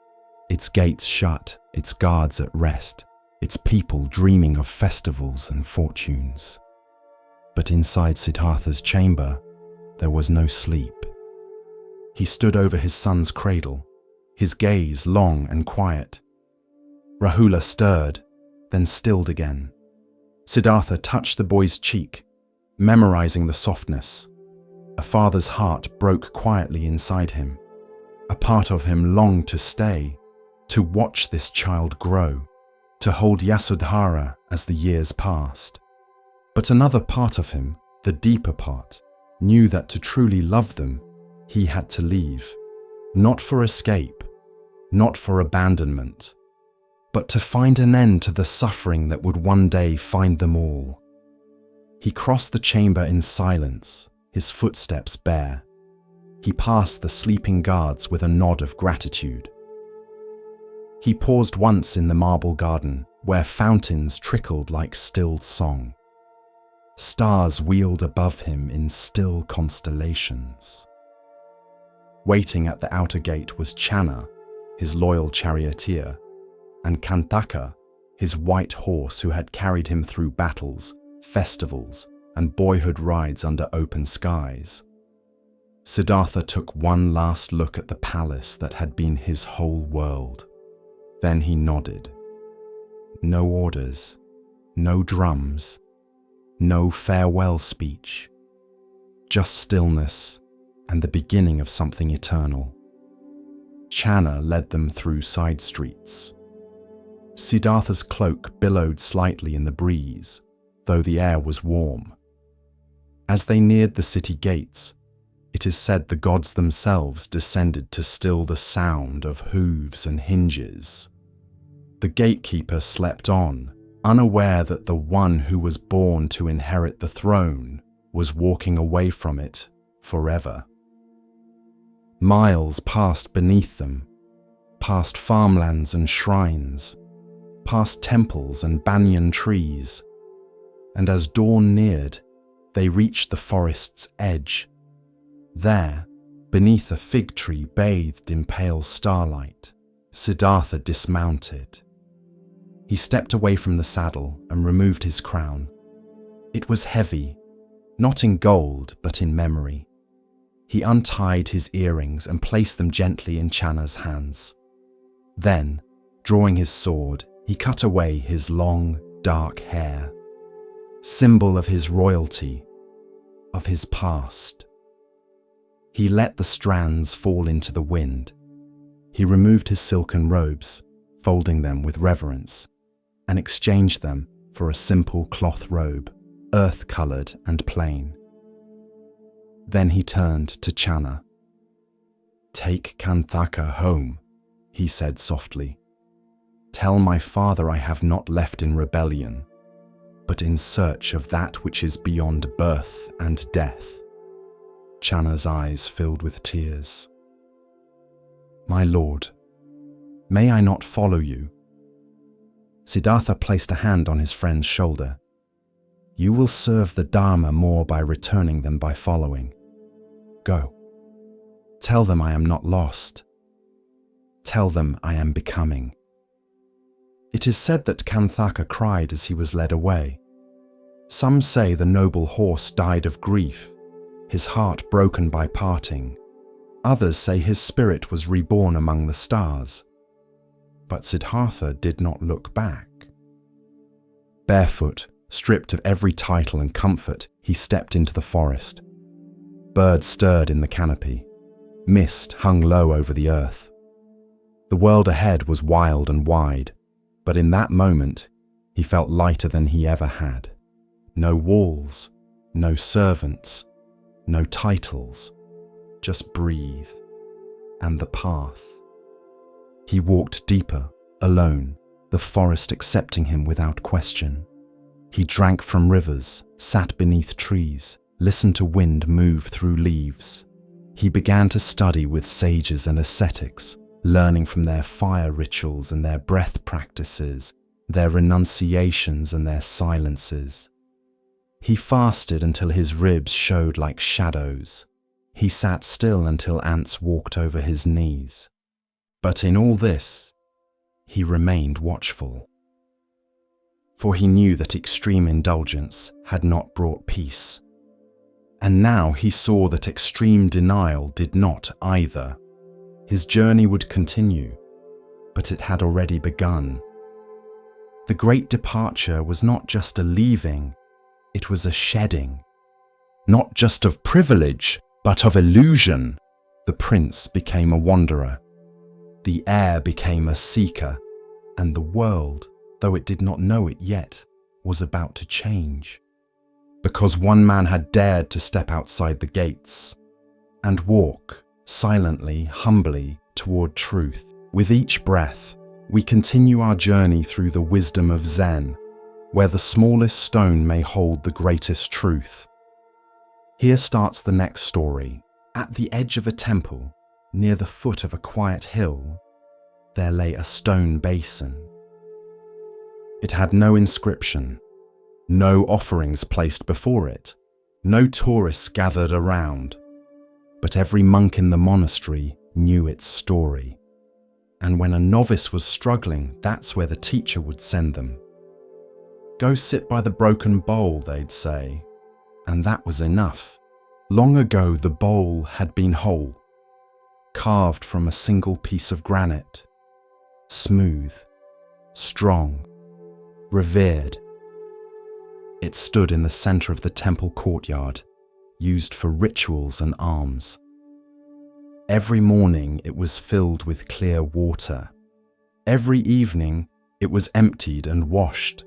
its gates shut, its guards at rest, its people dreaming of festivals and fortunes. But inside Siddhartha's chamber, there was no sleep. He stood over his son's cradle, his gaze long and quiet. Rahula stirred, then stilled again. Siddhartha touched the boy's cheek, memorizing the softness. A father's heart broke quietly inside him. A part of him longed to stay, to watch this child grow, to hold Yasodhara as the years passed. But another part of him, the deeper part, knew that to truly love them, he had to leave. Not for escape, not for abandonment, but to find an end to the suffering that would one day find them all. He crossed the chamber in silence, his footsteps bare. he passed the sleeping guards with a nod of gratitude. He paused once in the marble garden, where fountains trickled like stilled song. Stars wheeled above him in still constellations. Waiting at the outer gate was Channa, his loyal charioteer, and Kantaka, his white horse who had carried him through battles, festivals, and boyhood rides under open skies. Siddhartha took one last look at the palace that had been his whole world. Then he nodded. No orders, no drums, no farewell speech, just stillness and the beginning of something eternal. Channa led them through side streets. Siddhartha's cloak billowed slightly in the breeze, though the air was warm. As they neared the city gates, it is said the gods themselves descended to still the sound of hooves and hinges. The gatekeeper slept on, unaware that the one who was born to inherit the throne was walking away from it forever. Miles passed beneath them, past farmlands and shrines, past temples and banyan trees, and as dawn neared, they reached the forest's edge. There, beneath a fig tree bathed in pale starlight, Siddhartha dismounted. He stepped away from the saddle and removed his crown. It was heavy, not in gold, but in memory. He untied his earrings and placed them gently in Channa's hands. Then, drawing his sword, he cut away his long, dark hair, symbol of his royalty, of his past. He let the strands fall into the wind. He removed his silken robes, folding them with reverence, and exchanged them for a simple cloth robe, earth-coloured and plain. Then he turned to Channa. "Take Kantaka home," he said softly. "Tell my father I have not left in rebellion, but in search of that which is beyond birth and death." Channa's eyes filled with tears. "My lord, may I not follow you?" Siddhartha placed a hand on his friend's shoulder. "You will serve the Dharma more by returning than by following. Go. Tell them I am not lost. Tell them I am becoming." It is said that Kantaka cried as he was led away. Some say the noble horse died of grief, his heart broken by parting. Others say his spirit was reborn among the stars. But Siddhartha did not look back. Barefoot, stripped of every title and comfort, he stepped into the forest. Birds stirred in the canopy. Mist hung low over the earth. The world ahead was wild and wide, but in that moment, he felt lighter than he ever had. No walls, no servants, no titles, just breathe, and the path. He walked deeper, alone, the forest accepting him without question. He drank from rivers, sat beneath trees, listened to wind move through leaves. He began to study with sages and ascetics, learning from their fire rituals and their breath practices, their renunciations and their silences. He fasted until his ribs showed like shadows. He sat still until ants walked over his knees. But in all this, he remained watchful. For he knew that extreme indulgence had not brought peace. And now he saw that extreme denial did not either. His journey would continue, but it had already begun. The great departure was not just a leaving, it was a shedding. Not just of privilege, but of illusion. The prince became a wanderer. The air became a seeker, and the world, though it did not know it yet, was about to change. Because one man had dared to step outside the gates and walk silently, humbly toward truth. With each breath, we continue our journey through the wisdom of Zen, where the smallest stone may hold the greatest truth. Here starts the next story, At the edge of a temple, near the foot of a quiet hill, there lay a stone basin. It had no inscription, no offerings placed before it, no tourists gathered around, but every monk in the monastery knew its story. And when a novice was struggling, that's where the teacher would send them. Go sit by the broken bowl, they'd say, and that was enough. Long ago, the bowl had been whole, carved from a single piece of granite, smooth, strong, revered. It stood in the center of the temple courtyard, used for rituals and alms. Every morning it was filled with clear water. Every evening it was emptied and washed.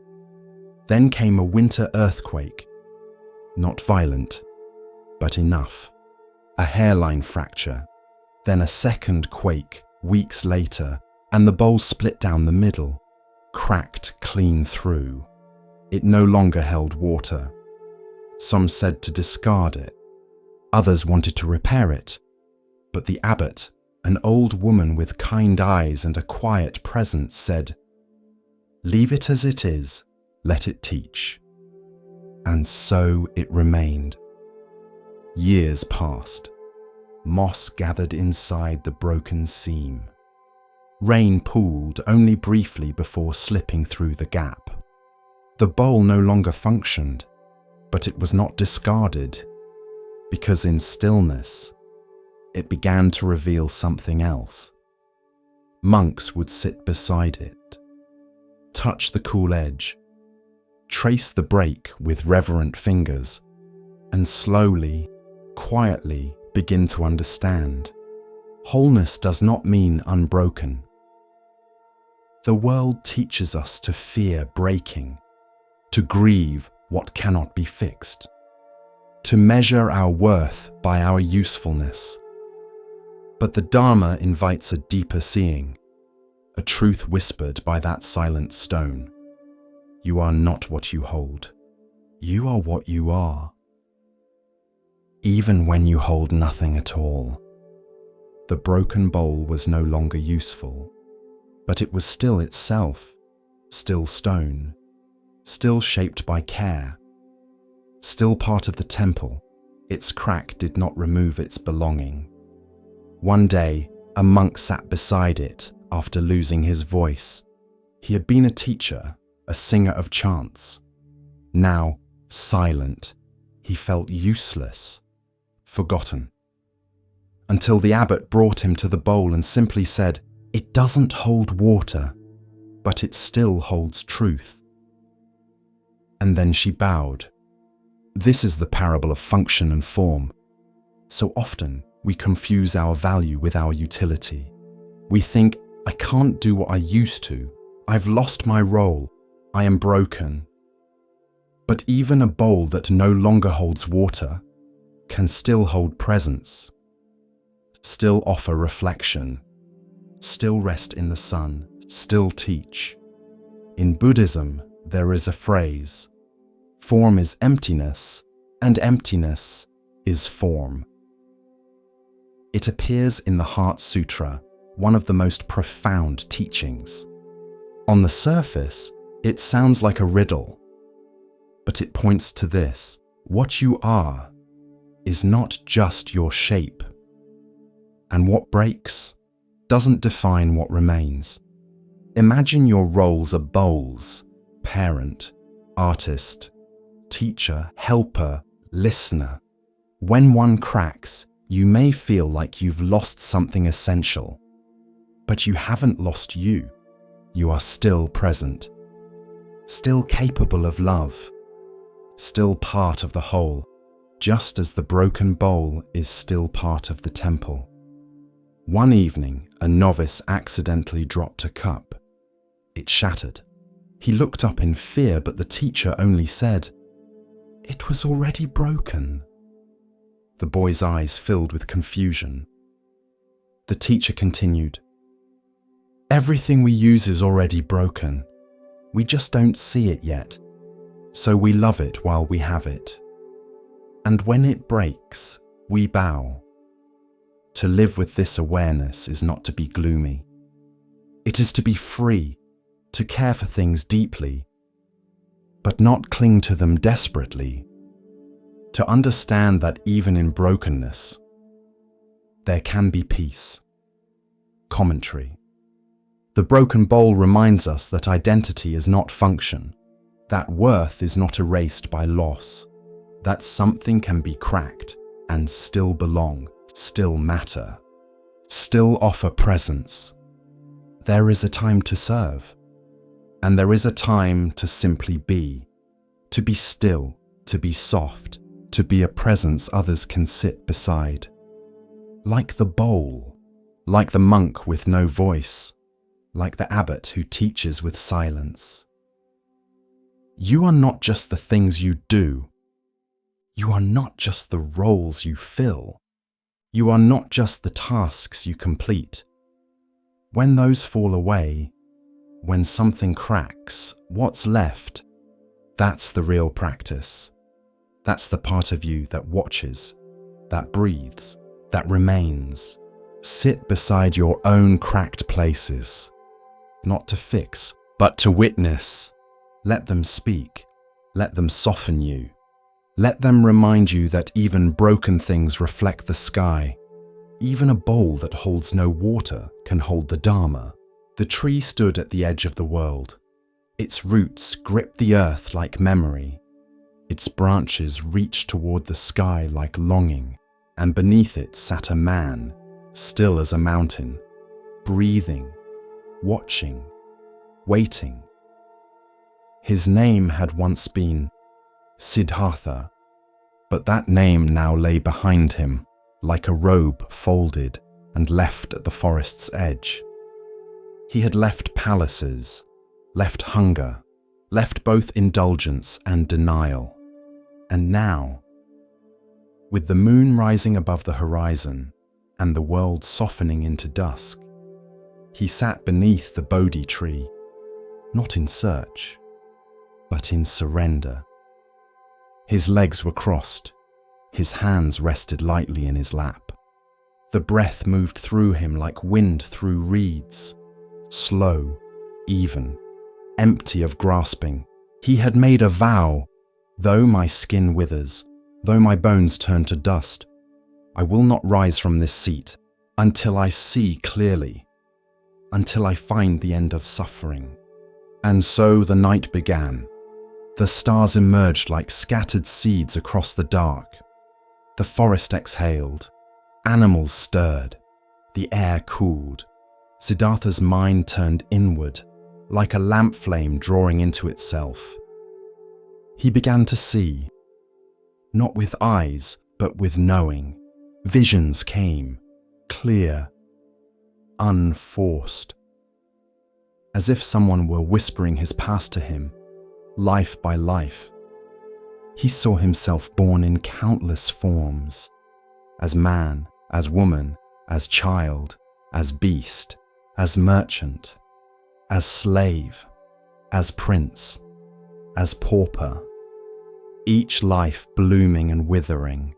Then came a winter earthquake, not violent, but enough. A hairline fracture, then a second quake weeks later, and the bowl split down the middle, cracked clean through. It no longer held water. Some said to discard it. Others wanted to repair it. But the abbot, an old woman with kind eyes and a quiet presence, said, "Leave it as it is, let it teach." And so it remained. Years passed. Moss gathered inside the broken seam. Rain pooled only briefly before slipping through the gap. The bowl no longer functioned, but it was not discarded, because in stillness, it began to reveal something else. Monks would sit beside it, touch the cool edge, trace the break with reverent fingers, and slowly, quietly begin to understand. Wholeness does not mean unbroken. The world teaches us to fear breaking, to grieve what cannot be fixed, to measure our worth by our usefulness. But the Dharma invites a deeper seeing, a truth whispered by that silent stone. You are not what you hold. You are what you are. Even when you hold nothing at all. The broken bowl was no longer useful, but it was still itself, still stone, still shaped by care, still part of the temple. Its crack did not remove its belonging. One day, a monk sat beside it after losing his voice. He had been a teacher, a singer of chants. Now, silent, he felt useless, forgotten. Until the abbot brought him to the bowl and simply said, "It doesn't hold water, but it still holds truth." And then she bowed. This is the parable of function and form. So often, we confuse our value with our utility. We think, I can't do what I used to. I've lost my role. I am broken. But even a bowl that no longer holds water can still hold presence, still offer reflection, still rest in the sun, still teach. In Buddhism, there is a phrase, form is emptiness, and emptiness is form. It appears in the Heart Sutra, one of the most profound teachings. On the surface, it sounds like a riddle, but it points to this: what you are is not just your shape, and what breaks doesn't define what remains. Imagine your roles are bowls: parent, artist, teacher, helper, listener. When one cracks, you may feel like you've lost something essential, but you haven't lost you. You are still present, still capable of love, still part of the whole, just as the broken bowl is still part of the temple. One evening, a novice accidentally dropped a cup. It shattered. He looked up in fear, but the teacher only said, "It was already broken." The boy's eyes filled with confusion. The teacher continued, "Everything we use is already broken. We just don't see it yet, so we love it while we have it. And when it breaks, we bow, To live with this awareness is not to be gloomy. It is to be free, to care for things deeply, but not cling to them desperately. To understand that even in brokenness, there can be peace. Commentary. The broken bowl reminds us that identity is not function, that worth is not erased by loss, that something can be cracked and still belong, still matter, still offer presence. There is a time to serve, and there is a time to simply be, to be still, to be soft, to be a presence others can sit beside. Like the bowl, like the monk with no voice, like the abbot who teaches with silence. You are not just the things you do. You are not just the roles you fill. You are not just the tasks you complete. When those fall away, when something cracks, what's left? That's the real practice. That's the part of you that watches, that breathes, that remains. Sit beside your own cracked places, not to fix, but to witness. Let them speak. Let them soften you. Let them remind you that even broken things reflect the sky. Even a bowl that holds no water can hold the Dharma. The tree stood at the edge of the world. Its roots gripped the earth like memory. Its branches reached toward the sky like longing, and beneath it sat a man, still as a mountain, breathing, watching, waiting. His name had once been Siddhartha, but that name now lay behind him, like a robe folded and left at the forest's edge. He had left palaces, left hunger, left both indulgence and denial. And now, with the moon rising above the horizon and the world softening into dusk, he sat beneath the Bodhi tree, not in search, but in surrender. His legs were crossed, his hands rested lightly in his lap. The breath moved through him like wind through reeds, slow, even, empty of grasping. He had made a vow, though my skin withers, though my bones turn to dust, I will not rise from this seat until I see clearly, until I find the end of suffering. And so the night began. The stars emerged like scattered seeds across the dark. The forest exhaled. Animals stirred. The air cooled. Siddhartha's mind turned inward, like a lamp flame drawing into itself. He began to see, not with eyes, but with knowing. Visions came, clear, unforced, as if someone were whispering his past to him, life by life. He saw himself born in countless forms, as man, as woman, as child, as beast, as merchant, as slave, as prince, as pauper, each life blooming and withering,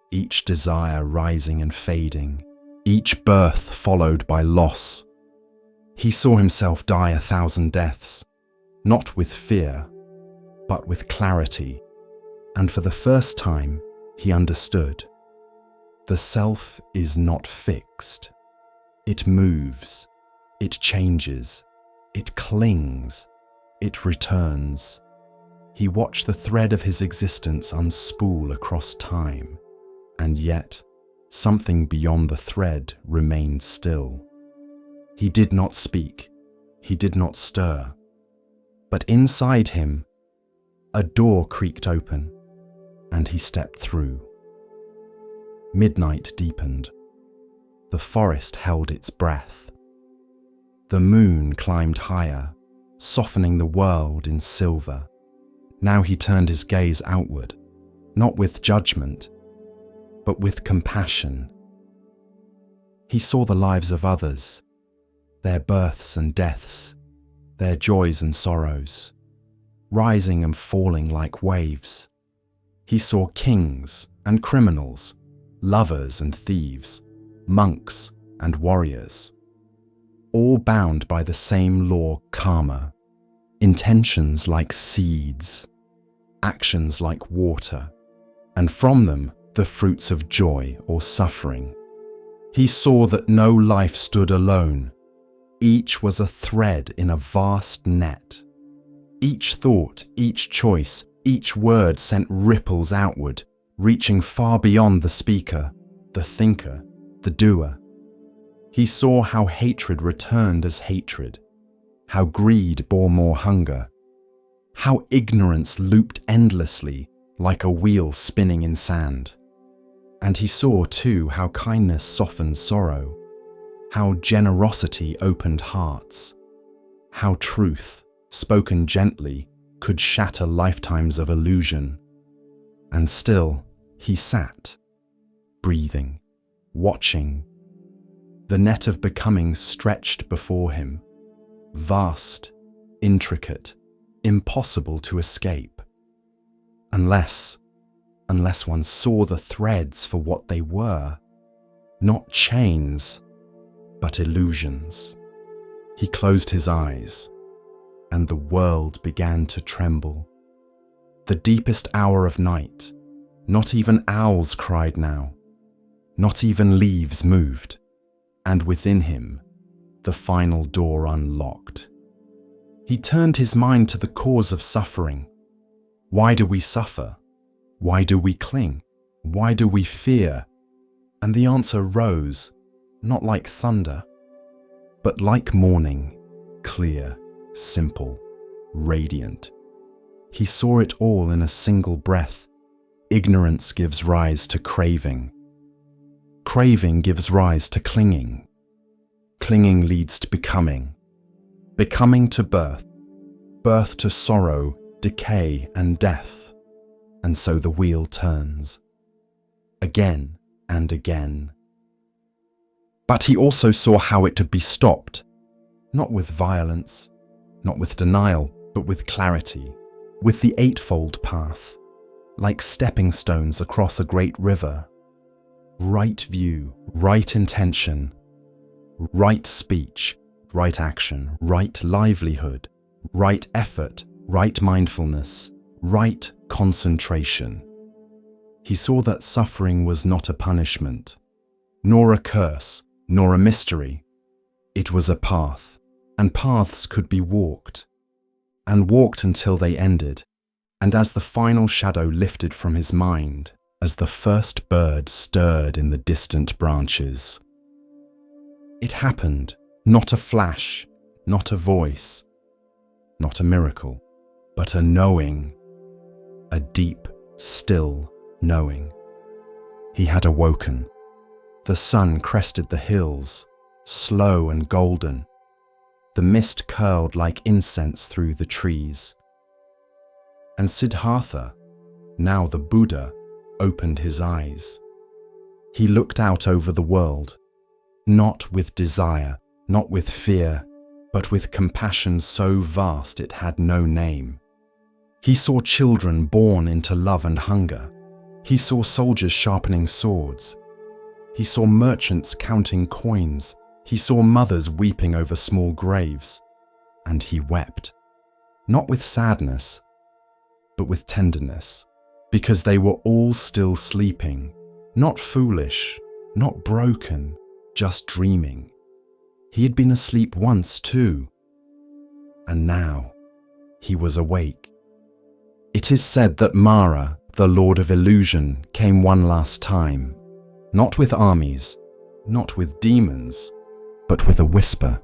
each desire rising and fading, each birth followed by loss. He saw himself die 1,000 deaths, not with fear, but with clarity, and for the first time he understood. The self is not fixed. It moves, it changes, it clings, it returns. He watched the thread of his existence unspool across time, and yet something beyond the thread remained still. He did not speak, he did not stir, but inside him, a door creaked open, and he stepped through. Midnight deepened. The forest held its breath. The moon climbed higher, softening the world in silver. Now he turned his gaze outward, not with judgment, but with compassion. He saw the lives of others, their births and deaths, their joys and sorrows, rising and falling like waves. He saw kings and criminals, lovers and thieves, monks, and warriors, all bound by the same law, karma, intentions like seeds, actions like water, and from them the fruits of joy or suffering. He saw that no life stood alone. Each was a thread in a vast net. Each thought, each choice, each word sent ripples outward, reaching far beyond the speaker, the thinker, the doer. He saw how hatred returned as hatred, how greed bore more hunger, how ignorance looped endlessly like a wheel spinning in sand. And he saw too how kindness softened sorrow, how generosity opened hearts, how truth, spoken gently, could shatter lifetimes of illusion. And still he sat, breathing, watching. The net of becoming stretched before him, vast, intricate, impossible to escape. Unless one saw the threads for what they were, not chains, but illusions. He closed his eyes, and the world began to tremble. The deepest hour of night, not even owls cried now, not even leaves moved, and within him, the final door unlocked. He turned his mind to the cause of suffering. Why do we suffer? Why do we cling? Why do we fear? And the answer rose, not like thunder, but like morning, clear, simple, radiant. He saw it all in a single breath. Ignorance gives rise to craving. Craving gives rise to clinging. Clinging leads to becoming. Becoming to birth. Birth to sorrow, decay, and death. And so the wheel turns. Again and again. But he also saw how it could be stopped. Not with violence, not with denial, but with clarity. With the eightfold path. Like stepping stones across a great river. Right view, right intention, right speech, right action, right livelihood, right effort, right mindfulness, right concentration. He saw that suffering was not a punishment, nor a curse, nor a mystery. It was a path, and paths could be walked, and walked until they ended. And as the final shadow lifted from his mind, as the first bird stirred in the distant branches, it happened, not a flash, not a voice, not a miracle, but a knowing, a deep, still knowing. He had awoken. The sun crested the hills, slow and golden. The mist curled like incense through the trees. And Siddhartha, now the Buddha, opened his eyes. He looked out over the world, not with desire, not with fear, but with compassion so vast it had no name. He saw children born into love and hunger. He saw soldiers sharpening swords. He saw merchants counting coins. He saw mothers weeping over small graves. And he wept, not with sadness, but with tenderness, because they were all still sleeping, not foolish, not broken, just dreaming. He had been asleep once too, and now he was awake. It is said that Mara, the Lord of Illusion, came one last time, not with armies, not with demons, but with a whisper.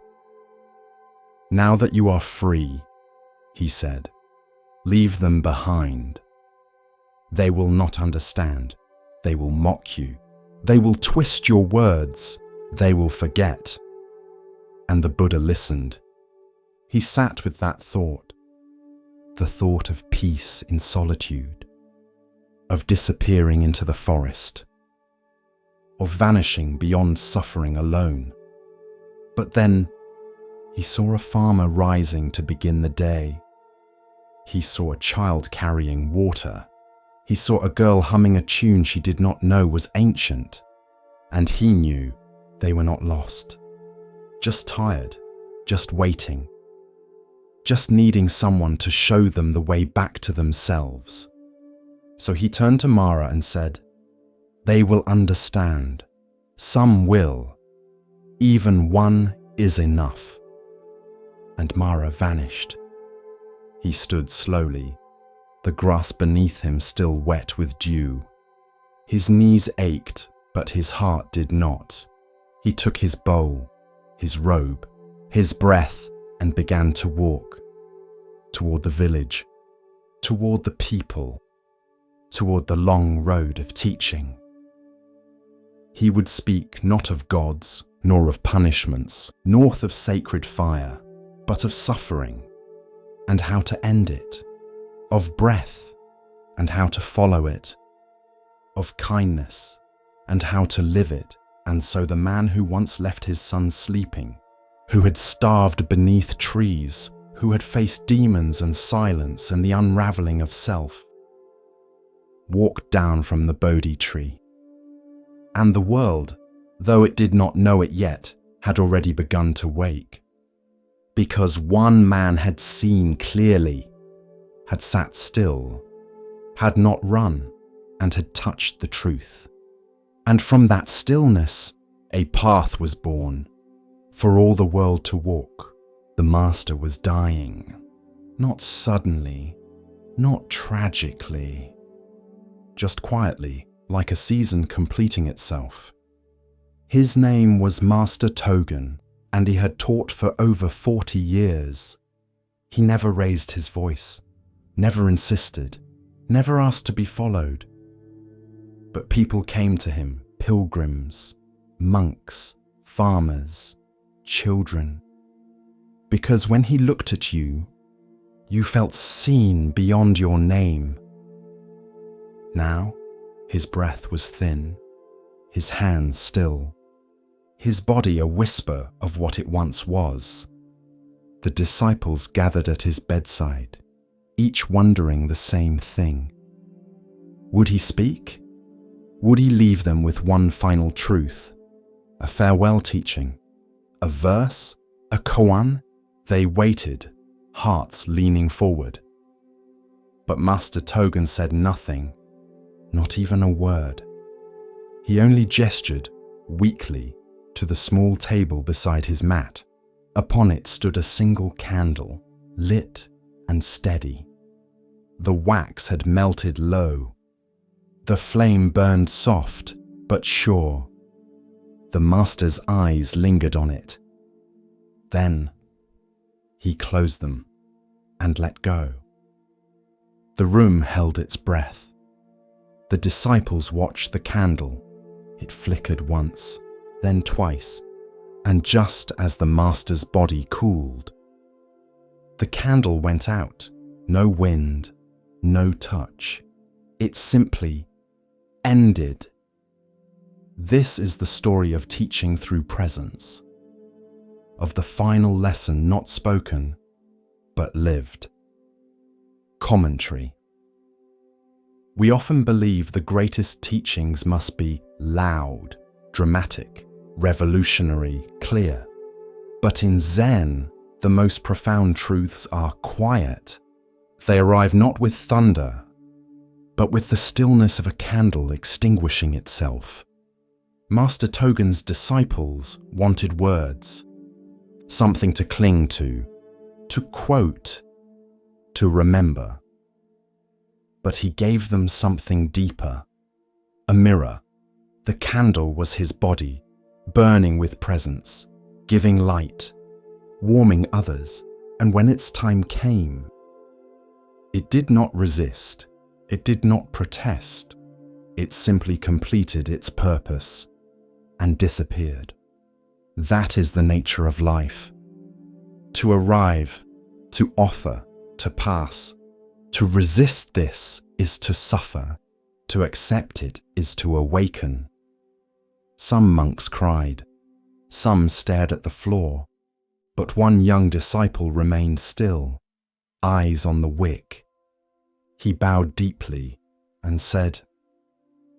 Now that you are free, he said, leave them behind. They will not understand. They will mock you. They will twist your words. They will forget. And the Buddha listened. He sat with that thought, the thought of peace in solitude, of disappearing into the forest, of vanishing beyond suffering alone. But then he saw a farmer rising to begin the day. He saw a child carrying water. He saw a girl humming a tune she did not know was ancient. And he knew They were not lost, just tired, just waiting, just needing someone to show them the way back to themselves. So he turned to Mara and said, "They will understand. Some will. Even one is enough." And Mara vanished. He stood slowly, the grass beneath him still wet with dew. His knees ached, but his heart did not. He took his bowl, his robe, his breath, and began to walk toward the village, toward the people, toward the long road of teaching. He would speak not of gods, nor of punishments, nor of sacred fire, but of suffering, and how to end it, of breath, and how to follow it, of kindness, and how to live it. And so the man who once left his son sleeping, who had starved beneath trees, who had faced demons and silence and the unraveling of self, walked down from the Bodhi tree. And the world, though it did not know it yet, had already begun to wake. Because one man had seen clearly, had sat still, had not run, and had touched the truth. And from that stillness, a path was born for all the world to walk. The master was dying, not suddenly, not tragically, just quietly, like a season completing itself. His name was Master Togen, and he had taught for over 40 years. He never raised his voice, never insisted, never asked to be followed. But people came to him, pilgrims, monks, farmers, children. Because when he looked at you, you felt seen beyond your name. Now, his breath was thin, his hands still, his body a whisper of what it once was. The disciples gathered at his bedside, each wondering the same thing. Would he speak? Would he leave them with one final truth, a farewell teaching, a verse, a koan? They waited, hearts leaning forward. But Master Togen said nothing, not even a word. He only gestured, weakly, to the small table beside his mat. Upon it stood a single candle, lit and steady. The wax had melted low. The flame burned soft, but sure. The master's eyes lingered on it. Then he closed them and let go. The room held its breath. The disciples watched the candle. It flickered once, then twice, and just as the master's body cooled, the candle went out. No wind, no touch. It simply ended. This is the story of teaching through presence, of the final lesson not spoken, but lived. Commentary. We often believe the greatest teachings must be loud, dramatic, revolutionary, clear. But in Zen, the most profound truths are quiet. They arrive not with thunder, but with the stillness of a candle extinguishing itself. Master Togen's disciples wanted words, something to cling to quote, to remember. But he gave them something deeper, a mirror. The candle was his body, burning with presence, giving light, warming others, and when its time came, it did not resist, it did not protest, it simply completed its purpose and disappeared. That is the nature of life. To arrive, to offer, to pass. To resist this is to suffer. To accept it is to awaken. Some monks cried. Some stared at the floor. But one young disciple remained still, eyes on the wick. He bowed deeply and said,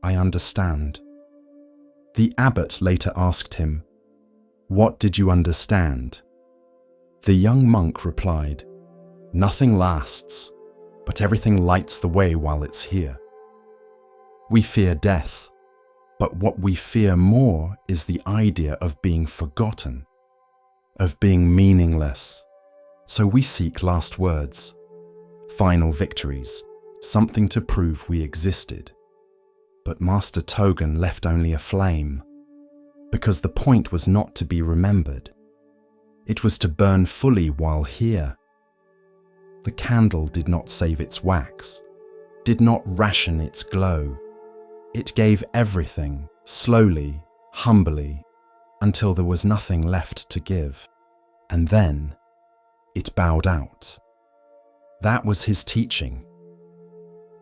"I understand." The abbot later asked him, What did you understand? The young monk replied, Nothing lasts, but everything lights the way while it's here. We fear death, but what we fear more is the idea of being forgotten, of being meaningless. So we seek last words, final victories, something to prove we existed. But Master Togen left only a flame, because the point was not to be remembered. It was to burn fully while here. The candle did not save its wax, did not ration its glow. It gave everything, slowly, humbly, until there was nothing left to give. And then it bowed out. That was his teaching.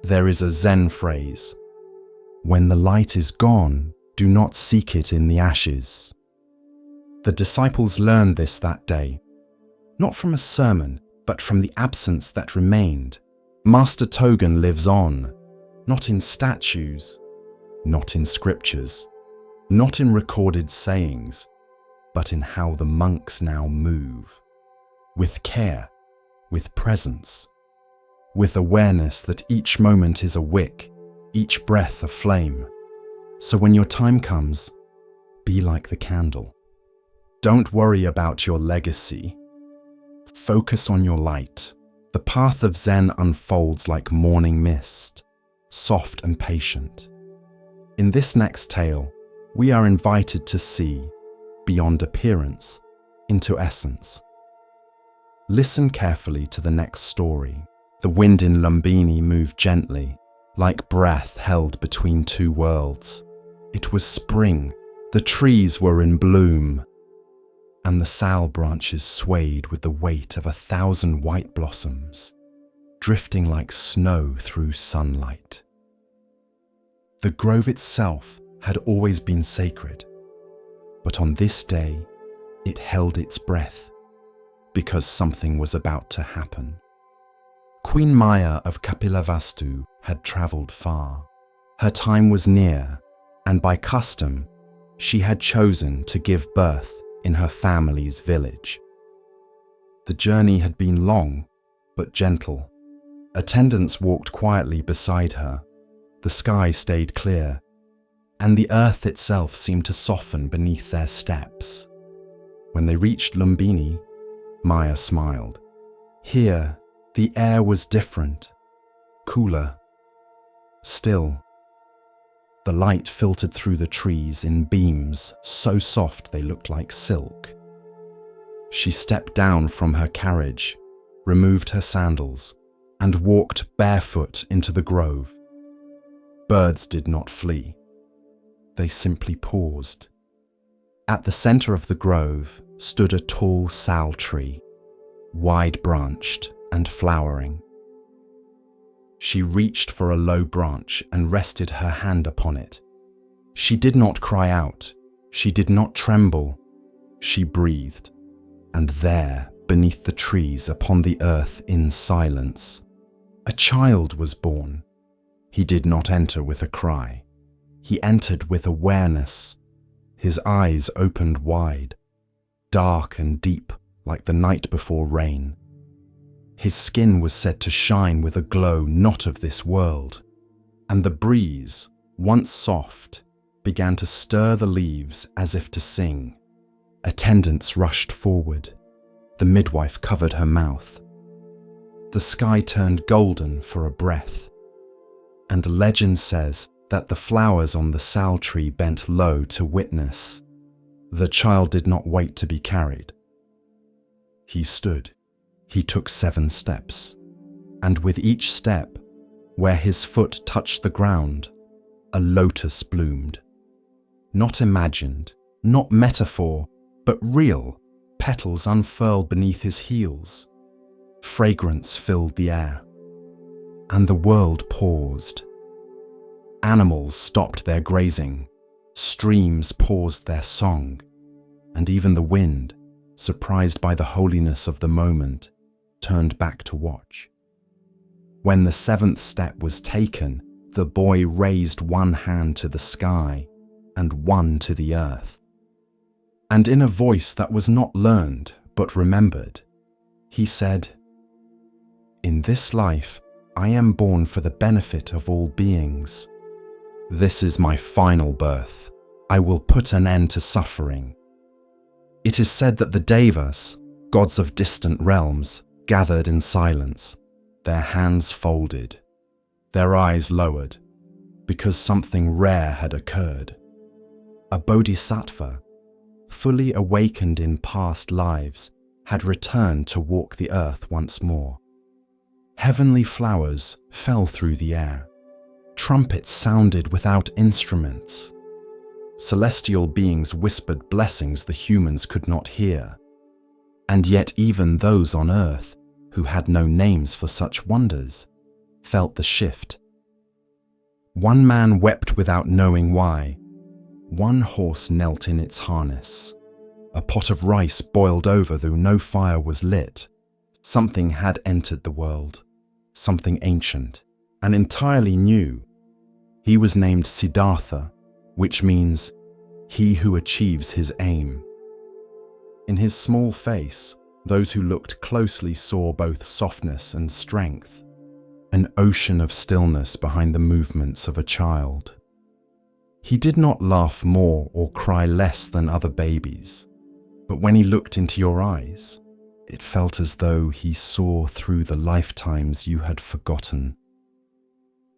There is a Zen phrase, when the light is gone, do not seek it in the ashes. The disciples learned this that day, not from a sermon, but from the absence that remained. Master Togen lives on, not in statues, not in scriptures, not in recorded sayings, but in how the monks now move. With care, with presence, with awareness that each moment is a wick, each breath a flame. So when your time comes, be like the candle. Don't worry about your legacy. Focus on your light. The path of Zen unfolds like morning mist, soft and patient. In this next tale, we are invited to see, beyond appearance, into essence. Listen carefully to the next story. The wind in Lumbini moved gently, like breath held between two worlds. It was spring, the trees were in bloom, and the sal branches swayed with the weight of 1,000 white blossoms, drifting like snow through sunlight. The grove itself had always been sacred, but on this day it held its breath, because something was about to happen. Queen Maya of Kapilavastu had travelled far. Her time was near, and by custom, she had chosen to give birth in her family's village. The journey had been long, but gentle. Attendants walked quietly beside her. The sky stayed clear, and the earth itself seemed to soften beneath their steps. When they reached Lumbini, Maya smiled. Here, the air was different, cooler, still. The light filtered through the trees in beams so soft they looked like silk. She stepped down from her carriage, removed her sandals, and walked barefoot into the grove. Birds did not flee. They simply paused. At the center of the grove stood a tall sal tree, wide-branched and flowering. She reached for a low branch and rested her hand upon it. She did not cry out. She did not tremble. She breathed. And there, beneath the trees upon the earth in silence, a child was born. He did not enter with a cry. He entered with awareness. His eyes opened wide, dark and deep like the night before rain. His skin was said to shine with a glow not of this world, and the breeze, once soft, began to stir the leaves as if to sing. Attendants rushed forward. The midwife covered her mouth. The sky turned golden for a breath, and legend says that the flowers on the sal tree bent low to witness. The child did not wait to be carried. He stood. He took 7 steps, and with each step, where his foot touched the ground, a lotus bloomed. Not imagined, not metaphor, but real. Petals unfurled beneath his heels. Fragrance filled the air, and the world paused. Animals stopped their grazing, streams paused their song, and even the wind, surprised by the holiness of the moment, turned back to watch. When the 7th step was taken, the boy raised one hand to the sky and one to the earth. And in a voice that was not learned but remembered, he said, "In this life, I am born for the benefit of all beings. This is my final birth. I will put an end to suffering." It is said that the Devas, gods of distant realms, gathered in silence, their hands folded, their eyes lowered, because something rare had occurred. A bodhisattva, fully awakened in past lives, had returned to walk the earth once more. Heavenly flowers fell through the air. Trumpets sounded without instruments. Celestial beings whispered blessings the humans could not hear. And yet even those on earth, who had no names for such wonders, felt the shift. One man wept without knowing why. One horse knelt in its harness. A pot of rice boiled over though no fire was lit. Something had entered the world, something ancient, and entirely new. He was named Siddhartha, which means he who achieves his aim. In his small face, those who looked closely saw both softness and strength, an ocean of stillness behind the movements of a child. He did not laugh more or cry less than other babies, but when he looked into your eyes, it felt as though he saw through the lifetimes you had forgotten.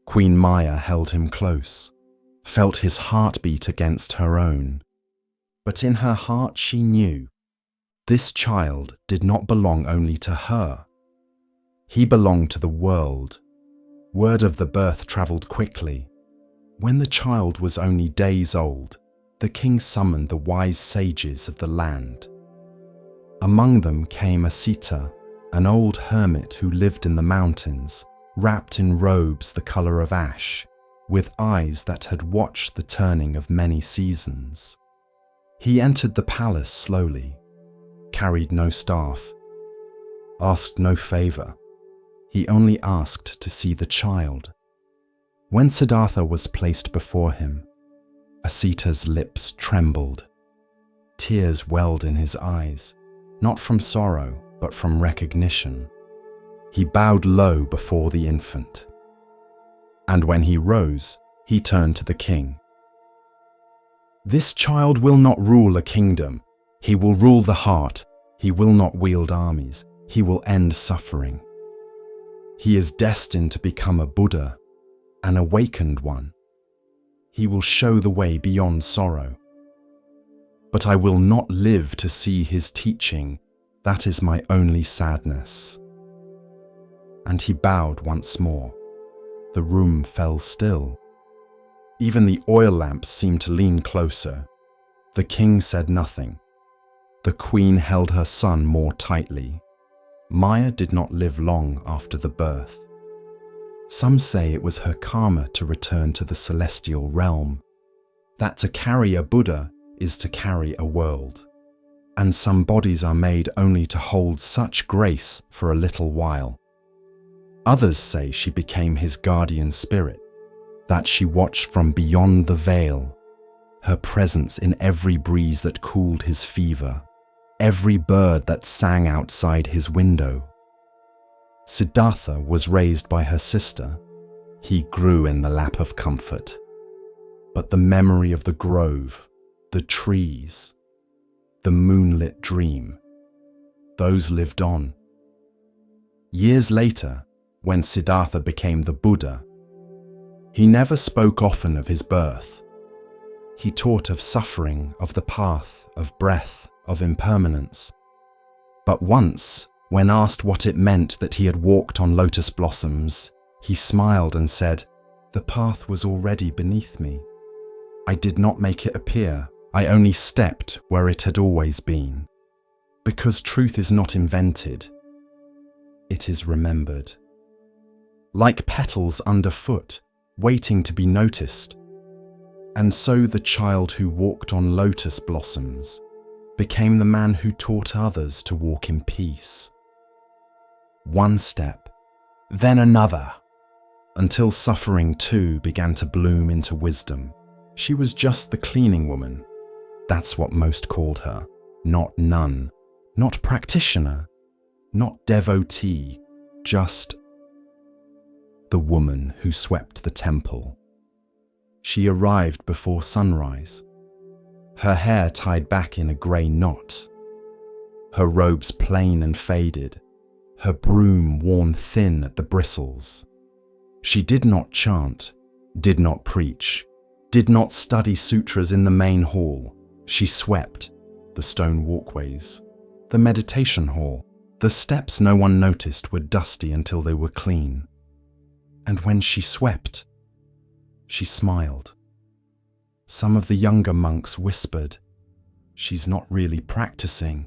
Queen Maya held him close, felt his heartbeat against her own, but in her heart she knew this child did not belong only to her. He belonged to the world. Word of the birth travelled quickly. When the child was only days old, the king summoned the wise sages of the land. Among them came Asita, an old hermit who lived in the mountains, wrapped in robes the colour of ash, with eyes that had watched the turning of many seasons. He entered the palace slowly, carried no staff, asked no favour. He only asked to see the child. When Siddhartha was placed before him, Asita's lips trembled. Tears welled in his eyes, not from sorrow, but from recognition. He bowed low before the infant. And when he rose, he turned to the king. "This child will not rule a kingdom. He will rule the heart. He will not wield armies. He will end suffering. He is destined to become a Buddha, an awakened one. He will show the way beyond sorrow. But I will not live to see his teaching. That is my only sadness." And he bowed once more. The room fell still. Even the oil lamps seemed to lean closer. The king said nothing. The queen held her son more tightly. Maya did not live long after the birth. Some say it was her karma to return to the celestial realm, that to carry a Buddha is to carry a world, and some bodies are made only to hold such grace for a little while. Others say she became his guardian spirit, that she watched from beyond the veil, her presence in every breeze that cooled his fever, every bird that sang outside his window. Siddhartha was raised by her sister. He grew in the lap of comfort. But the memory of the grove, the trees, the moonlit dream, those lived on. Years later, when Siddhartha became the Buddha, he never spoke often of his birth. He taught of suffering, of the path, of breath, of impermanence. But once, when asked what it meant that he had walked on lotus blossoms, he smiled and said, "The path was already beneath me. I did not make it appear. I only stepped where it had always been." Because truth is not invented, it is remembered. Like petals underfoot, waiting to be noticed. And so the child who walked on lotus blossoms became the man who taught others to walk in peace. One step, then another, until suffering too began to bloom into wisdom. She was just the cleaning woman. That's what most called her. Not nun, not practitioner, not devotee, just the woman who swept the temple. She arrived before sunrise, her hair tied back in a grey knot, her robes plain and faded, her broom worn thin at the bristles. She did not chant, did not preach, did not study sutras in the main hall. She swept the stone walkways, the meditation hall. The steps no one noticed were dusty until they were clean. And when she swept, she smiled. Some of the younger monks whispered, "She's not really practicing.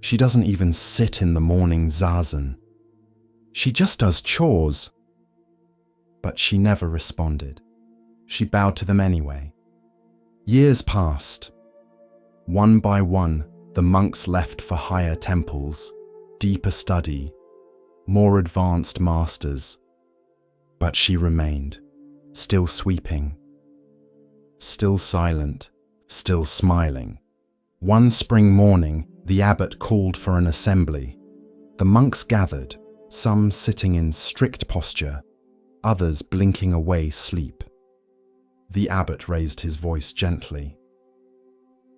She doesn't even sit in the morning zazen. She just does chores." But she never responded. She bowed to them anyway. Years passed. One by one, the monks left for higher temples, deeper study, more advanced masters. But she remained, still sweeping, still silent, still smiling. One spring morning, the abbot called for an assembly. The monks gathered, some sitting in strict posture, others blinking away sleep. The abbot raised his voice gently.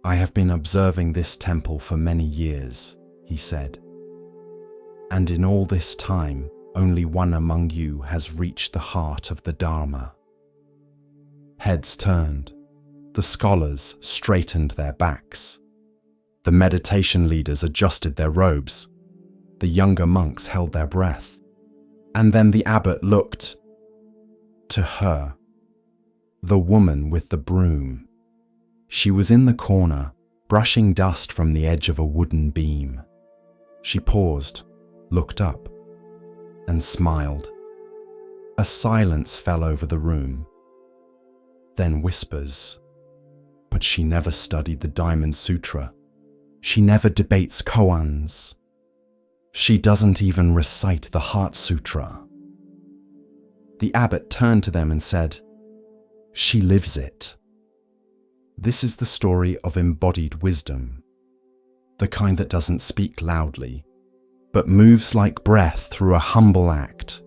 "I have been observing this temple for many years," he said. "And in all this time, only one among you has reached the heart of the Dharma." Heads turned. The scholars straightened their backs. The meditation leaders adjusted their robes. The younger monks held their breath. And then the abbot looked to her, the woman with the broom. She was in the corner, brushing dust from the edge of a wooden beam. She paused, looked up, and smiled. A silence fell over the room. Then whispers. But she never studied the Diamond Sutra. She never debates koans. She doesn't even recite the Heart Sutra. The abbot turned to them and said, "She lives it." This is the story of embodied wisdom, the kind that doesn't speak loudly, but moves like breath through a humble act.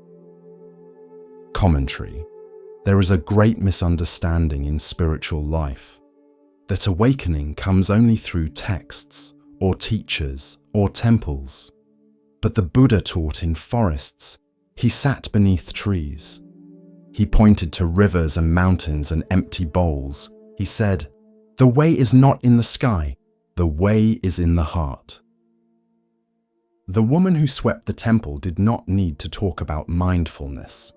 Commentary. There is a great misunderstanding in spiritual life, that awakening comes only through texts, or teachers, or temples. But the Buddha taught in forests. He sat beneath trees. He pointed to rivers and mountains and empty bowls. He said, "The way is not in the sky, the way is in the heart." The woman who swept the temple did not need to talk about mindfulness.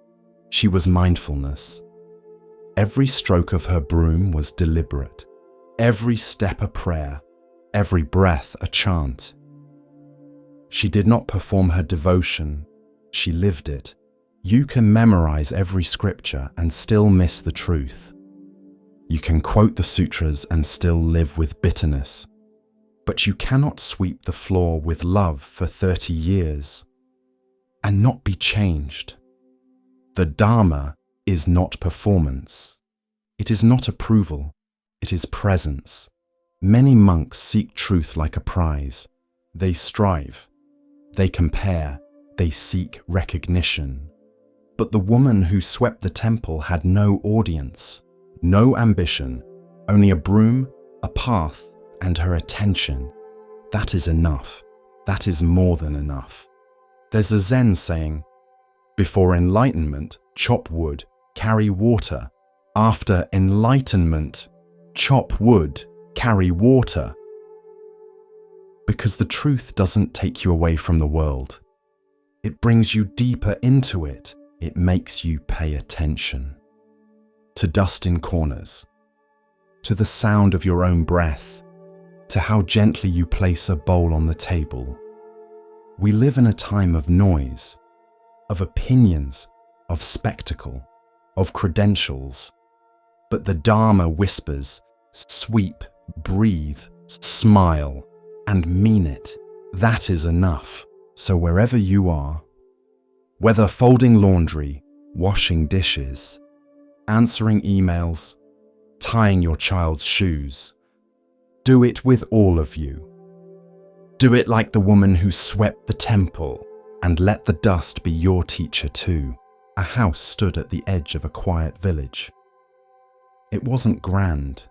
She was mindfulness. Every stroke of her broom was deliberate, every step a prayer, every breath a chant. She did not perform her devotion, she lived it. You can memorize every scripture and still miss the truth. You can quote the sutras and still live with bitterness. But you cannot sweep the floor with love for 30 years and not be changed. The Dharma is not performance. It is not approval. It is presence. Many monks seek truth like a prize. They strive. They compare. They seek recognition. But the woman who swept the temple had no audience, no ambition, only a broom, a path, and her attention. That is enough. That is more than enough. There's a Zen saying, "Before enlightenment, chop wood, carry water. After enlightenment, chop wood, carry water." Because the truth doesn't take you away from the world. It brings you deeper into it. It makes you pay attention. To dust in corners, to the sound of your own breath, to how gently you place a bowl on the table. We live in a time of noise, of opinions, of spectacle, of credentials. But the Dharma whispers, sweep, breathe, smile, and mean it. That is enough. So wherever you are, whether folding laundry, washing dishes, answering emails, tying your child's shoes, Do it with all of you. Do it like the woman who swept the temple, and let the dust be your teacher too. A house stood at the edge of a quiet village. It wasn't grand.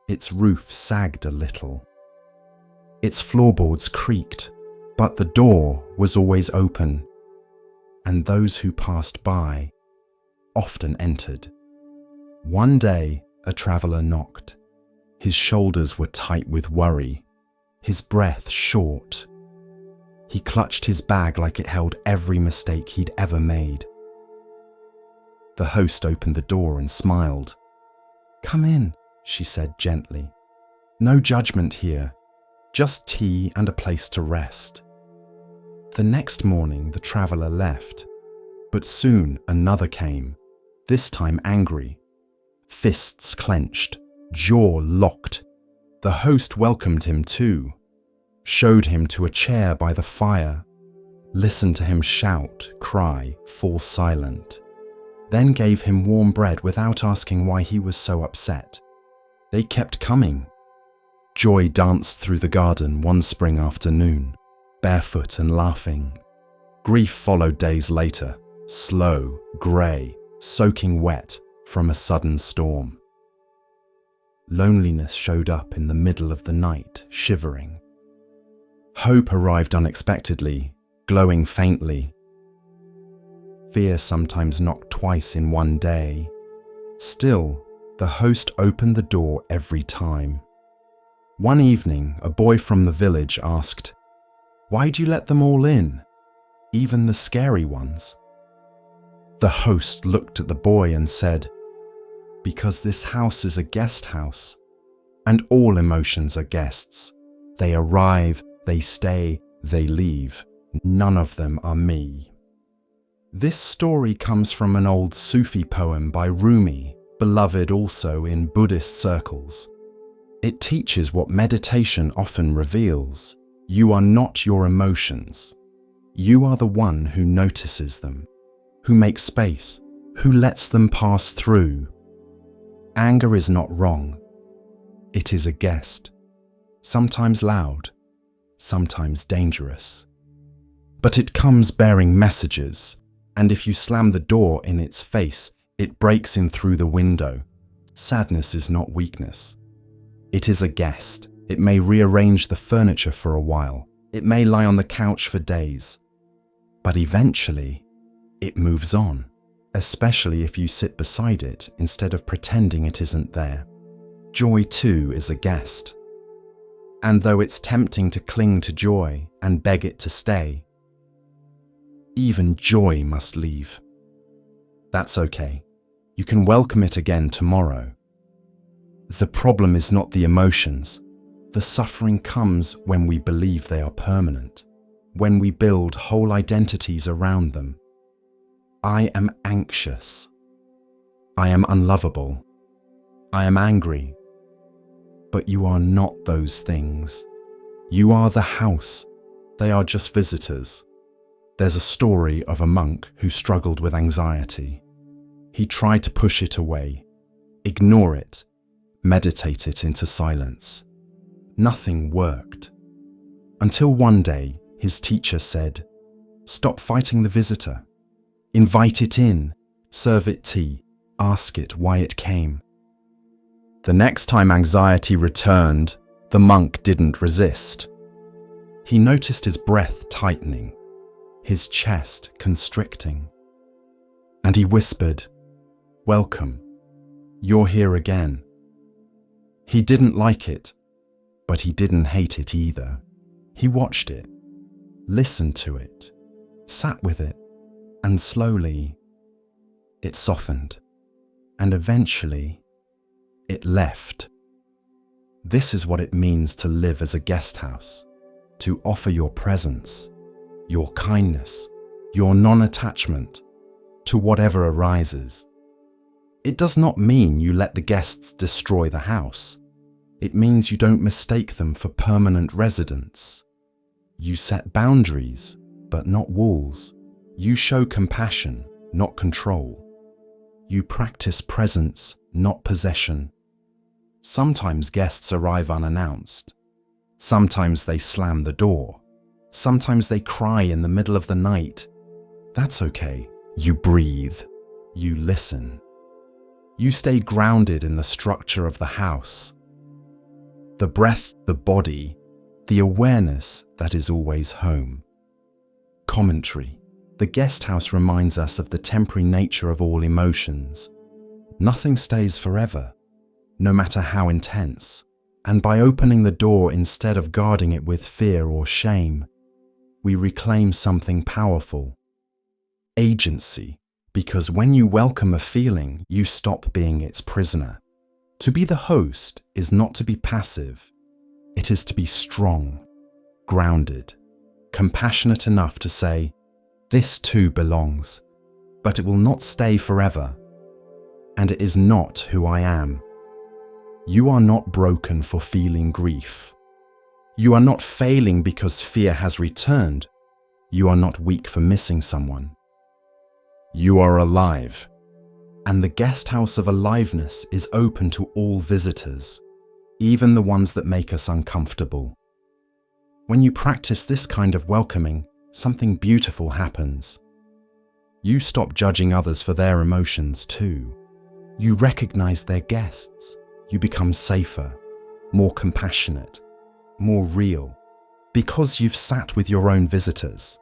Its roof sagged a little. Its floorboards creaked, but the door was always open, and those who passed by often entered. One day, a traveller knocked. His shoulders were tight with worry, his breath short. He clutched his bag like it held every mistake he'd ever made. The host opened the door and smiled. "Come in," she said gently. "No judgment here, just tea and a place to rest." The next morning the traveller left, but soon another came, this time angry. Fists clenched, jaw locked. The host welcomed him too, showed him to a chair by the fire, listened to him shout, cry, fall silent, then gave him warm bread without asking why he was so upset. They kept coming. Joy danced through the garden one spring afternoon, barefoot and laughing. Grief followed days later, slow, grey, soaking wet from a sudden storm. Loneliness showed up in the middle of the night, shivering. Hope arrived unexpectedly, glowing faintly. Fear sometimes knocked twice in one day. Still, the host opened the door every time. One evening, a boy from the village asked, "Why'd you let them all in, even the scary ones?" The host looked at the boy and said, "Because this house is a guest house, and all emotions are guests. They arrive, they stay, they leave. None of them are me." This story comes from an old Sufi poem by Rumi, beloved also in Buddhist circles. It teaches what meditation often reveals. You are not your emotions. You are the one who notices them, who makes space, who lets them pass through. Anger is not wrong. It is a guest, sometimes loud, sometimes dangerous. But it comes bearing messages, and if you slam the door in its face, it breaks in through the window. Sadness is not weakness. It is a guest. It may rearrange the furniture for a while. It may lie on the couch for days. But eventually, it moves on, especially if you sit beside it instead of pretending it isn't there. Joy too is a guest. And though it's tempting to cling to joy and beg it to stay, even joy must leave. That's okay. You can welcome it again tomorrow. The problem is not the emotions. The suffering comes when we believe they are permanent, when we build whole identities around them. I am anxious. I am unlovable. I am angry. But you are not those things. You are the house. They are just visitors. There's a story of a monk who struggled with anxiety. He tried to push it away, ignore it, meditate it into silence. Nothing worked. Until one day, his teacher said, "Stop fighting the visitor. Invite it in, serve it tea, ask it why it came." The next time anxiety returned, the monk didn't resist. He noticed his breath tightening, his chest constricting, and he whispered, "Welcome, you're here again." He didn't like it, but he didn't hate it either. He watched it, listened to it, sat with it, and slowly it softened, and eventually it left. This is what it means to live as a guest house, to offer your presence, your kindness, your non-attachment to whatever arises. It does not mean you let the guests destroy the house. It means you don't mistake them for permanent residents. You set boundaries, but not walls. You show compassion, not control. You practice presence, not possession. Sometimes guests arrive unannounced. Sometimes they slam the door. Sometimes they cry in the middle of the night. That's okay. You breathe. You listen. You stay grounded in the structure of the house. The breath, the body, the awareness that is always home. Commentary. The guest house reminds us of the temporary nature of all emotions. Nothing stays forever, no matter how intense. And by opening the door instead of guarding it with fear or shame, we reclaim something powerful. Agency. Because when you welcome a feeling, you stop being its prisoner. To be the host is not to be passive. It is to be strong, grounded, compassionate enough to say, "This too belongs, but it will not stay forever, and it is not who I am." You are not broken for feeling grief. You are not failing because fear has returned. You are not weak for missing someone. You are alive, and the guest house of aliveness is open to all visitors, even the ones that make us uncomfortable. When you practice this kind of welcoming, something beautiful happens. You stop judging others for their emotions too. You recognize their guests. You become safer, more compassionate, more real, because you've sat with your own visitors.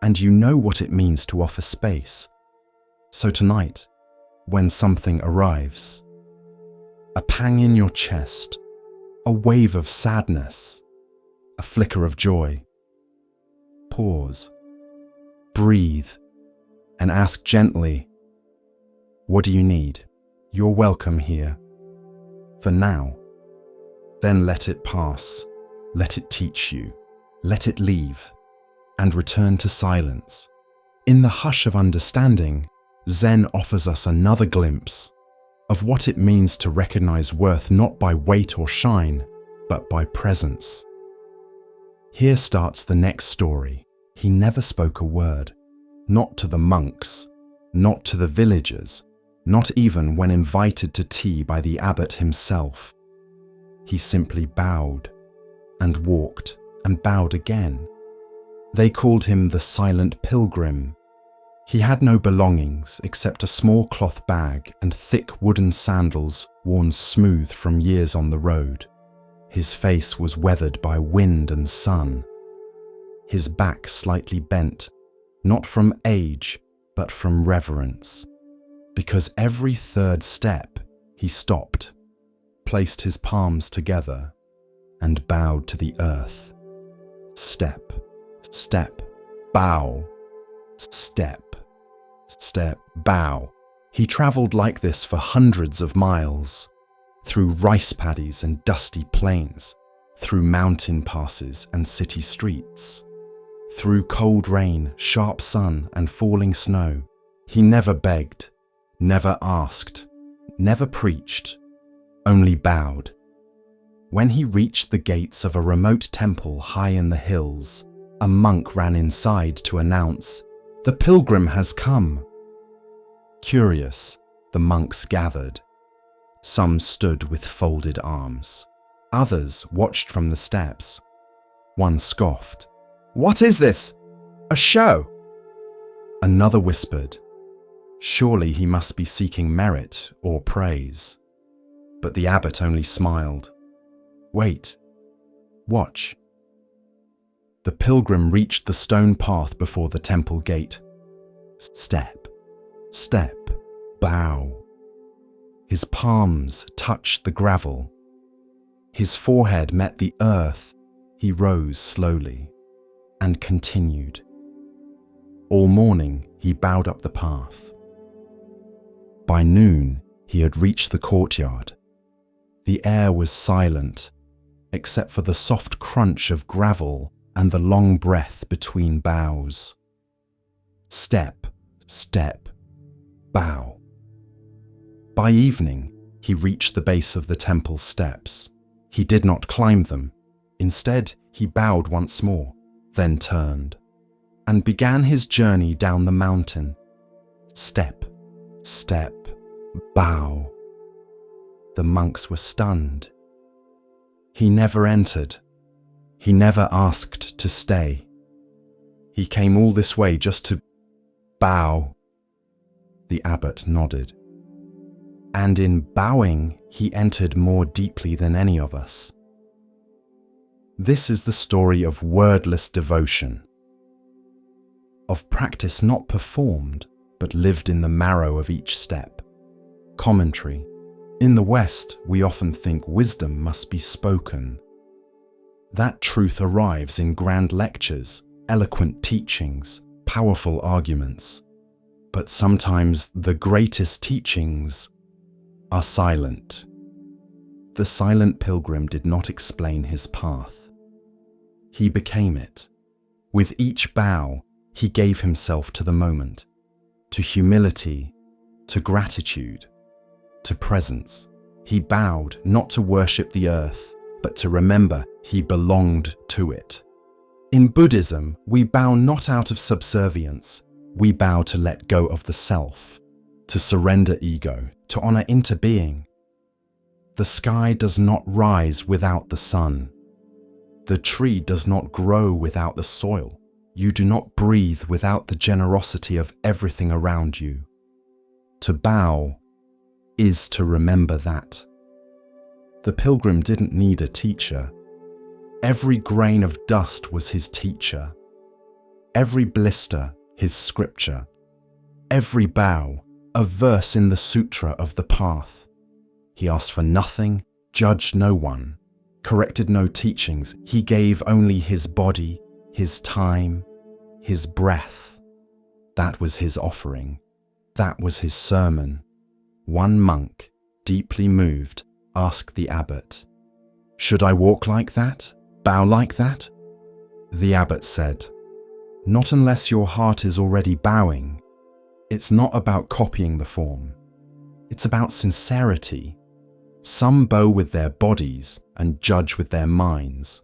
And you know what it means to offer space. So tonight, when something arrives, a pang in your chest, a wave of sadness, a flicker of joy, pause, breathe, and ask gently, "What do you need? You're welcome here. For now." Then let it pass, let it teach you, let it leave, and return to silence. In the hush of understanding, Zen offers us another glimpse of what it means to recognize worth not by weight or shine, but by presence. Here starts the next story. He never spoke a word, not to the monks, not to the villagers, not even when invited to tea by the abbot himself. He simply bowed and walked and bowed again. They called him the silent pilgrim. He had no belongings except a small cloth bag and thick wooden sandals worn smooth from years on the road. His face was weathered by wind and sun. His back slightly bent, not from age, but from reverence. Because every third step, he stopped, placed his palms together, and bowed to the earth. Step, step, bow, step, step, bow. He traveled like this for hundreds of miles, through rice paddies and dusty plains, through mountain passes and city streets, through cold rain, sharp sun, and falling snow. He never begged, never asked, never preached, only bowed. When he reached the gates of a remote temple high in the hills, a monk ran inside to announce, "The pilgrim has come." Curious, the monks gathered. Some stood with folded arms. Others watched from the steps. One scoffed, "What is this? A show?" Another whispered, "Surely he must be seeking merit or praise." But the abbot only smiled. "Wait, watch." The pilgrim reached the stone path before the temple gate. Step, step, bow. His palms touched the gravel. His forehead met the earth. He rose slowly and continued. All morning he bowed up the path. By noon he had reached the courtyard. The air was silent, except for the soft crunch of gravel and the long breath between bows. Step, step, bow. By evening, he reached the base of the temple steps. He did not climb them. Instead, he bowed once more, then turned, and began his journey down the mountain. Step, step, bow. the monks were stunned. He never entered. He never asked to stay. He came all this way just to bow. The abbot nodded. And in bowing, he entered more deeply than any of us. This is the story of wordless devotion, of practice not performed, but lived in the marrow of each step. Commentary. In the West, we often think wisdom must be spoken. That truth arrives in grand lectures, eloquent teachings, powerful arguments. But sometimes the greatest teachings are silent. The silent pilgrim did not explain his path. He became it. With each bow, he gave himself to the moment, to humility, to gratitude, to presence. He bowed not to worship the earth, but to remember he belonged to it. In Buddhism, we bow not out of subservience. We bow to let go of the self, to surrender ego, to honor interbeing. The sky does not rise without the sun. The tree does not grow without the soil. You do not breathe without the generosity of everything around you. To bow is to remember that. The pilgrim didn't need a teacher. Every grain of dust was his teacher. Every blister, his scripture. Every bow, a verse in the sutra of the path. He asked for nothing, judged no one, corrected no teachings. He gave only his body, his time, his breath. That was his offering. That was his sermon. One monk, deeply moved, asked the abbot, "Should I walk like that? Bow like that?" The abbot said, "Not unless your heart is already bowing. It's not about copying the form. It's about sincerity. Some bow with their bodies and judge with their minds.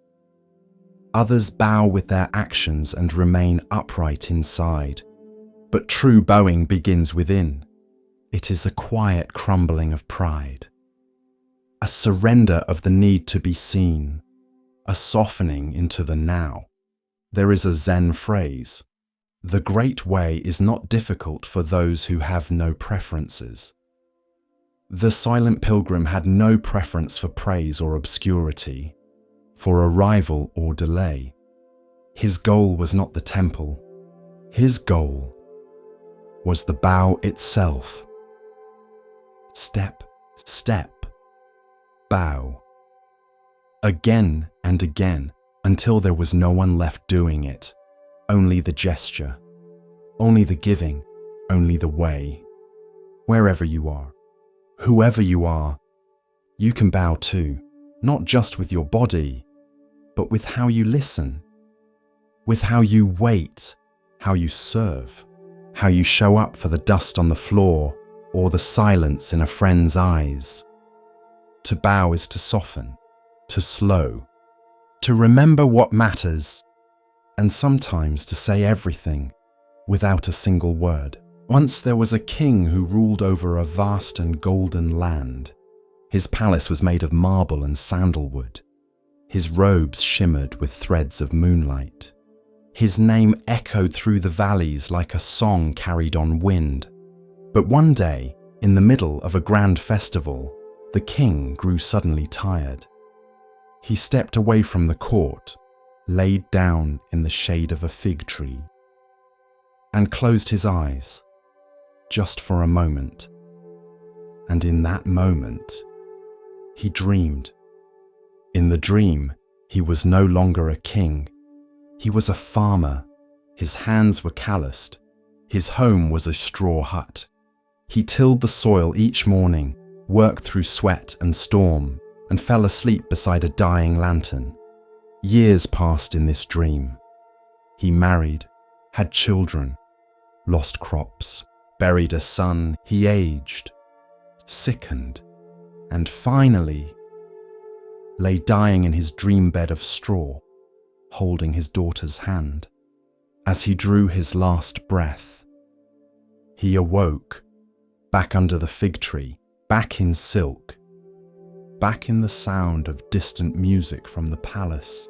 Others bow with their actions and remain upright inside. But true bowing begins within. It is a quiet crumbling of pride, a surrender of the need to be seen, a softening into the now. There is a Zen phrase, "The great way is not difficult for those who have no preferences." The silent pilgrim had no preference for praise or obscurity, for arrival or delay. His goal was not the temple. His goal was the bow itself. Step, step, bow. Again and again, until there was no one left doing it. Only the gesture, only the giving, only the way. Wherever you are, whoever you are, you can bow too, not just with your body, but with how you listen, with how you wait, how you serve, how you show up for the dust on the floor or the silence in a friend's eyes. To bow is to soften, to slow, to remember what matters, and sometimes to say everything without a single word. Once there was a king who ruled over a vast and golden land. His palace was made of marble and sandalwood. His robes shimmered with threads of moonlight. His name echoed through the valleys like a song carried on wind. But one day, in the middle of a grand festival, the king grew suddenly tired. He stepped away from the court, laid down in the shade of a fig tree, and closed his eyes, just for a moment. And in that moment, he dreamed. In the dream, he was no longer a king. He was a farmer. His hands were calloused. His home was a straw hut. He tilled the soil each morning, worked through sweat and storm, and fell asleep beside a dying lantern. Years passed in this dream. He married, had children, lost crops, buried a son. He aged, sickened, and finally lay dying in his dream bed of straw, holding his daughter's hand. As he drew his last breath, he awoke, back under the fig tree, back in silk, back in the sound of distant music from the palace.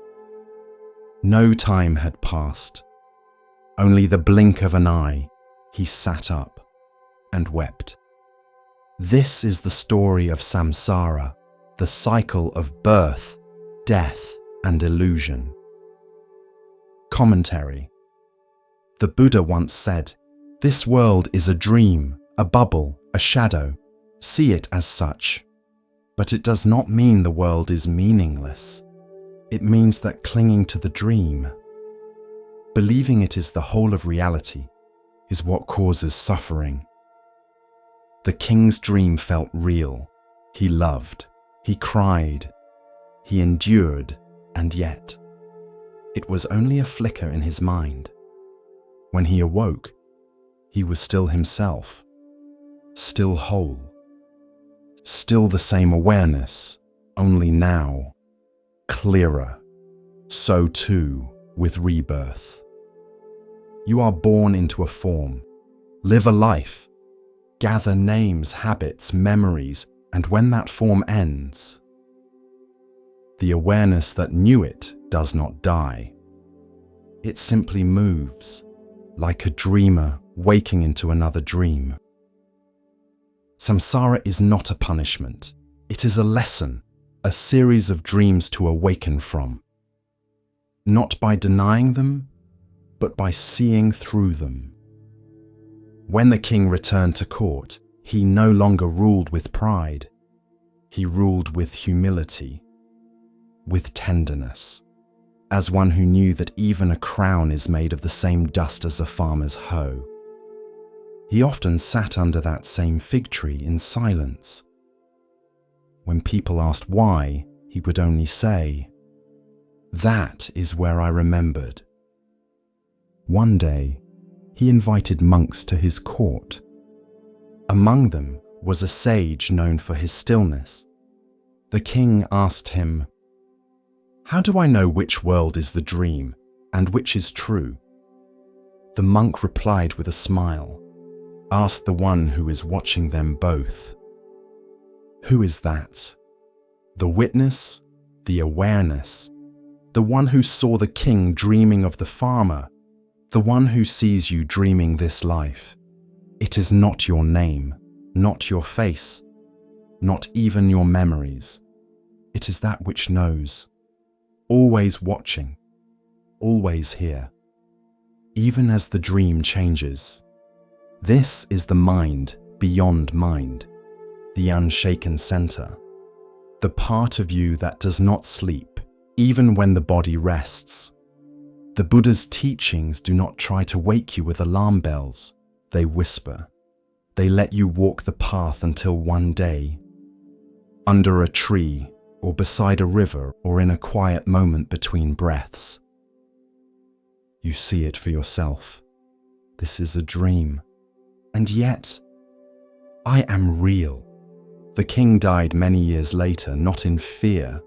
No time had passed. Only the blink of an eye, he sat up and wept. This is the story of samsara, the cycle of birth, death, and illusion. Commentary. The Buddha once said, "This world is a dream, a bubble, a shadow. See it as such." But it does not mean the world is meaningless. It means that clinging to the dream, believing it is the whole of reality, is what causes suffering. The king's dream felt real. He loved, he cried, he endured, and yet it was only a flicker in his mind. When he awoke, he was still himself, still whole, still the same awareness, only now, clearer. So too with rebirth. You are born into a form, live a life, gather names, habits, memories, and when that form ends, the awareness that knew it does not die. It simply moves, like a dreamer waking into another dream. Samsara is not a punishment. It is a lesson, a series of dreams to awaken from. Not by denying them, but by seeing through them. When the king returned to court, he no longer ruled with pride. He ruled with humility, with tenderness, as one who knew that even a crown is made of the same dust as a farmer's hoe. He often sat under that same fig tree in silence. When people asked why, he would only say, "That is where I remembered." One day, he invited monks to his court. Among them was a sage known for his stillness. The king asked him, "How do I know which world is the dream and which is true?" The monk replied with a smile, "Ask the one who is watching them both." Who is that? The witness, the awareness, the one who saw the king dreaming of the farmer, the one who sees you dreaming this life. It is not your name, not your face, not even your memories. It is that which knows, always watching, always here, even as the dream changes. This is the mind beyond mind, the unshaken center, the part of you that does not sleep, even when the body rests. The Buddha's teachings do not try to wake you with alarm bells. They whisper. They let you walk the path until one day, under a tree or beside a river or in a quiet moment between breaths, you see it for yourself. This is a dream. And yet, I am real. The king died many years later, not in fear,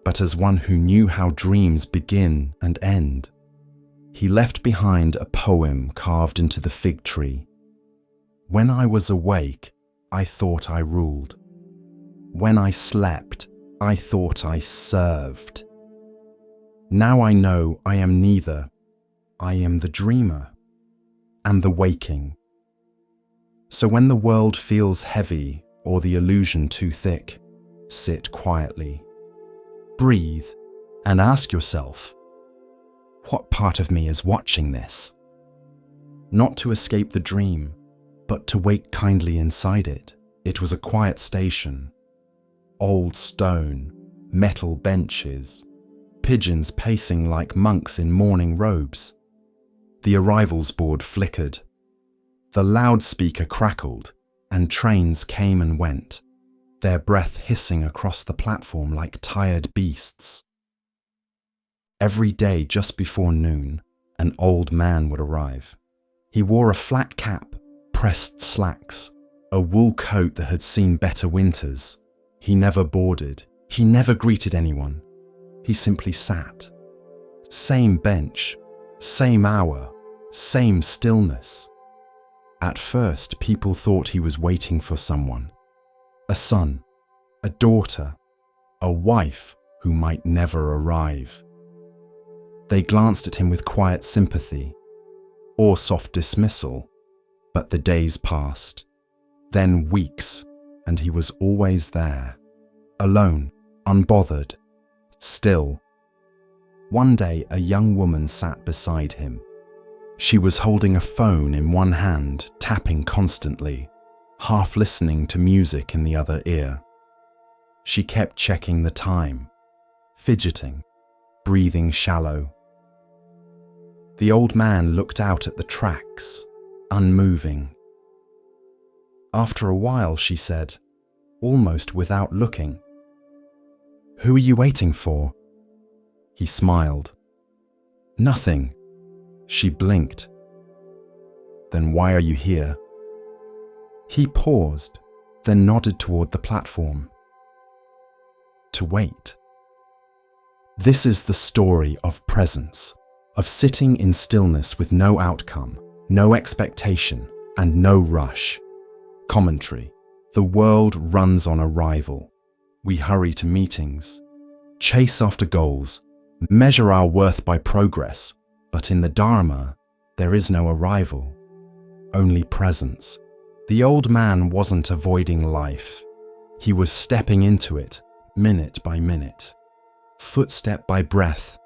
but as one who knew how dreams begin and end. He left behind a poem carved into the fig tree. When I was awake, I thought I ruled. When I slept, I thought I served. Now I know I am neither. I am the dreamer and the waking. So when the world feels heavy or the illusion too thick, sit quietly. Breathe and ask yourself, what part of me is watching this? Not to escape the dream, but to wake kindly inside it. It was a quiet station. Old stone, metal benches, pigeons pacing like monks in mourning robes. The arrivals board flickered. The loudspeaker crackled, and trains came and went, their breath hissing across the platform like tired beasts. Every day just before noon, an old man would arrive. He wore a flat cap, pressed slacks, a wool coat that had seen better winters. He never boarded. He never greeted anyone. He simply sat. Same bench, same hour, same stillness. At first, people thought he was waiting for someone. A son, a daughter, a wife who might never arrive. They glanced at him with quiet sympathy or soft dismissal, but the days passed, then weeks, and he was always there, alone, unbothered, still. One day, a young woman sat beside him. She was holding a phone in one hand, tapping constantly, half listening to music in the other ear. She kept checking the time, fidgeting, breathing shallow. The old man looked out at the tracks, unmoving. After a while, she said, almost without looking, "Who are you waiting for?" He smiled. "Nothing." She blinked. "Then why are you here?" He paused, then nodded toward the platform. To wait. This is the story of presence, of sitting in stillness with no outcome, no expectation, and no rush. Commentary. The world runs on arrival. We hurry to meetings, chase after goals, measure our worth by progress, but in the Dharma, there is no arrival, only presence. The old man wasn't avoiding life. He was stepping into it, minute by minute, footstep by breath,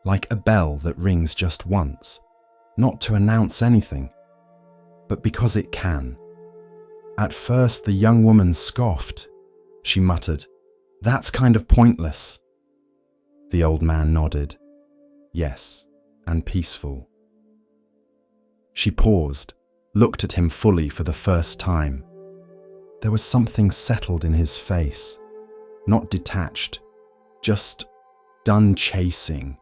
like a bell that rings just once, not to announce anything, but because it can. At first, the young woman scoffed. She muttered, "That's kind of pointless." The old man nodded. Yes, and peaceful. She paused, looked at him fully for the first time. There was something settled in his face, not detached, just done chasing.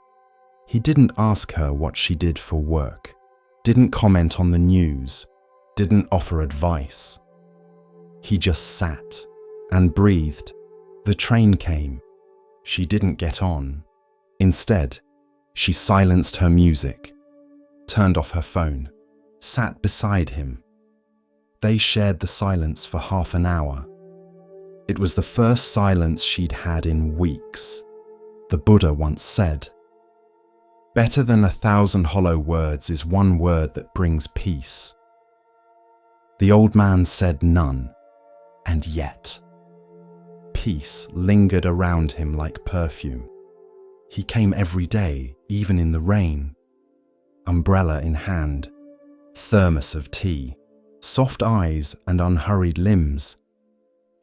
He didn't ask her what she did for work, didn't comment on the news, didn't offer advice. He just sat and breathed. The train came. She didn't get on. Instead, she silenced her music, turned off her phone, sat beside him. They shared the silence for half an hour. It was the first silence she'd had in weeks. The Buddha once said, "Better than 1,000 hollow words is one word that brings peace." The old man said none, and yet peace lingered around him like perfume. He came every day, even in the rain, umbrella in hand, thermos of tea, soft eyes and unhurried limbs.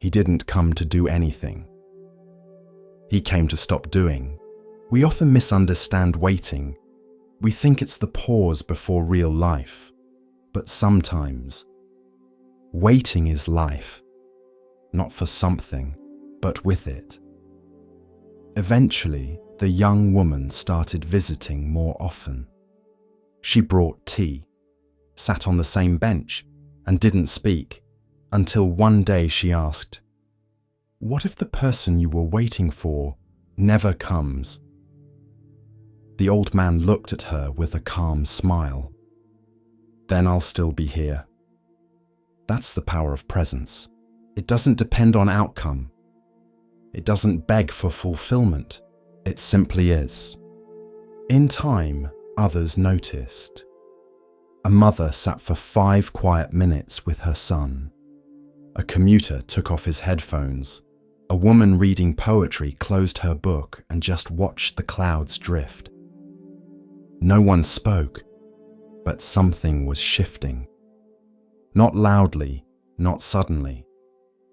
He didn't come to do anything. He came to stop doing. We often misunderstand waiting. We think it's the pause before real life. But sometimes, waiting is life, not for something, but with it. Eventually, the young woman started visiting more often. She brought tea, sat on the same bench, and didn't speak, until one day she asked, "What if the person you were waiting for never comes?" The old man looked at her with a calm smile. "Then I'll still be here." That's the power of presence. It doesn't depend on outcome. It doesn't beg for fulfillment. It simply is. In time, others noticed. A mother sat for 5 quiet minutes with her son. A commuter took off his headphones. A woman reading poetry closed her book and just watched the clouds drift. No one spoke, but something was shifting. Not loudly, not suddenly,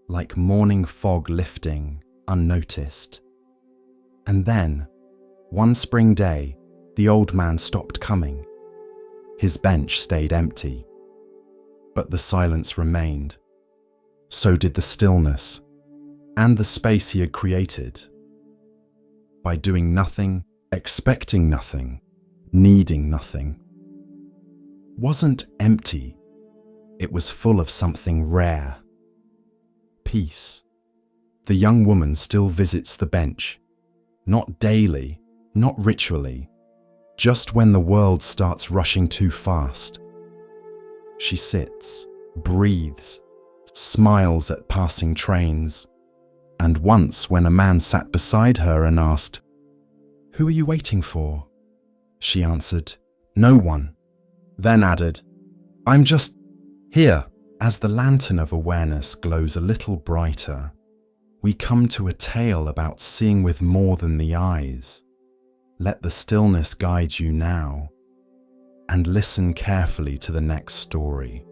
like morning fog lifting, unnoticed. And then, one spring day, the old man stopped coming. His bench stayed empty, but the silence remained. So did the stillness, and the space he had created. By doing nothing, expecting nothing, needing nothing. Wasn't empty, it was full of something rare. Peace. The young woman still visits the bench, not daily, not ritually, just when the world starts rushing too fast. She sits, breathes, smiles at passing trains, And once when a man sat beside her and asked, "Who are you waiting for?" she answered, "No one." Then added, "I'm just here." As the lantern of awareness glows a little brighter, we come to a tale about seeing with more than the eyes. Let the stillness guide you now, and listen carefully to the next story.